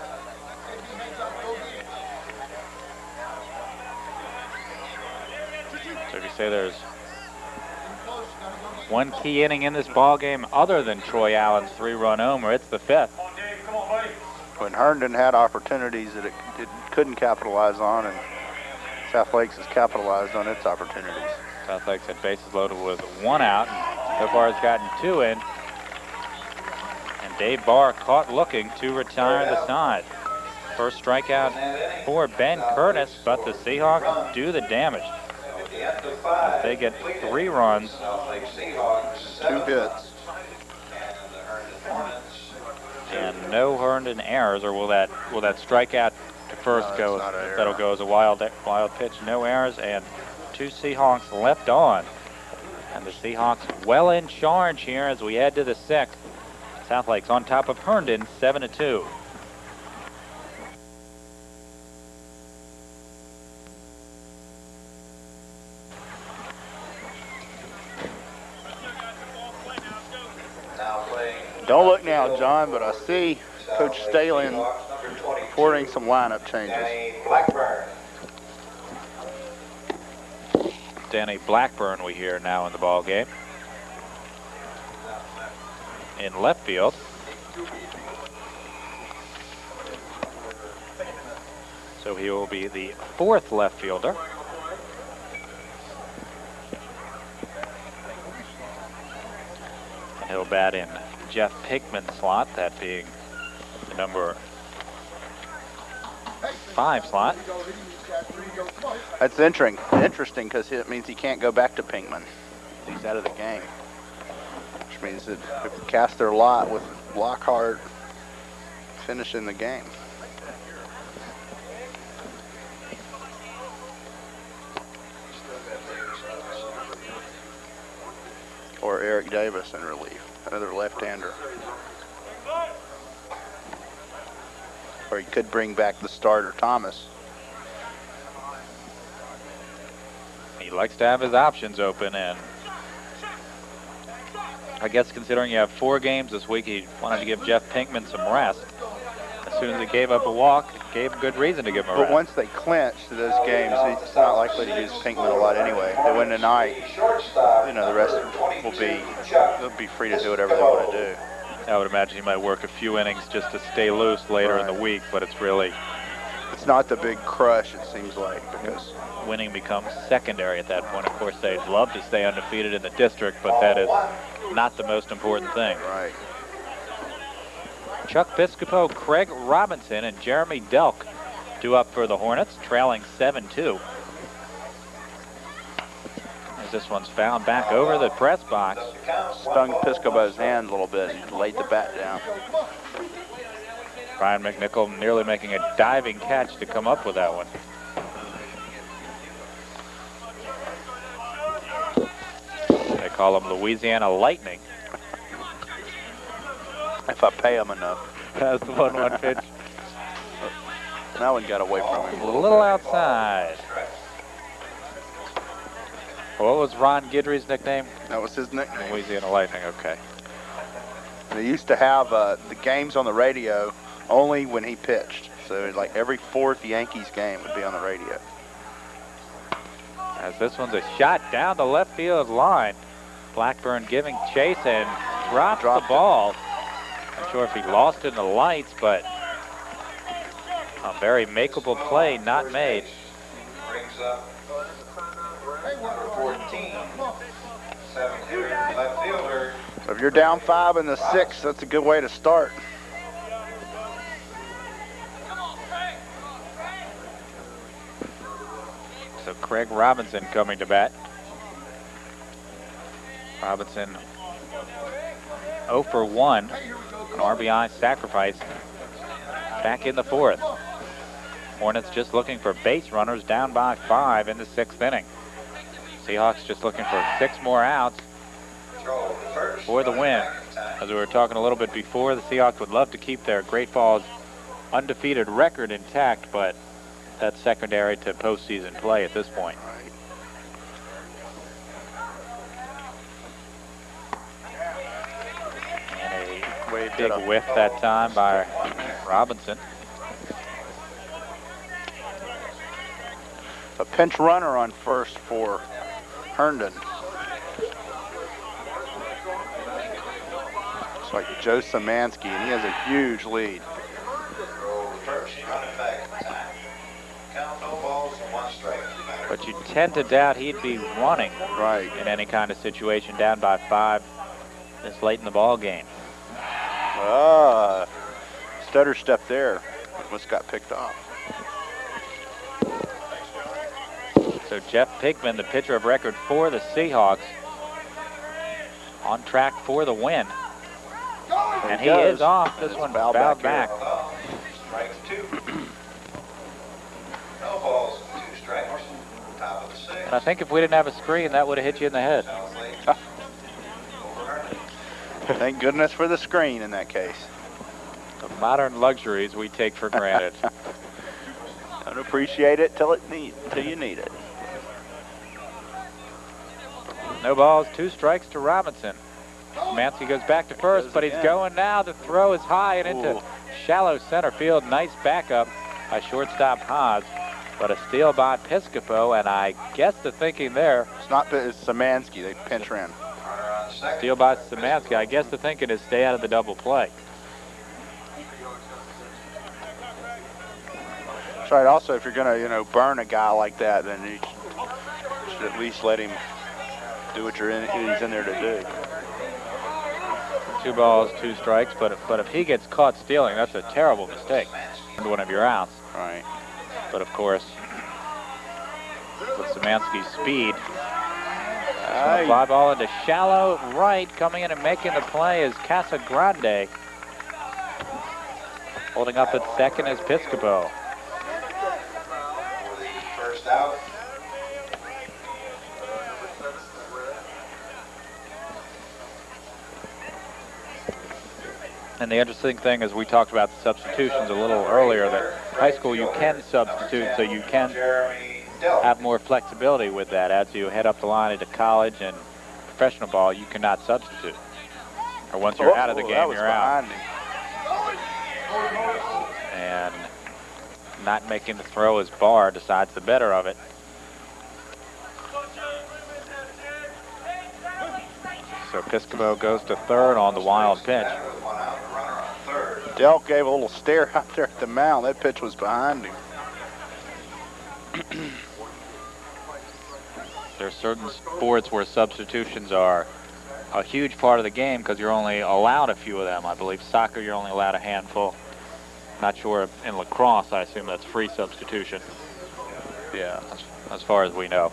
So if you say there's one key inning in this ball game other than Troy Allen's 3-run homer, it's the 5th. When Herndon had opportunities that it couldn't capitalize on, and South Lakes has capitalized on its opportunities. South Lakes had bases loaded with 1 out, and so far has gotten 2 in. And Dave Barr caught looking to retire the side. First strikeout for Ben Curtis, but the Seahawks do the damage. As they get 3 runs. 2 hits. And no Herndon errors, or will that strikeout to first go? That'll go as a wild pitch. No errors, and 2 Seahawks left on. And the Seahawks well in charge here as we head to the 6th. South Lakes on top of Herndon, 7-2. Don't look now, John, but I see Coach Stalin reporting some lineup changes. Danny Blackburn we hear now in the ball game. In left field. So he will be the 4th left fielder. And he'll bat in Jeff Pinkman's slot, that being the number 5 slot. That's interesting because it means he can't go back to Pinkman. He's out of the game. Which means that if they cast their lot with Lockhart finishing the game. Or Eric Davis in relief, another left-hander. Or he could bring back the starter, Thomas. He likes to have his options open, and I guess considering you have 4 games this week, he wanted to give Jeff Pinkman some rest. As soon as he gave up a walk, it gave good reason to give him a rest. But once they clinch to those games, it's not likely to use Pinkman a lot anyway. If they win tonight, you know, the rest they'll be free to do whatever they want to do. I would imagine he might work a few innings just to stay loose later in the week, but it's not the big crush, it seems like, because winning becomes secondary at that point. Of course, they'd love to stay undefeated in the district, but that is not the most important thing. Right. Chuck Piscopo, Craig Robinson, and Jeremy Delk due up for the Hornets, trailing 7-2. As this one's fouled back over the press box. Stung Piscopo's hand a little bit. He laid the bat down. Brian McNichol nearly making a diving catch to come up with that one. They call them Louisiana Lightning. If I pay him enough. That's the 1-1 pitch. That one got away from him. A little outside. What was Ron Guidry's nickname? That was his nickname. Louisiana Lightning, okay. They used to have the games on the radio only when he pitched. So like every 4th Yankees game would be on the radio. As this one's a shot down the left field line. Blackburn giving chase and dropped the ball. Not sure if he lost it in the lights, but a very makeable play not made. Brings up number 14, 7-hitter, left fielder. So if you're down 5 in the 6th, that's a good way to start. So Craig Robinson coming to bat. Robinson 0 for 1, an RBI sacrifice back in the 4th. Hornets just looking for base runners, down by 5 in the 6th inning. Seahawks just looking for 6 more outs for the win. As we were talking a little bit before, the Seahawks would love to keep their Great Falls undefeated record intact, but that's secondary to postseason play at this point. Wade Big did a whiff that time by Robinson. A pinch runner on first for Herndon. It's like Joe Szymanski, and he has a huge lead. Roll the first, running back at the time. Count no balls and 1 strike. But you tend to doubt he'd be running Right. in any kind of situation down by 5 this late in the ball game. Stutter step there. Almost got picked off. So Jeff Pigman, the pitcher of record for the Seahawks, on track for the win. And he is off. This one fouled back. Strike 2. No balls and 2 strikes. Top of the 6th. And I think if we didn't have a screen, that would have hit you in the head. South Lake over Herndon. Thank goodness for the screen in that case. The modern luxuries we take for granted. Don't appreciate it till you need it. No balls, 2 strikes to Robinson. Szymanski goes back to first, but he's going now. The throw is high and into shallow center field. Nice backup by shortstop Haas, but a steal by Piscopo, and I guess the thinking there. It's Szymanski. They pinch ran. Runner on second. Steal by Szymanski. I guess the thinking is stay out of the double play. That's right. Also, if you're gonna, burn a guy like that, then you should at least let him do what he's in there to do. 2 balls, 2 strikes, but if he gets caught stealing, that's a terrible mistake. One of your outs. Right. But of course, with Szymanski's speed, fly ball into shallow right. Coming in and making the play is Casagrande. Holding up at second is Piscopo. For the first out. And the interesting thing is we talked about the substitutions a little earlier, that high school you can substitute, so you can have more flexibility with that. As you head up the line into college and professional ball, you cannot substitute. Or once you're out of the game, you're out. And not making the throw as Barr decides the better of it. So Piscopo goes to third on the wild pitch. Delk gave a little stare out there at the mound. That pitch was behind him. There are certain sports where substitutions are a huge part of the game because you're only allowed a few of them. I believe soccer, you're only allowed a handful. Not sure if in lacrosse, I assume that's free substitution. Yeah. As far as we know.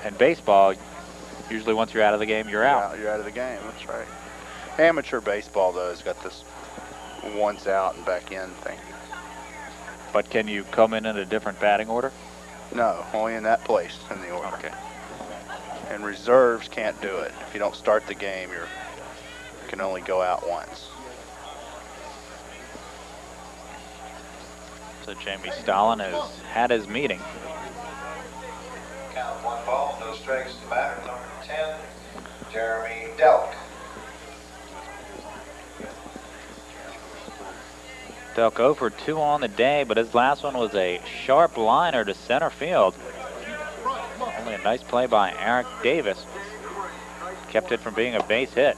And baseball, usually once you're out of the game, you're out. You're out of the game, that's right. Amateur baseball, though, has got this once out and back in thing. But can you come in a different batting order? No, only in that place in the order. Okay. And reserves can't do it. If you don't start the game, you can only go out once. So Jamie Stalin has had his meeting. Count 1 ball, no strikes to batter, number 10, Jeremy Delk. Delk 0 for 2 on the day, but his last one was a sharp liner to center field. Only a nice play by Eric Davis. Kept it from being a base hit.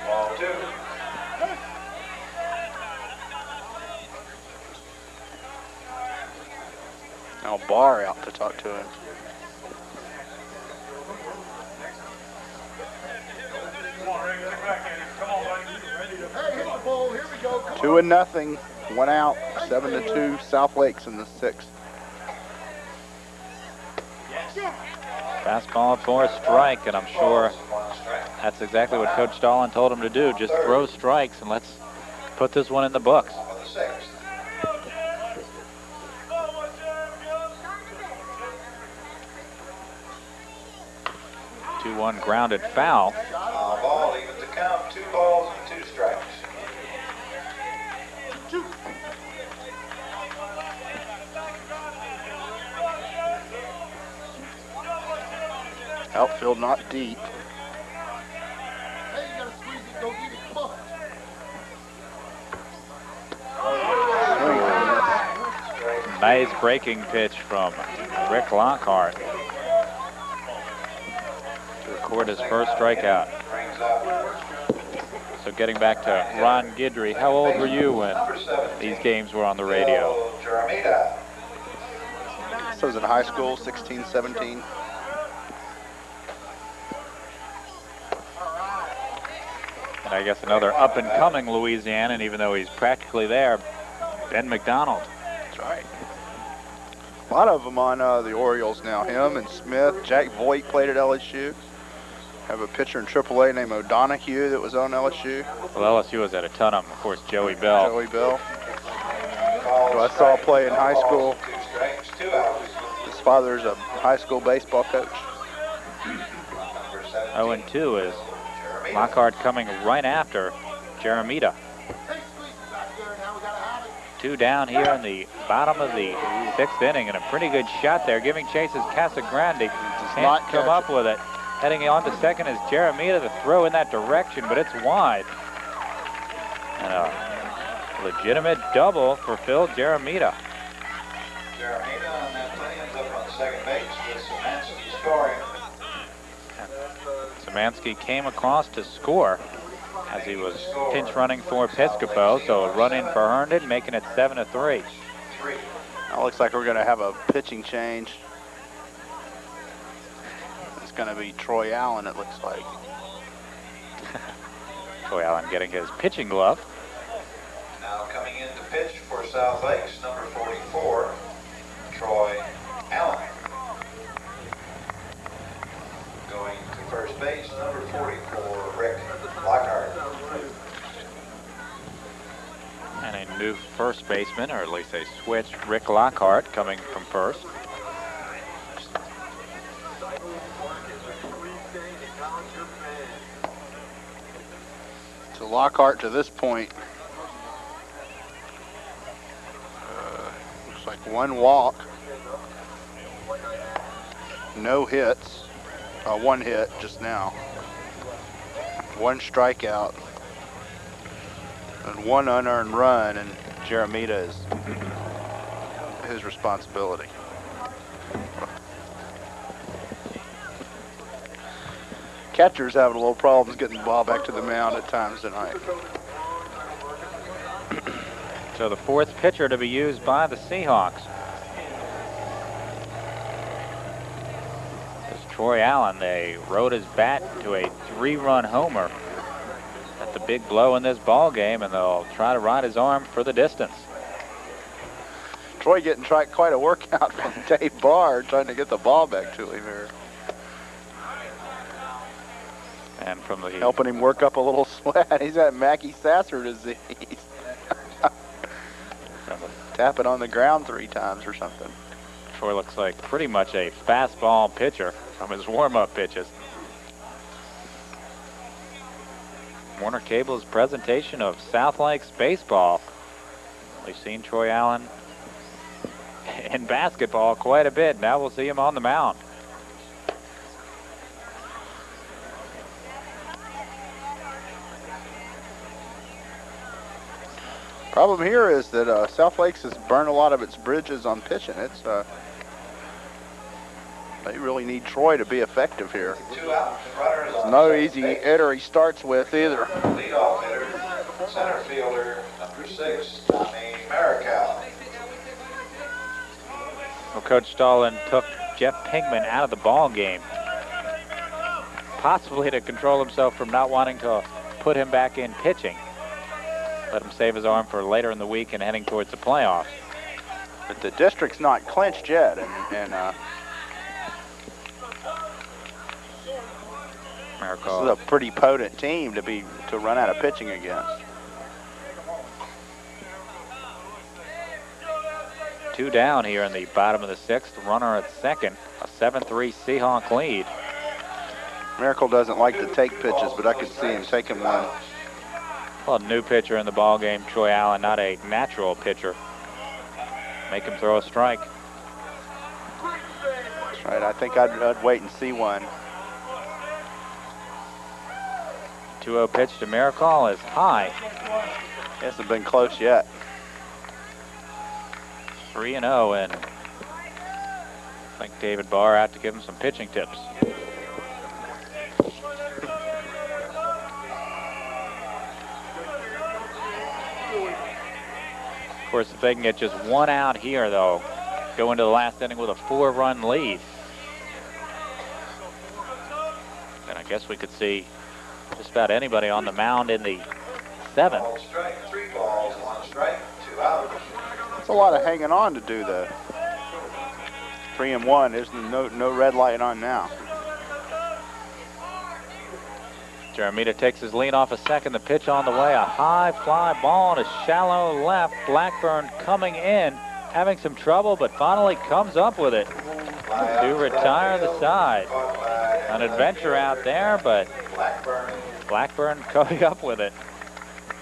Ball 2. Now Barr out to talk to him. Come on, Rick, get back in. Come on, buddy. Hey, hit the ball. Here we go. 2-0, 1 out, 7-2, South Lakes in the 6th. Fastball for a strike, and I'm sure that's exactly what Coach Stalin told him to do. Just throw strikes, and let's put this one in the books. For the 6th. 2-1 grounded foul. Foul ball, even to count, 2 balls and 2 strikes. Outfield not deep. Hey, you gotta squeeze it. Go get it. Come on. Nice breaking pitch from Rick Lockhart to record his first strikeout. So getting back to Ron Guidry, how old were you when these games were on the radio? So I was in high school, 16, 17. And I guess another up-and-coming Louisianan, even though he's practically there, Ben McDonald. That's right. A lot of them on the Orioles now. Him and Smith. Jack Voigt played at LSU. Have a pitcher in AAA named O'Donohue that was on LSU. Well, LSU has had a ton of them. Of course, Joey Bell. Joey Bell. Who I saw play in high school. His father's a high school baseball coach. 0-2 is Lockhart coming right after Jeremita. 2 down here in the bottom of the 6th inning, and a pretty good shot there, giving chase is Casagrande. Can't come up with it. Heading on to second is Jeremita. The throw in that direction, but it's wide. And a legitimate double for Phil Jeremita. Jeremita on that play ends up on second base with Szymanski scoring. Szymanski came across to score as he was pinch running for Piscopo, so a run in for Herndon, making it 7-3. Now looks like we're going to have a pitching change. It's going to be Troy Allen, it looks like. Troy Allen getting his pitching glove. Now coming in to pitch for South Lakes, number 44, Troy Allen. Going to first base, number 44, Rick Lockhart. And a new first baseman, or at least a switch, Rick Lockhart coming from first. So Lockhart to this point, looks like 1 walk, no hits, 1 hit just now, 1 strikeout, and 1 unearned run, and Jeremita is his responsibility. Catcher's having a little problems getting the ball back to the mound at times tonight. So the 4th pitcher to be used by the Seahawks is Troy Allen. They rode his bat to a 3-run homer at the big blow in this ball game, and they'll try to ride his arm for the distance. Troy getting quite a workout from Dave Barr trying to get the ball back to him here. And from the helping him work up a little sweat. He's got Mackey Sasser disease. Tap it on the ground 3 times or something. Troy looks like pretty much a fastball pitcher from his warm-up pitches. Warner Cable's presentation of South Lakes baseball. We've seen Troy Allen in basketball quite a bit. Now we'll see him on the mound. Problem here is that South Lakes has burned a lot of its bridges on pitching. It's they really need Troy to be effective here. 2 out, runners on No second easy base. hitter he starts with either. Leadoff hitter, center fielder, number 6, Tommy Marical. Well, Coach Stalin took Jeff Pigman out of the ball game, possibly to control himself from not wanting to put him back in pitching. Let him save his arm for later in the week and heading towards the playoffs. But the district's not clinched yet, and this is a pretty potent team to run out of pitching against. 2 down here in the bottom of the 6th. Runner at second. A 7-3 Seahawk lead. Miracle doesn't like to take pitches, but I could see him taking one. Well, a new pitcher in the ball game, Troy Allen, not a natural pitcher. Make him throw a strike. That's right. I think I'd wait and see one. 2-0 pitch to Miracle is high. Hasn't been close yet. 3-0, and I think David Barr out to give him some pitching tips. Of course, if they can get just one out here, though, go into the last inning with a 4-run lead, then I guess we could see just about anybody on the mound in the 7th. 3 balls, 1 strike, 2 out. It's a lot of hanging on to do, though. 3-1. There's no red light on now. Jeremita takes his lead off a second. The pitch on the way. A high fly ball and a shallow left. Blackburn coming in, having some trouble, but finally comes up with it to retire the side. An adventure out there, but Blackburn coming up with it.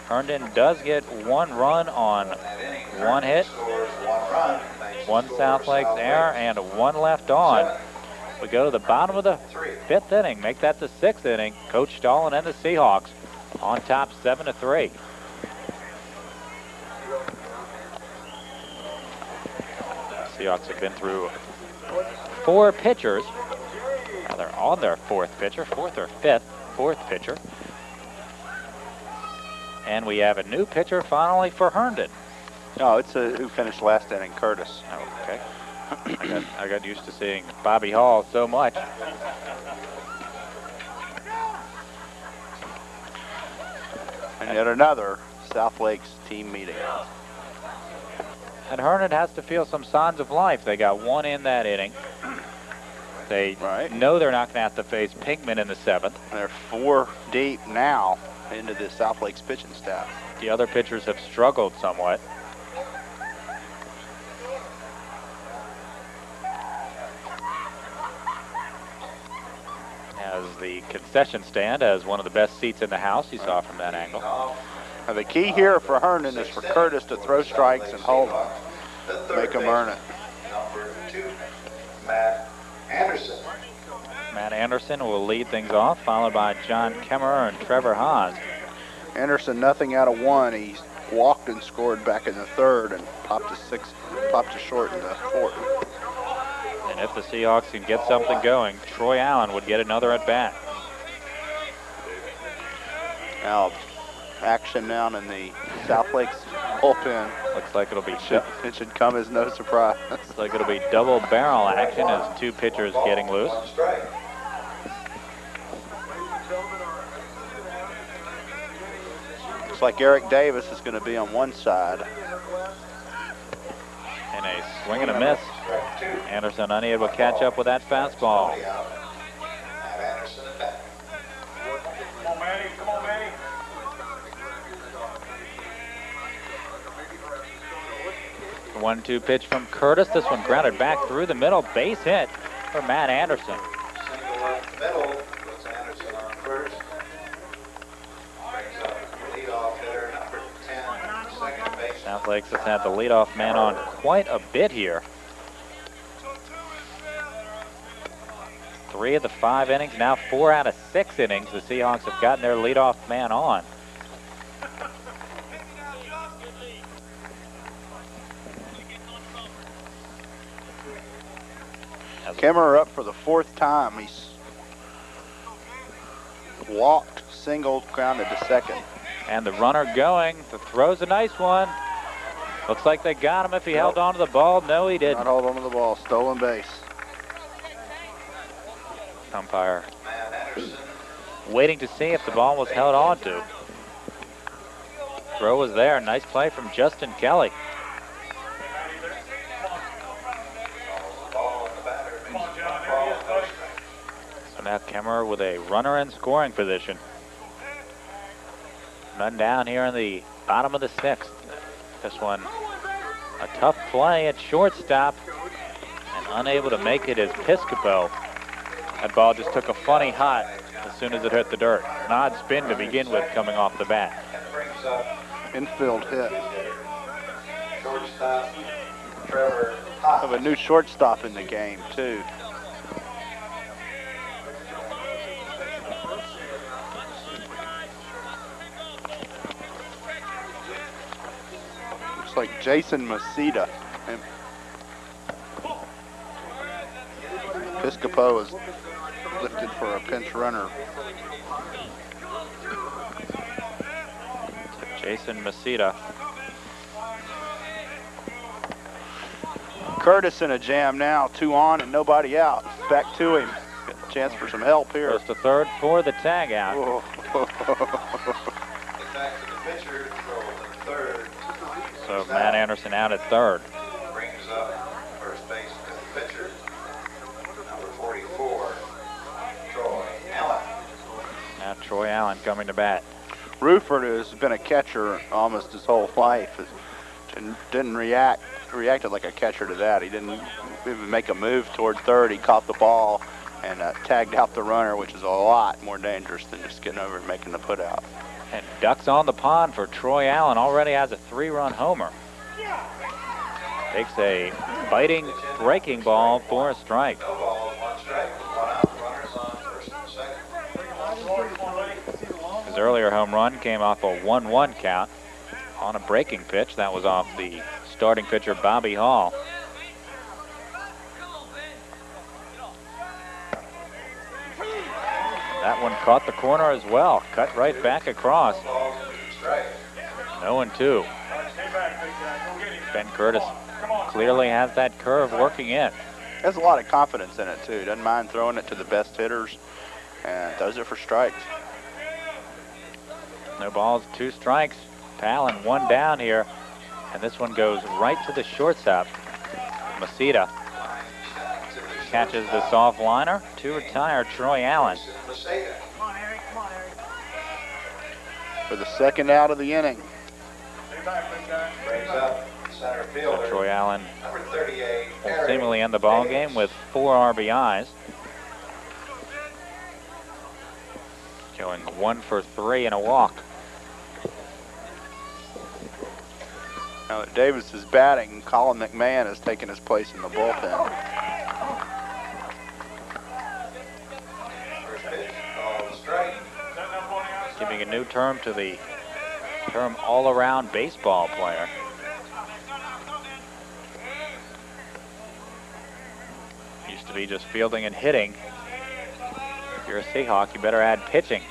Herndon does get 1 run on 1 hit, 1 South Lakes error, and 1 left on. We go to the bottom of the 5th inning, make that the 6th inning. Coach Stalin and the Seahawks on top 7-3. Seahawks have been through 4 pitchers. Now they're on their 4th pitcher, 4th or 5th, 4th pitcher. And we have a new pitcher finally for Herndon. No, it's who finished last inning, Curtis. Oh, okay. I got used to seeing Bobby Hall so much. And yet another South Lakes team meeting. And Herndon has to feel some signs of life. They got 1 in that inning. They know they're not going to have to face Pinkman in the 7th. They're 4 deep now into the South Lakes pitching staff. The other pitchers have struggled somewhat. As the concession stand has one of the best seats in the house, you saw from that angle. Now the key here for Herndon is for Curtis to throw strikes and hold them. Make them earn it. Number 2, Matt Anderson. Matt Anderson will lead things off, followed by John Kemmerer and Trevor Haas. Anderson nothing out of 1. He walked and scored back in the 3rd and popped to short in the 4th. And if the Seahawks can get something going, Troy Allen would get another at bat. Now action down in the South Lakes bullpen. Looks like it'll be It should come as no surprise. looks like it'll be double barrel action as 2 pitchers getting loose. 1 strike. Looks like Eric Davis is going to be on one side. And a swing and a miss. Anderson unable to catch up with that fastball. Matt Anderson at bat. Come on, Manny. Come on, Manny. The 1-2 pitch from Curtis. This one grounded back through the middle. Base hit for Matt Anderson. Single left middle, puts Anderson on first. Brings up leadoff hitter number 10, second base. South Lakes has had the leadoff man on quite a bit here. 3 of the 5 innings, now 4 out of 6 innings, the Seahawks have gotten their leadoff man on. Kemmerer up for the 4th time. He's walked, singled, grounded to second. And the runner going. The throw's a nice one. Looks like they got him if he held on to the ball. No, he didn't. Not hold on to the ball. Stolen base. Umpire Matt Anderson. waiting to see if the ball was held on to. Throw was there. Nice play from Justin Kelly. Ball on the batter. Come on, John. There he is, buddy. So now Kemmerer with a runner in scoring position. None down here in the bottom of the 6th. This one a tough play at shortstop and unable to make it is Piscopo. That ball just took a funny hot as soon as it hit the dirt. An odd spin to begin with coming off the bat. And brings up Infield hit. shortstop Trevor Have a new shortstop in the game, too. Looks like Jason Masita. Piscopo is lifted for a pinch runner. Jason Masita. Curtis in a jam now, 2 on and nobody out. Back to him. Got a chance for some help here. Goes to third for the tag out. Whoa. Back to the pitcher, throw to third. So Matt Anderson out at third. Brings up first base to the pitcher, number 44, Troy Allen. Now Troy Allen coming to bat. Ruford has been a catcher almost his whole life. Reacted like a catcher to that. He didn't even make a move toward third. He caught the ball and tagged out the runner, which is a lot more dangerous than just getting over and making the put out. And ducks on the pond for Troy Allen. Already has a 3-run homer. Takes a biting, breaking ball for a strike. No balls, 1 strike, 1 out. Runners on first and second. His earlier home run came off a 1-1 count on a breaking pitch. That was off the starting pitcher Bobby Hall. That one caught the corner as well. Cut right back across. 0-2. Ben Curtis clearly has that curve working in. Has a lot of confidence in it too. Doesn't mind throwing it to the best hitters and does it for strikes. No balls, 2 strikes. Palin 1 down here. And this one goes right to the shortstop. Masita catches the soft liner to retire Troy Allen. For the second out of the inning. Brings up center fielder, So Troy Allen number 38, will seemingly end the ball game with 4 RBIs. Going 1 for 3 and a walk. Now that Davis is batting, Colin McMahon has taken his place in the bullpen. First pitch, called strike. Giving a new term to the term all-around baseball player. Used to be just fielding and hitting. If you're a Seahawk, you better add pitching.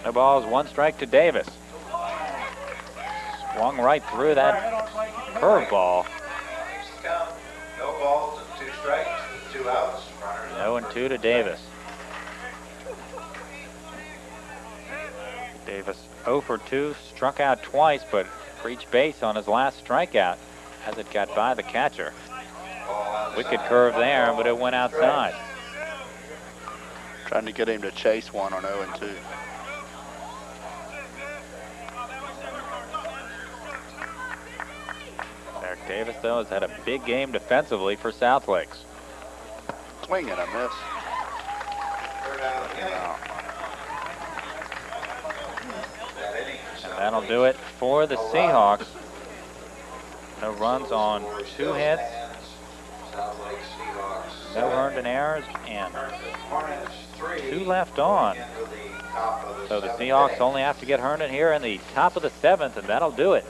No balls, 1 strike to Davis. Swung right through that curveball. Count, no balls and 2 strikes, 2 outs. Runners on 0-2 to Davis. Davis 0 for 2, struck out twice, but reached base on his last strikeout as it got by the catcher. Wicked curve there, but it went outside. Trying to get him to chase one on 0-2. Eric Davis, though, has had a big game defensively for South Lakes. Swing and a miss. third out of the inning. Wow. That inning, And that'll do it for the Seahawks. No runs on 2 hits, South Lake Seahawks. no Herndon errors, and Hornets 3. 2 left on. Into the top of the So the 7th Seahawks inning. only have to get Herndon here in the top of the 7th, and that'll do it.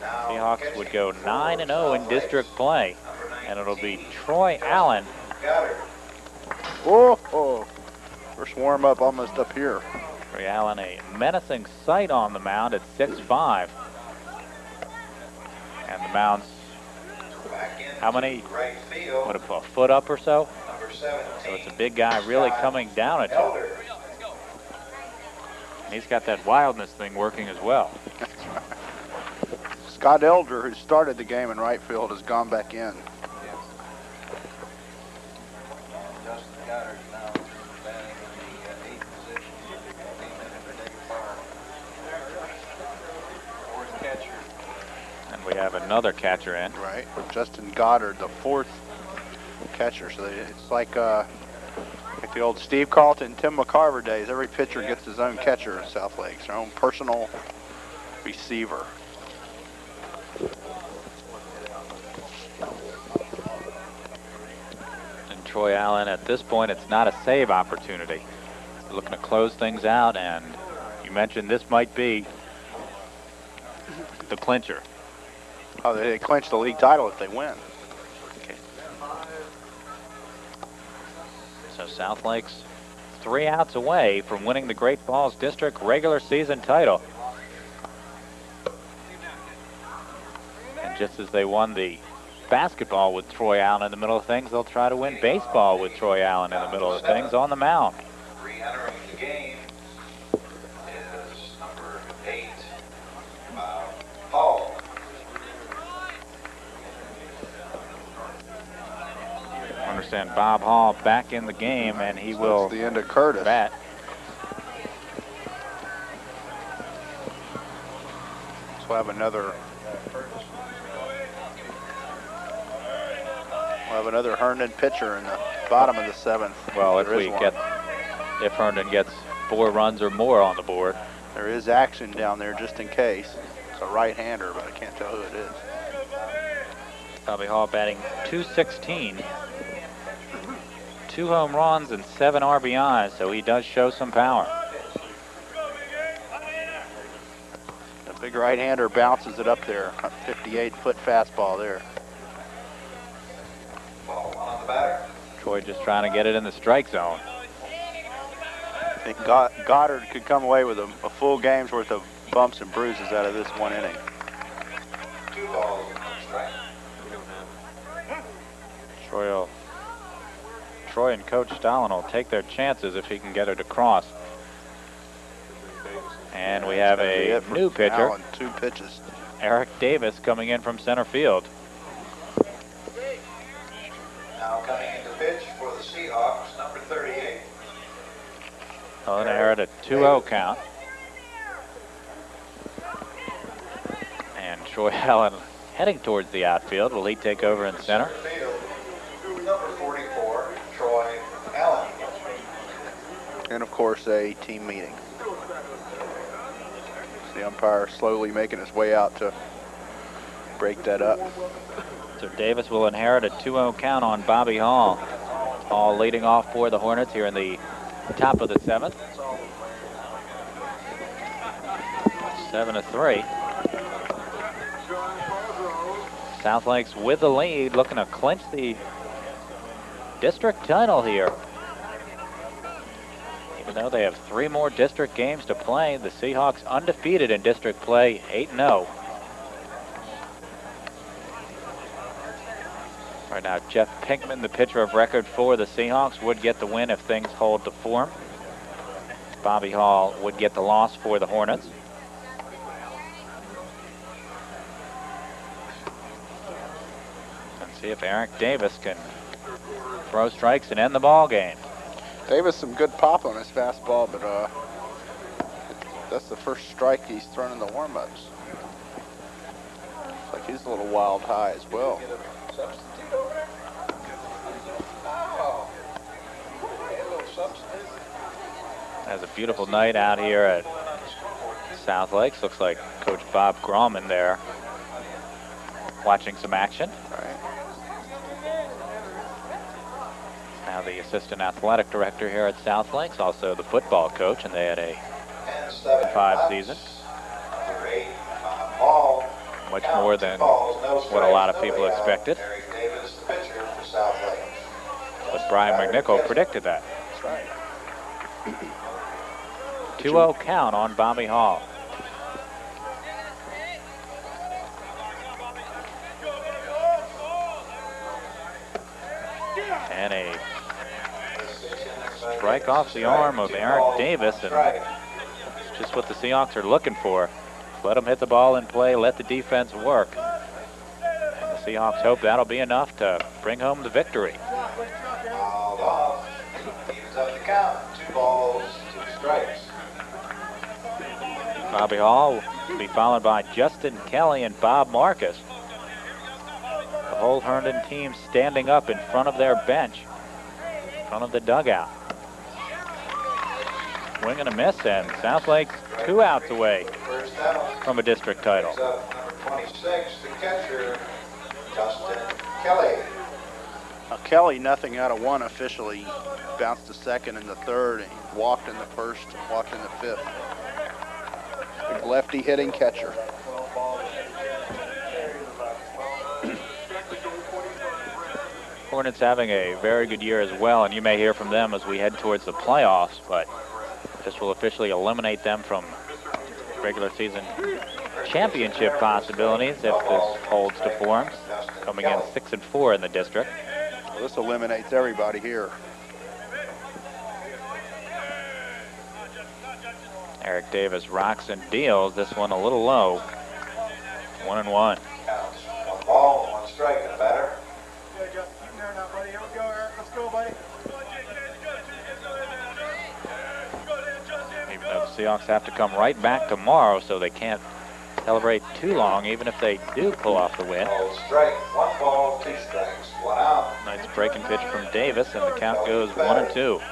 Now Seahawks would go catching 9-0 in South district Lakes, play, number and it'll be 19, Troy Allen. Goddard. Whoa! First warm up almost up here. Troy Allen, a menacing sight on the mound at 6'5". And the mound's, Back in how many, right field, what, a foot up or so? number 17. So it's a big guy really coming down at you. Elder. He's got that wildness thing working as well. Scott Elder, who started the game in right field, has gone back in. Justin Goddard now batting in the 8th position. Came in for David Barr. 4th catcher. And we have another catcher in. Right. Justin Goddard, the 4th catcher. So it's like the old Steve Carlton, Tim McCarver days. Every pitcher gets his own catcher in South Lakes, their own personal receiver. And Troy Allen, at this point, it's not a save opportunity. They're looking to close things out, and you mentioned this might be the clincher. Oh, they clinch the league title if they win. Okay. So South Lake's 3 outs away from winning the Great Falls District regular season title. And just as they won the basketball with Troy Allen in the middle of things, they'll try to win baseball with Troy Allen in the middle of things on the mound. Re-entering the game is number 8, Hall. I understand Bob Hall back in the game, and he will the end of Curtis. bat. So we'll have another. We'll have another Herndon pitcher in the bottom of the 7th. Well, if Herndon gets 4 runs or more on the board. There is action down there just in case. It's a right-hander, but I can't tell who it is. Bobby Hall batting .216. 2 home runs and 7 RBIs, so he does show some power. The big right-hander bounces it up there. 58-foot fastball there. Ball on the batter. Troy just trying to get it in the strike zone. I think Goddard could come away with a full game's worth of bumps and bruises out of this 1 inning. 2 balls, 1 strike. Troy and Coach Stalin will take their chances if he can get it across. And we have a new pitcher, Allen, 2 pitches. Eric Davis, coming in from center field. Now coming in to pitch for the Seahawks, number 38. Well, they are at a 2-0 count. And Troy Allen heading towards the outfield. Will he take over in center? Field, number 44, Troy Allen. And of course, a team meeting. The umpire slowly making his way out to break that up. So Davis will inherit a 2-0 count on Bobby Hall. Hall leading off for the Hornets here in the top of the 7th. 7-3. South Lakes with the lead, looking to clinch the district title here. Even though they have 3 more district games to play, the Seahawks undefeated in district play, 8-0. Right now, Jeff Pinkman, the pitcher of record for the Seahawks, would get the win if things hold to form. Bobby Hall would get the loss for the Hornets. And see if Eric Davis can throw strikes and end the ball game. Davis some good pop on his fastball, but that's the first strike he's thrown in the warm-ups. Looks like he's a little wild high as well. Has a beautiful night out here at South Lakes. Looks like Coach Bob Grauman there watching some action. Right. Now the assistant athletic director here at South Lakes, also the football coach, and they had a 5 season. Number 8, Hall. Much more than what a lot of people expected. Eric Davis, the pitcher for South Lakes. But Brian McNichol predicted that. That's right. 2-0 count on Bobby Hall. And a strike off the arm of Eric Davis, and it's just what the Seahawks are looking for. Let them hit the ball in play, let the defense work. And the Seahawks hope that'll be enough to bring home the victory. Fouled off. Evens up the count. 2 balls, 2 strikes. Bobby Hall will be followed by Justin Kelly and Bob Marcus. The whole Herndon team standing up in front of their bench, in front of the dugout. Swing and a miss, and South Lake's 2 outs away First out. from a district title. Brings up number 26, the catcher, Justin Kelly. Now Kelly, nothing out of 1 officially. Bounced to second in the 3rd, and he walked in the 1st, walked in the 5th. Big lefty hitting catcher. Hornets having a very good year as well, and you may hear from them as we head towards the playoffs, but this will officially eliminate them from regular season championship possibilities if this holds to form, coming in 6-4 in the district. Well, this eliminates everybody here. Eric Davis rocks and deals. This one a little low. 1-1. One ball, one strike, and better. Yeah, Jeff, you there now, buddy. Here we go, Eric. Let's go, buddy. Even though the Seahawks have to come right back tomorrow, so they can't celebrate too long, even if they do pull off the win. Strike, one ball, two strikes, one out. Nice breaking pitch from Davis, and the count goes 1-2.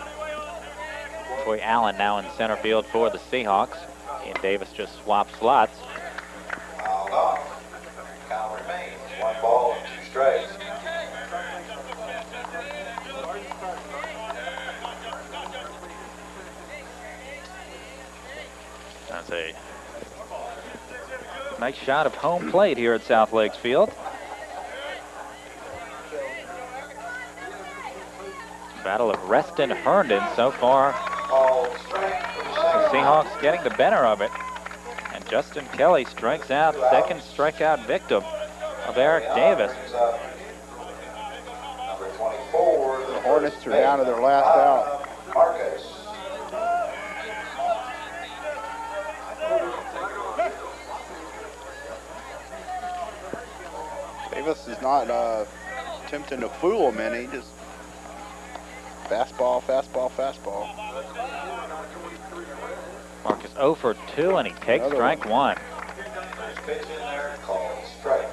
Troy Allen now in center field for the Seahawks. He and Davis just swap slots. Fouled off. Count remains, one ball and two strikes. That's a nice shot of home plate here at South Lakes Field. Battle of Reston Herndon so far. The Seahawks getting the better of it. And Justin Kelly strikes out, second strikeout victim of Eric Davis. The Hornets are down to their last out. Davis is not attempting to fool him any, just fastball, fastball, fastball. Marcus 0 for 2, and he takes strike one. Pitch in there, called strike.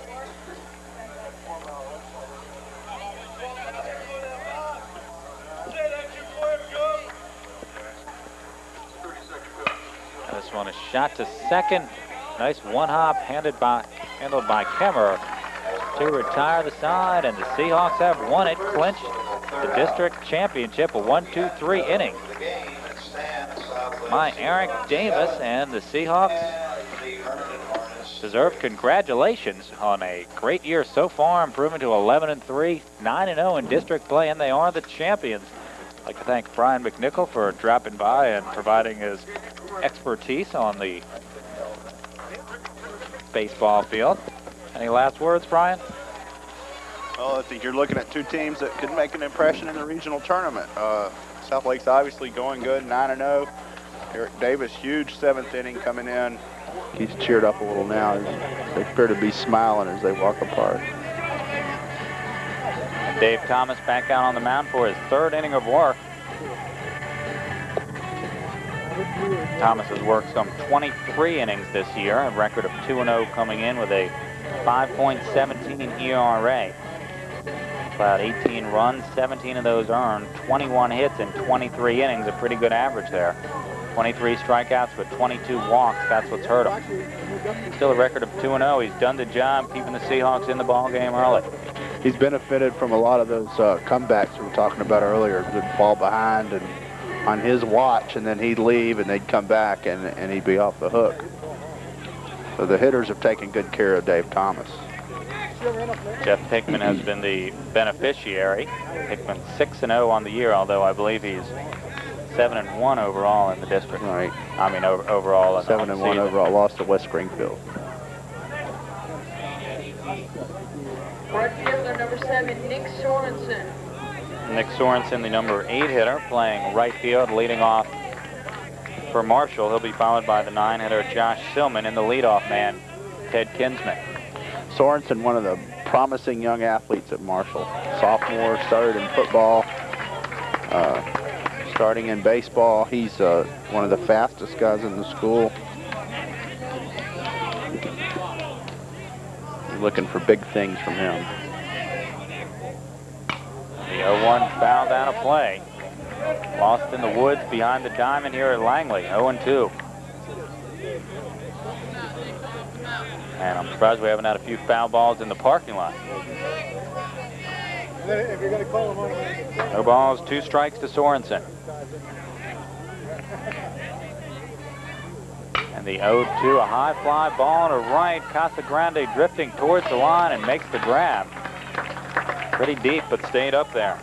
This one is shot to second. Nice one hop handled by Kemmerer to retire the side, and the Seahawks have won it, clinched the district championship, a 1-2-3 inning by Eric Davis, and the Seahawks deserve congratulations on a great year so far, improving to 11-3, 9-0 in district play, and they are the champions. I'd like to thank Brian McNichol for dropping by and providing his expertise on the baseball field. Any last words, Brian? Well, I think you're looking at two teams that could make an impression in the regional tournament. South Lake's obviously going good, 9-0. Eric Davis, huge seventh inning coming in. He's cheered up a little now. They appear to be smiling as they walk apart. Dave Thomas back out on the mound for his third inning of work. Thomas has worked some 23 innings this year, a record of 2-0 coming in with a 5.17 ERA. About 18 runs, 17 of those earned, 21 hits in 23 innings, a pretty good average there. 23 strikeouts with 22 walks, that's what's hurt him. Still a record of 2-0. He's done the job keeping the Seahawks in the ball game early. He's benefited from a lot of those comebacks we were talking about earlier. They'd fall behind and on his watch, and then he'd leave and they'd come back and he'd be off the hook. So the hitters have taken good care of Dave Thomas. Jeff Hickman has been the beneficiary. Hickman 6-0 on the year, although I believe he's 7-1 overall in the district. Right. I mean, overall. 7-1 overall, lost to West Springfield. Right fielder number 7, Nick Sorensen. Nick Sorensen, the number 8 hitter, playing right field, leading off for Marshall. He'll be followed by the 9 hitter Josh Silman and the leadoff man Ted Kinsman. Sorensen, one of the promising young athletes at Marshall. Sophomore, started in football, starting in baseball. He's one of the fastest guys in the school. You're looking for big things from him. The 0-1 fouled out of play. Lost in the woods behind the diamond here at Langley, 0-2. And I'm surprised we haven't had a few foul balls in the parking lot. If you're going to call him on, No balls, 2 strikes to Sorensen. And the 0-2, a high fly ball to right. Casagrande drifting towards the line and makes the grab. Pretty deep, but stayed up there.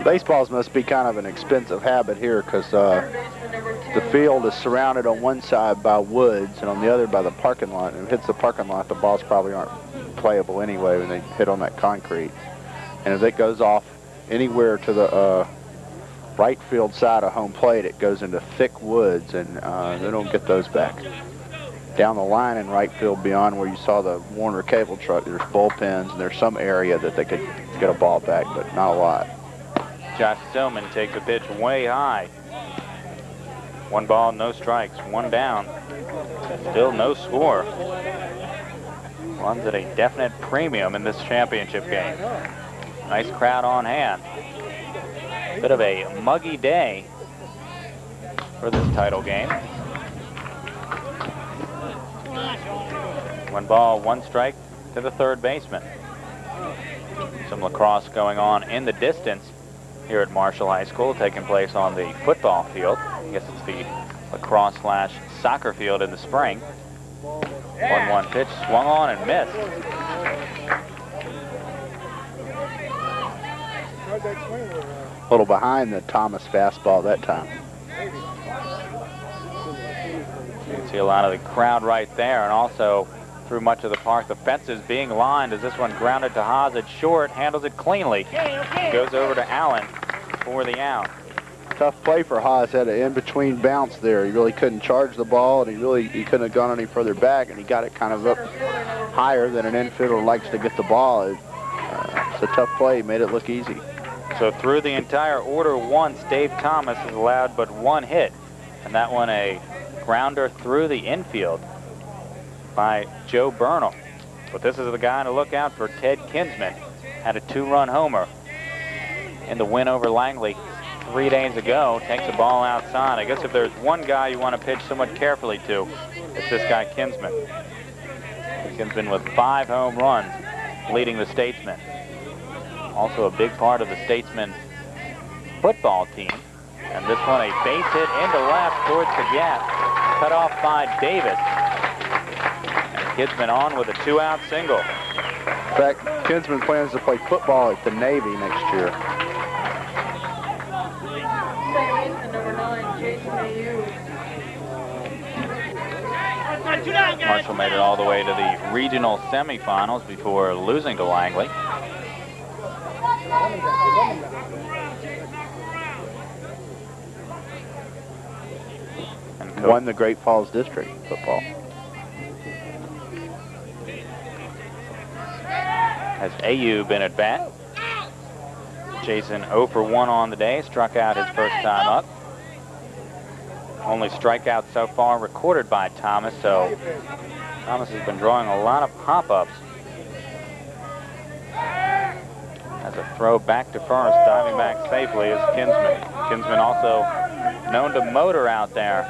Baseballs must be kind of an expensive habit here because the field is surrounded on one side by woods and on the other by the parking lot. And if it hits the parking lot, the balls probably aren't playable anyway when they hit on that concrete. And if it goes off anywhere to the right field side of home plate, it goes into thick woods, and they don't get those back. Down the line in right field beyond where you saw the Warner cable truck, there's bullpens, and there's some area that they could get a ball back, but not a lot. Josh Stillman takes a pitch way high. 1 ball, no strikes, 1 down. Still no score. Runs at a definite premium in this championship game. Nice crowd on hand. Bit of a muggy day for this title game. 1 ball, 1 strike to the third baseman. Some lacrosse going on in the distance here at Marshall High School, taking place on the football field. I guess it's the lacrosse/soccer field in the spring. 1-1 pitch, swung on and missed. A little behind the Thomas fastball that time. You can see a lot of the crowd right there, and also through much of the park, the fences being lined as this one grounded to Haas at short, handles it cleanly. Goes over to Allen for the out. Tough play for Haas. Had an in-between bounce there. He really couldn't charge the ball, and he couldn't have gone any further back, and he got it kind of up higher than an infielder likes to get the ball. It's a tough play. He made it look easy. So through the entire order once, Dave Thomas has allowed but 1 hit, and that one a grounder through the infield by Joe Burnham. But this is the guy to look out for. Ted Kinsman had a 2-run homer in the win over Langley 3 days ago. Takes the ball outside. I guess if there's one guy you want to pitch somewhat carefully to, it's this guy Kinsman. Kinsman with 5 home runs, leading the Statesmen. Also a big part of the Statesmen football team. And this one a base hit into left towards the gap. Cut off by Davis. Kinsman on with a 2-out single. In fact, Kinsman plans to play football at the Navy next year. Number 9, Jason Ayu. Marshall made it all the way to the regional semifinals before losing to Langley. And won the Great Falls District football. Has Ayu been at bat? Jason 0 for 1 on the day, struck out his first time up. Only strikeout so far recorded by Thomas, so Thomas has been drawing a lot of pop-ups. As a throw back to first, diving back safely is Kinsman. Kinsman also known to motor out there.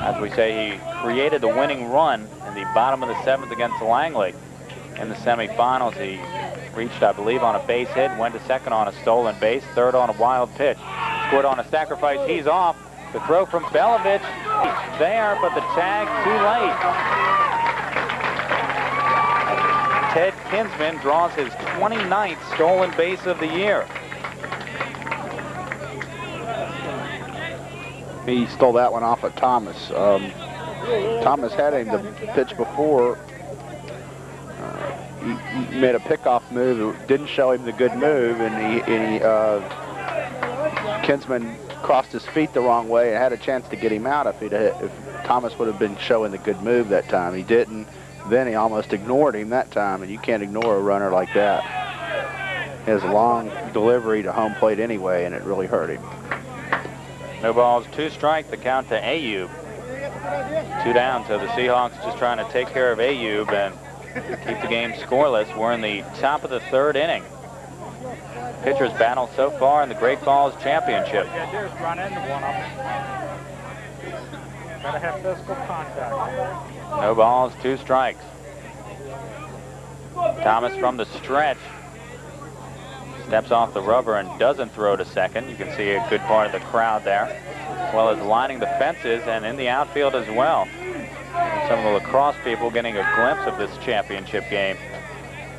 As we say, he created the winning run in the bottom of the 7th against Langley. In the semifinals, he reached, I believe, on a base hit, went to second on a stolen base, third on a wild pitch. Scored on a sacrifice, he's off. The throw from Belovich, there, but the tag too late. Ted Kinsman draws his 29th stolen base of the year. He stole that one off of Thomas. Thomas had him the pitch before. He made a pickoff move. It didn't show him the good move, and Kinsman crossed his feet the wrong way and had a chance to get him out if Thomas would have been showing the good move that time. He didn't. Then he almost ignored him that time, and you can't ignore a runner like that. He has a long delivery to home plate anyway, and it really hurt him. No balls, 2 strike, the count to Ayub. 2 down, so the Seahawks just trying to take care of Ayub and keep the game scoreless. We're in the top of the 3rd inning. Pitchers battle so far in the Great Falls Championship. What you gotta do is run into one of them. Gotta have physical contact. No balls, 2 strikes. Thomas from the stretch steps off the rubber and doesn't throw to second. You can see a good part of the crowd there, as well as lining the fences and in the outfield as well. And some of the lacrosse people getting a glimpse of this championship game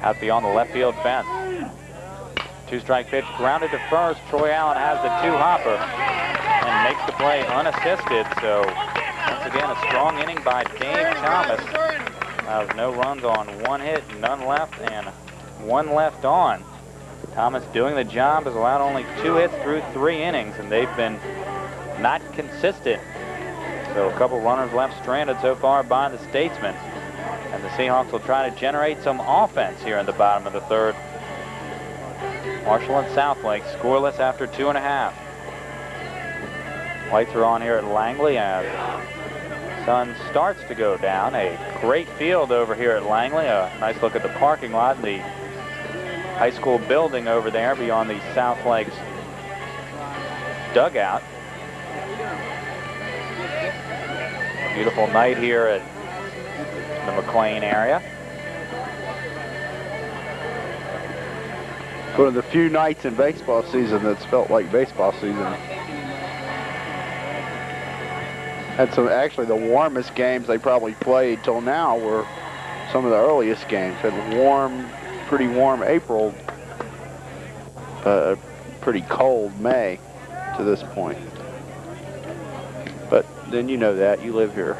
out beyond the left field fence. Two-strike pitch grounded to first. Troy Allen has the two-hopper and makes the play unassisted. So once again, a strong inning by Dave Thomas. No runs on one hit, none left, and one left on. Thomas doing the job, has allowed only 2 hits through 3 innings, and they've been not consistent. So a couple runners left stranded so far by the Statesmen. And the Seahawks will try to generate some offense here in the bottom of the third. Marshall and Southlake scoreless after 2.5. Lights are on here at Langley as sun starts to go down. A great field over here at Langley. A nice look at the parking lot, the high school building over there beyond the South Lakes dugout. A beautiful night here at the McLean area. One of the few nights in baseball season that's felt like baseball season. Had some, actually the warmest games they probably played till now were some of the earliest games. Had warm, pretty warm April, pretty cold May to this point. But then you know that, you live here.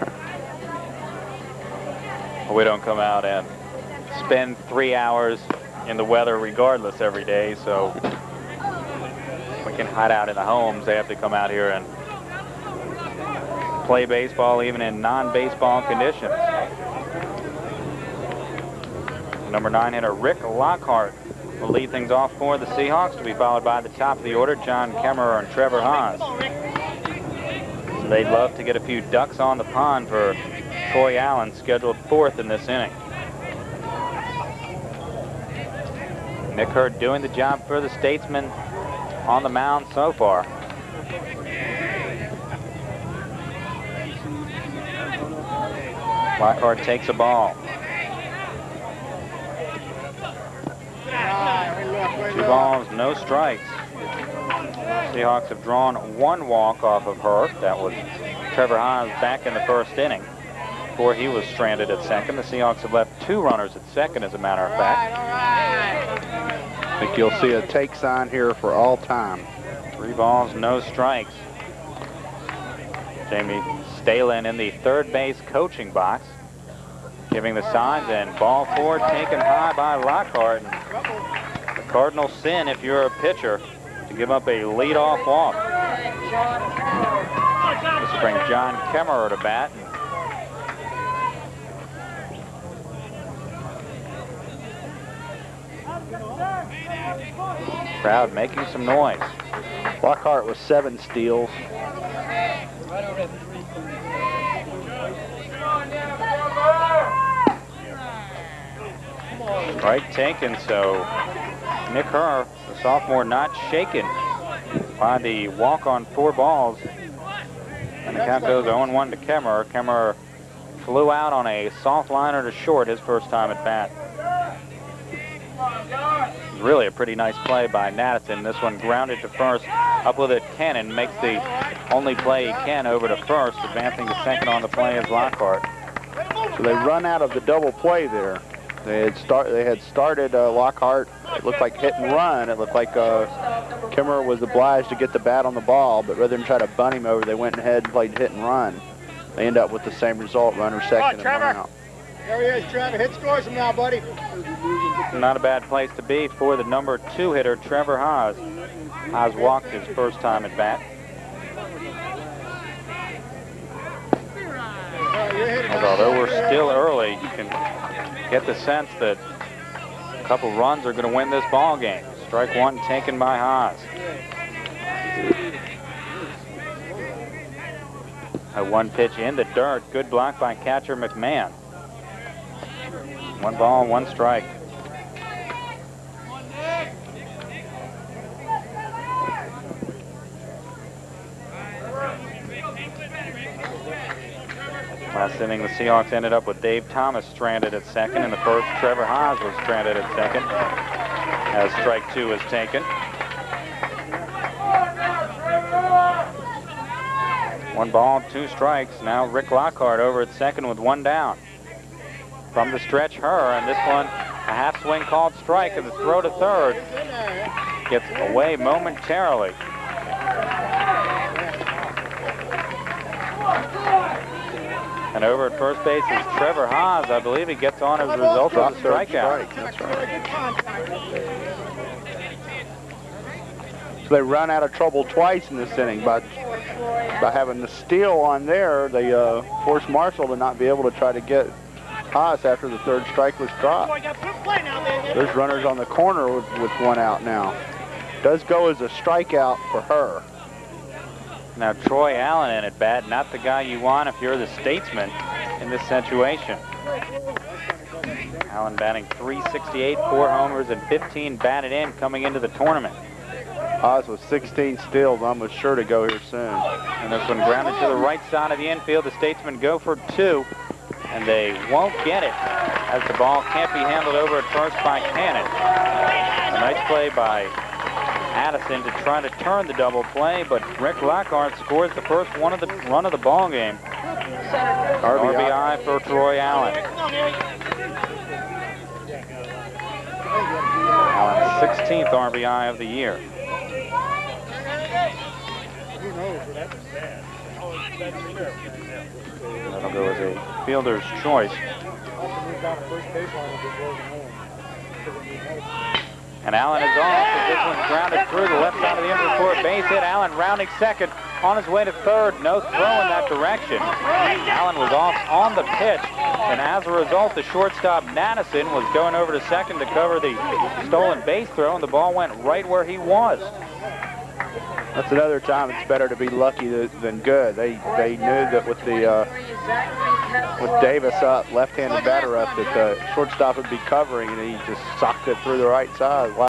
We don't come out and spend 3 hours in the weather regardless every day, so we can hide out in the homes. They have to come out here and play baseball even in non-baseball conditions. Number 9 hitter Rick Lockhart will lead things off for the Seahawks, to be followed by the top of the order, John Kemmerer and Trevor Haas. So they'd love to get a few ducks on the pond for Troy Allen, scheduled 4th in this inning. Nick Hurd doing the job for the Statesmen on the mound so far. Lockhart takes a ball. 2 balls, no strikes. Seahawks have drawn 1 walk off of Hurd. That was Trevor Haas back in the first inning before he was stranded at second. The Seahawks have left 2 runners at second, as a matter of fact. I think you'll see a take sign here for all time. 3 balls, no strikes. Jamie Stalen in the third base coaching box, giving the signs, and ball 4 taken high by Lockhart. The cardinal sin, if you're a pitcher, to give up a leadoff walk. This will bring John Kemmerer to bat. Crowd making some noise. Lockhart with 7 steals. Strike taken, so Nick Herr, the sophomore, not shaken by the walk on 4 balls. And the count goes 0-1 to Kemmerer. Kemmerer flew out on a soft liner to short his first time at bat. It was really a pretty nice play by Natterson. This one grounded to first. Up with it, Cannon makes the only play he can over to first, advancing to second on the play is Lockhart. So they run out of the double play there. They had started Lockhart. It looked like hit and run. It looked like Kemmerer was obliged to get the bat on the ball, but rather than try to bunt him over, they went ahead and played hit and run. They end up with the same result, runner second and one out. There he is, Trevor. Hit scores him now, buddy. Not a bad place to be for the number 2 hitter, Trevor Haas. Haas walked his first time at bat. Although we're still early, you can get the sense that a couple runs are going to win this ball game. Strike 1 taken by Haas. A 1 pitch in the dirt. Good block by catcher McMahon. 1 ball, 1 strike. Last inning, the Seahawks ended up with Dave Thomas stranded at second. In the first, Trevor Haas was stranded at second as strike 2 is taken. 1 ball, 2 strikes. Now Rick Lockhart over at second with 1 down. From the stretch, Herr, and this one A half swing called strike, and the throw to third gets away momentarily. And over at first base is Trevor Haas. I believe he gets on as a result of the strikeout. That's right. So they run out of trouble twice in this inning by having the steal on there. They forced Marshall to not be able to try to get Haas after the third strike was dropped. There's runners on the corner with one out now. Does go as a strikeout for her. Now Troy Allen in at bat, not the guy you want if you're the statesman in this situation. Allen batting .368, 4 homers, and 15 batted in coming into the tournament. Haas with 16 steals, almost sure to go here soon. And this one grounded to the right side of the infield. The statesmen go for 2, and they won't get it as the ball can't be handled over at first by Cannon. A nice play by Addison to try to turn the double play, but Rick Lockhart scores the first run of the ball game. RBI for Troy Allen. Allen's 16th RBI of the year. That'll go as a fielder's choice. And Allen is off as this one's grounded through the left side of the infield for a base hit. Allen rounding second, on his way to third. No throw in that direction. Allen was off on the pitch, and as a result, the shortstop Madison was going over to second to cover the stolen base throw, and the ball went right where he was. That's another time it's better to be lucky than good. They knew that with Davis up, left-handed batter up, that the shortstop would be covering, and he just socked it through the right side. Wow.